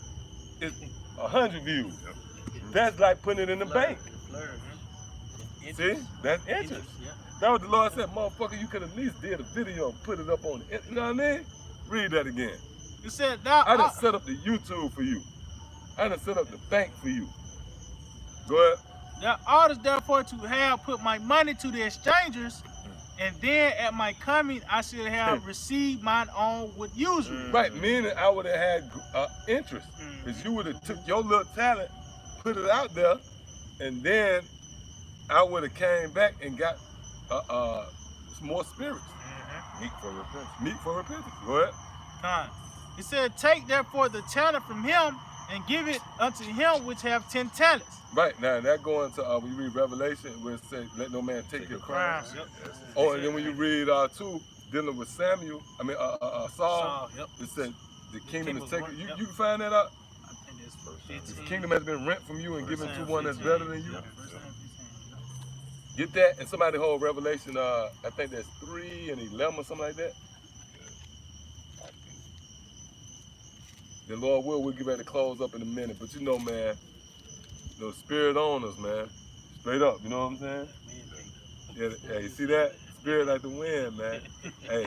it's 100 views. That's like putting it in the bank. See? That's interest. That was the Lord said, motherfucker, you could at least did a video and put it up on the, you know what I mean? Read that again. It said, Thou I done set up the YouTube for you. I done set up the bank for you. Go ahead. Thou oughtest therefore to have put my money to the exchangers, and then at my coming I should have received mine own with usury. Right, meaning I would have had interest. Because you would have took your little talent, put it out there, and then I would have came back and got some more spirits. Meat for repentance. Meat for repentance. Go ahead. It said, Take therefore the talent from him and give it unto him which have 10 talents. Right, now that going to, when you read Revelation, where it says, let no man take your crown. Oh, and then when you read, too, dealing with Samuel, Saul, it said, the kingdom is taken. You can find that out? I think it's verse The 15. kingdom has been rent from you and given to one that's 15. better than you. Get that? And somebody hold Revelation, I think that's 3 and 11 or something like that. The Lord we'll get ready to close up in a minute. But you know, man, the spirit on us, man. Straight up, you know what I'm saying? Yeah, hey, you see that? Spirit like the wind, man. Hey,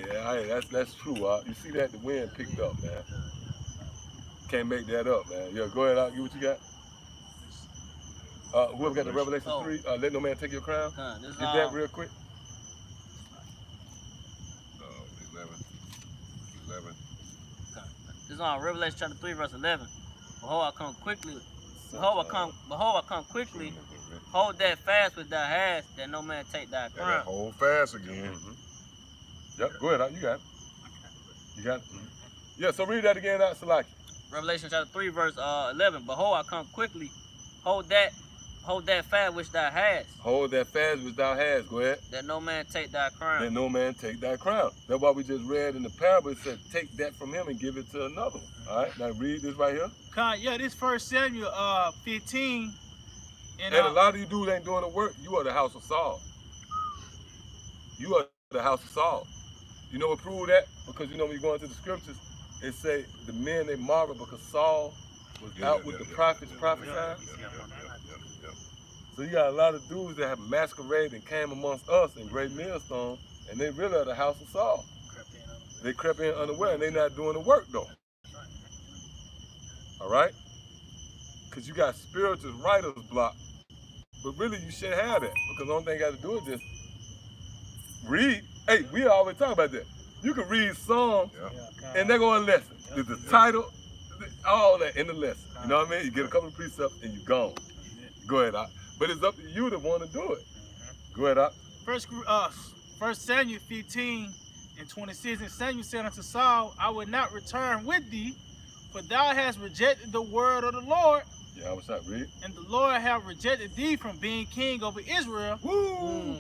that's true. You see that? The wind picked up, man. Can't make that up, man. Yeah, go ahead, out. Get what you got. Whoever got the Revelation 3, let no man take your crown. This Get that real quick. 11. This is on Revelation chapter 3, verse 11. Behold, I come quickly. Behold, I come quickly. Hold that fast which thou hast, that no man take thy crown. Hold fast again. Yep, go ahead, out. You got it. You got it. Yeah, so read that again, out, Salaki. Revelation chapter 3, verse 11. Behold, I come quickly. Hold that fast which thou hast, Hold that fast which thou hast. Go ahead. that no man take thy crown. Then no man take thy crown. That's why we just read in the parable, it said, take that from him and give it to another one. All right, now read this right here. Yeah, this 1 Samuel 15. And a lot of you dudes ain't doing the work. You are the house of Saul. You are the house of Saul. You know what proved that? Because you know when you go into the scriptures, it say the men, they marvel because Saul was out with the prophets prophesying. So you got a lot of dudes that have masqueraded and came amongst us in Great Millstone, and they really are the house of Saul. They crept in unaware, and they not doing the work though. All right? Because you got spiritual writer's block, but really you shouldn't have that, because the only thing you got to do is just read. Hey, we always talk about that. You can read Psalms, and they're going to lesson. There's the title, all that in the lesson. You know what I mean? You get a couple of precepts, and you're gone. Go ahead, out. But it's up to you to want to do it. Go ahead, out. 1 Samuel 15 and 26. And Samuel said unto Saul, I will not return with thee, for thou hast rejected the word of the Lord. Yeah, what's up, read? And the Lord have rejected thee from being king over Israel. Woo!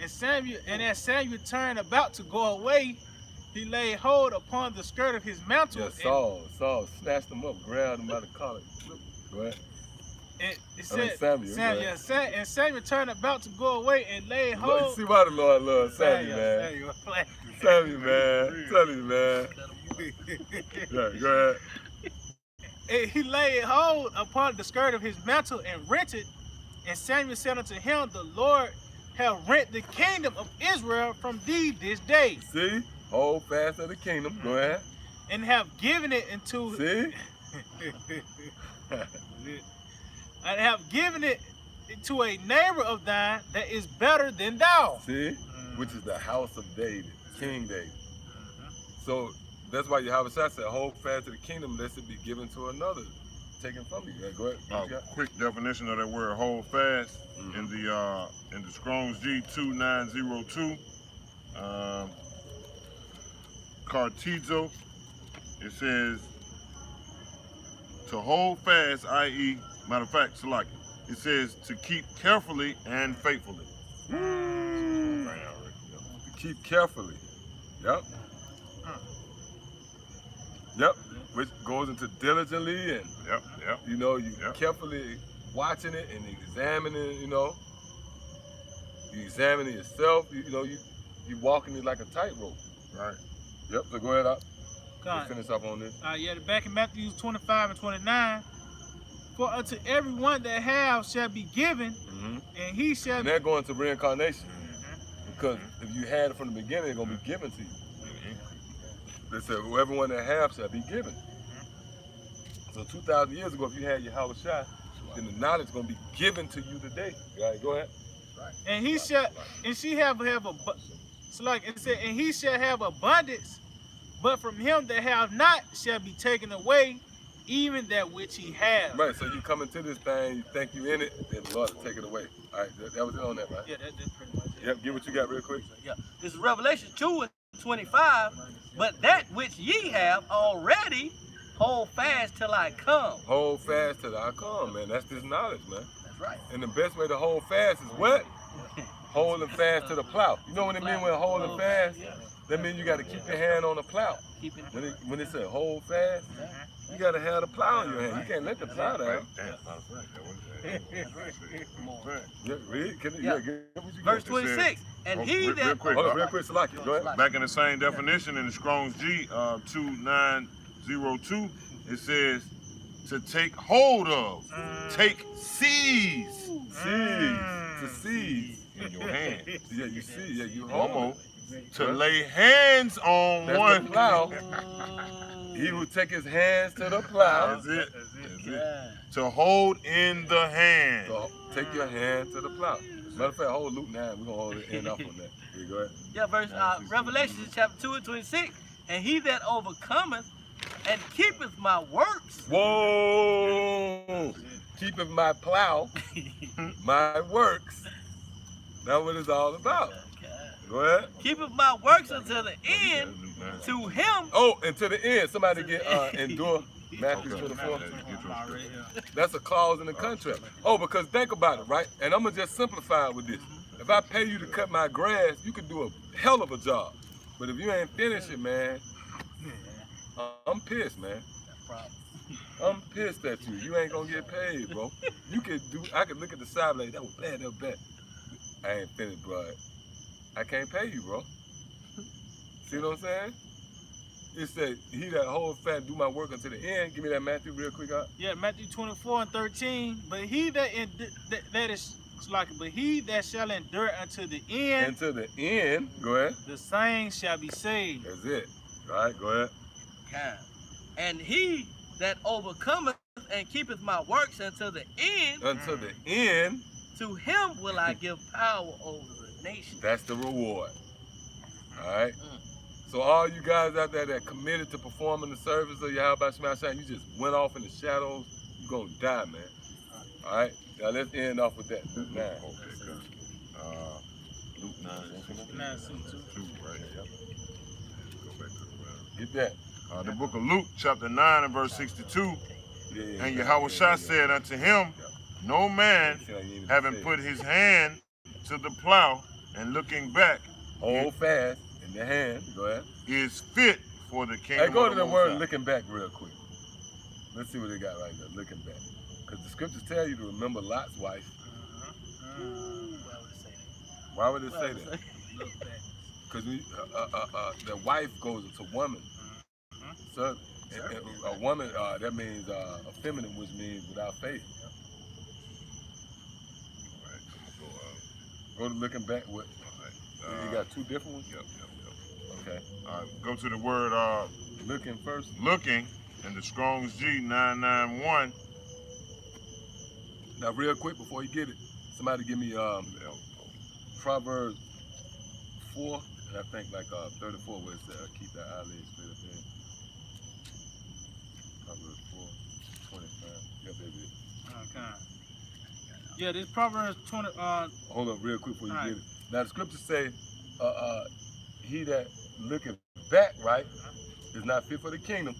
And as Samuel turned about to go away, he laid hold upon the skirt of his mantle. Yeah, Saul snatched him up, grabbed him by the collar. Go ahead. And it said, Samuel. and Samuel turned about to go away and laid hold. Look, see why the Lord loves Samuel, man. Samuel, man. Tell you, man. Yeah, go ahead. And he laid hold upon the skirt of his mantle and rent it. And Samuel said unto him, the Lord have rent the kingdom of Israel from thee this day. See? Hold fast of the kingdom. Go ahead. And have given it into... See? and have given it to a neighbor of thine that is better than thou. See? which is the house of David, King David. So that's why Yahweh Shai said, hold fast to the kingdom, lest it be given to another, taken from you. Yeah, go ahead. What you got? Quick definition of that word hold fast in the Strong's G 2902. Cartizo, it says to hold fast, i.e., matter of fact, Salaki, it says to keep carefully and faithfully. To keep carefully. Yep. Yep. Which goes into diligently and Yep. you know, you carefully watching it and examining it, you know. You examining yourself, you know, you walking it like a tightrope. Right. Yep, so go ahead up. God. Finish up on this. Yeah, back in Matthew 25 and 29. For unto everyone that have shall be given, and he shall And they're going to reincarnation. Because if you had it from the beginning, it's going to be given to you. They said, well, everyone that have shall be given. So 2,000 years ago, if you had your Yahweh Shai, then the knowledge is going to be given to you today. Right, go ahead. and he shall, and she have so like it said, and he shall have abundance, but from him that have not shall be taken away, even that which he has. Right, so you come into this thing, you think you in it, then the Lord will take it away. All right, that was it on that, right? Yeah, that's pretty much it. Yep, get what you got real quick. Yeah. This is Revelation 2 and 25. But that which ye have already hold fast till I come. Hold fast till I come, man. That's this knowledge, man. That's right. And the best way to hold fast is what? Holding fast to the plow. You know what it mean when holding fast? That means you got to keep your hand on the plow. When it said hold fast, you got to have the plow in your hand. You can't let the plow down. Yeah, read. Get what you Verse got. 26. And he real that quick. Hold on, real quick, Salaki. Go ahead. Back in the same definition in the Strong's G 2902, it says to take hold of, take seize To seize. in your hand. Yeah, you see. Yeah, you Homo, hold. to lay hands on That's one. the plow. He will take his hands to the plow. That's it. That's it. To hold in the hand. So take your hand to the plow. Matter of fact, hold Luke 9. We're going to hold it end off on that. Here, go ahead. Yeah, verse Revelation chapter 2 and 26. And he that overcometh and keepeth my works. Whoa! Keeping my plow, my works. That's what it's all about. Go ahead. Keepeth my works until the end. To him. Oh, and to the end, somebody get endure Matthew 24. That's a clause in the contract. Oh, because think about it, right? And I'm going to just simplify it with this. If I pay you to cut my grass, you can do a hell of a job. But if you ain't finished it, man, I'm pissed, man. I'm pissed at you. You ain't gonna get paid, bro. I could look at the side like, that was bad. I ain't finished, bro. I can't pay you, bro. See what I'm saying? It said, he that hold fast, do my work until the end. Give me that Matthew real quick, out. Yeah, Matthew 24 and 13. But he that shall endure unto the end, Until the end, go ahead. the same shall be saved. That's it. All right, go ahead. And he that overcometh and keepeth my works until the end. Until the end, To him will I give power over the nation. that's the reward. All right? So all you guys out there that committed to performing the service of Yahweh Shema Shai, you just went off in the shadows, you're going to die, man. All right? Now let's end off with that. Luke 9. Luke 9. 2, right. Yep. Go back to the Get that. the book of Luke, chapter 9 and verse 62. Yeah, And Yahweh Shai said unto him, no man, having put his hand to the plow and looking back, Hold fast in the hand. Go ahead. is fit for the kingdom Hey, go of to the the Most word High. looking back real quick. Let's see what they got right there, looking back. Because the scriptures tell you to remember Lot's wife. Why would it say that? Because the wife goes into woman. So a woman, that means a feminine, which means without faith. Go to looking back. What? You got two different ones? Yep. Okay. Go to the word Looking first. looking in the Strong's G 991. Now, real quick before you get it, somebody give me Proverbs 4, and I think like 34 where it says keep that eyelid straight up there. Proverbs 4, 25. Yep, there it is. Okay. Yeah, this Proverbs 20. Hold up real quick before you All right. get it. Now the scriptures say, he that looketh back, right, is not fit for the kingdom.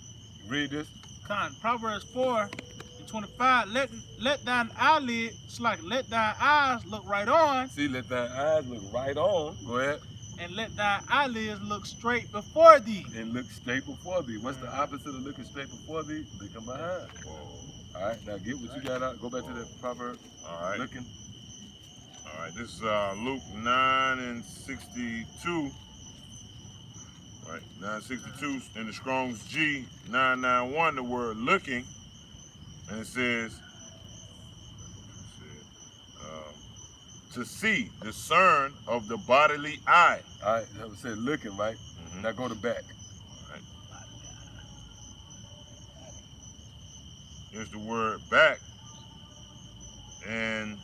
Read this. Proverbs 4:25. Let thine eyelids, like let thine eyes look right on, See, let thine eyes look right on. Go ahead. and let thine eyelids look straight before thee. And look straight before thee. What's the opposite of looking straight before thee? Looking behind. All right, now get what you got out. Go back to that proverb. All right. Looking. All right, this is Luke 9:62. Right, 9:62 in the Strong's G 991. The word looking, and it says, to see, discern of the bodily eye. All right, that was said looking, right? Mhm. Now go to back. All right. Here's the word back, and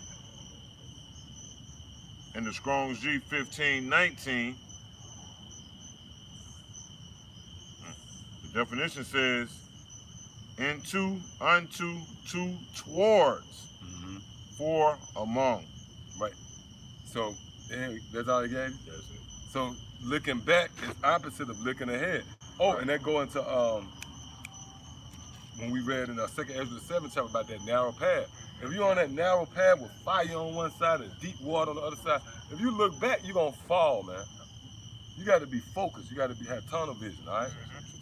in the Strong's G 1519, the definition says into, unto, to, towards, for, among. Right. So that's all he gave you? That's it. So looking back is opposite of looking ahead. Oh, Right. and that go into when we read in our 2nd Ezra 7 chapter about that narrow path. If you're on that narrow path with fire on one side and deep water on the other side, if you look back, you're gonna fall, man. You got to be focused. You got to have tunnel vision. All right.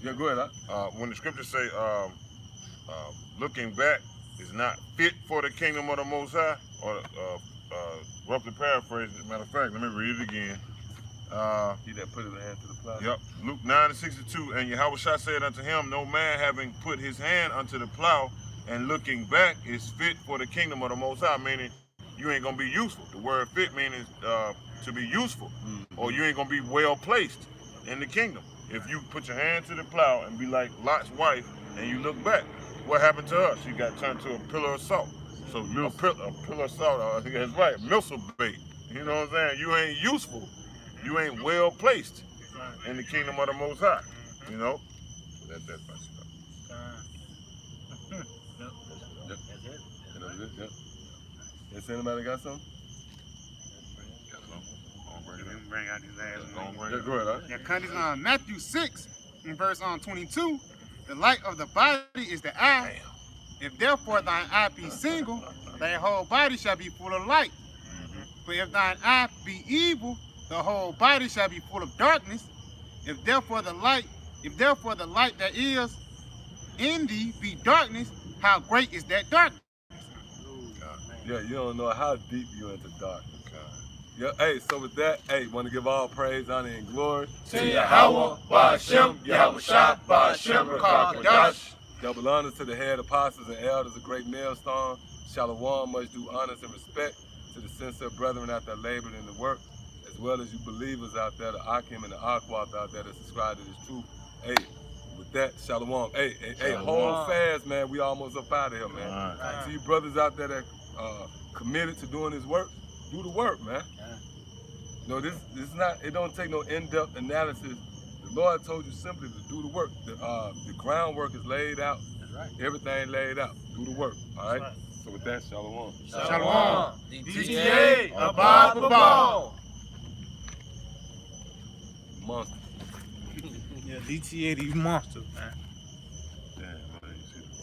Yeah, go ahead. When the scriptures say looking back is not fit for the kingdom of the Most High, or roughly paraphrasing, as a matter of fact, let me read it again. He that put his hand to the plow. Yep, Luke 9:62, and Yahushua said unto him, no man having put his hand unto the plow and looking back is fit for the kingdom of the Most High, meaning you ain't gonna be useful. The word fit means to be useful, or you ain't gonna be well placed in the kingdom. If you put your hand to the plow and be like Lot's wife and you look back, what happened to her? She got turned to a pillar of salt. So a pillar of salt, I think that's right, missile bait. You know what I'm saying? You ain't useful. You ain't well placed in the kingdom of the Most High. You know? So that's my stuff. Yep. Is anybody got something? Bring out these ass. Yeah, go ahead. Yeah, Connie's Matthew 6, in verse 22. The light of the body is the eye. If therefore thine eye be single, thy whole body shall be full of light. For if thine eye be evil, the whole body shall be full of darkness. If therefore the light that is in thee be darkness, how great is that darkness? Yeah, you don't know how deep you into darkness. Yeah, hey, so with that, hey, want to give all praise, honor, and glory to Yahweh, Ba'ashem, Yahushua, Ba'ashem, Rakadash. Double honors to the head apostles and elders, a great millstone. Shalom, much due honors and respect to the sincere brethren out there laboring in the work, as well as you believers out there, the Akim and the Akwath out there that subscribe to this truth. Hey, with that, shalom. Hey, hold fast, man. We almost up out of here, man. Right. To you brothers out there that committed to doing this work, do the work, man. No, this is not, it don't take no in-depth analysis. The Lord told you simply to do the work. The groundwork is laid out. That's right. Everything laid out. Do the work. All right? So with that, shalom. Shalom. DTA, Abad Babal. Monster. Yeah, DTA, these monsters, man.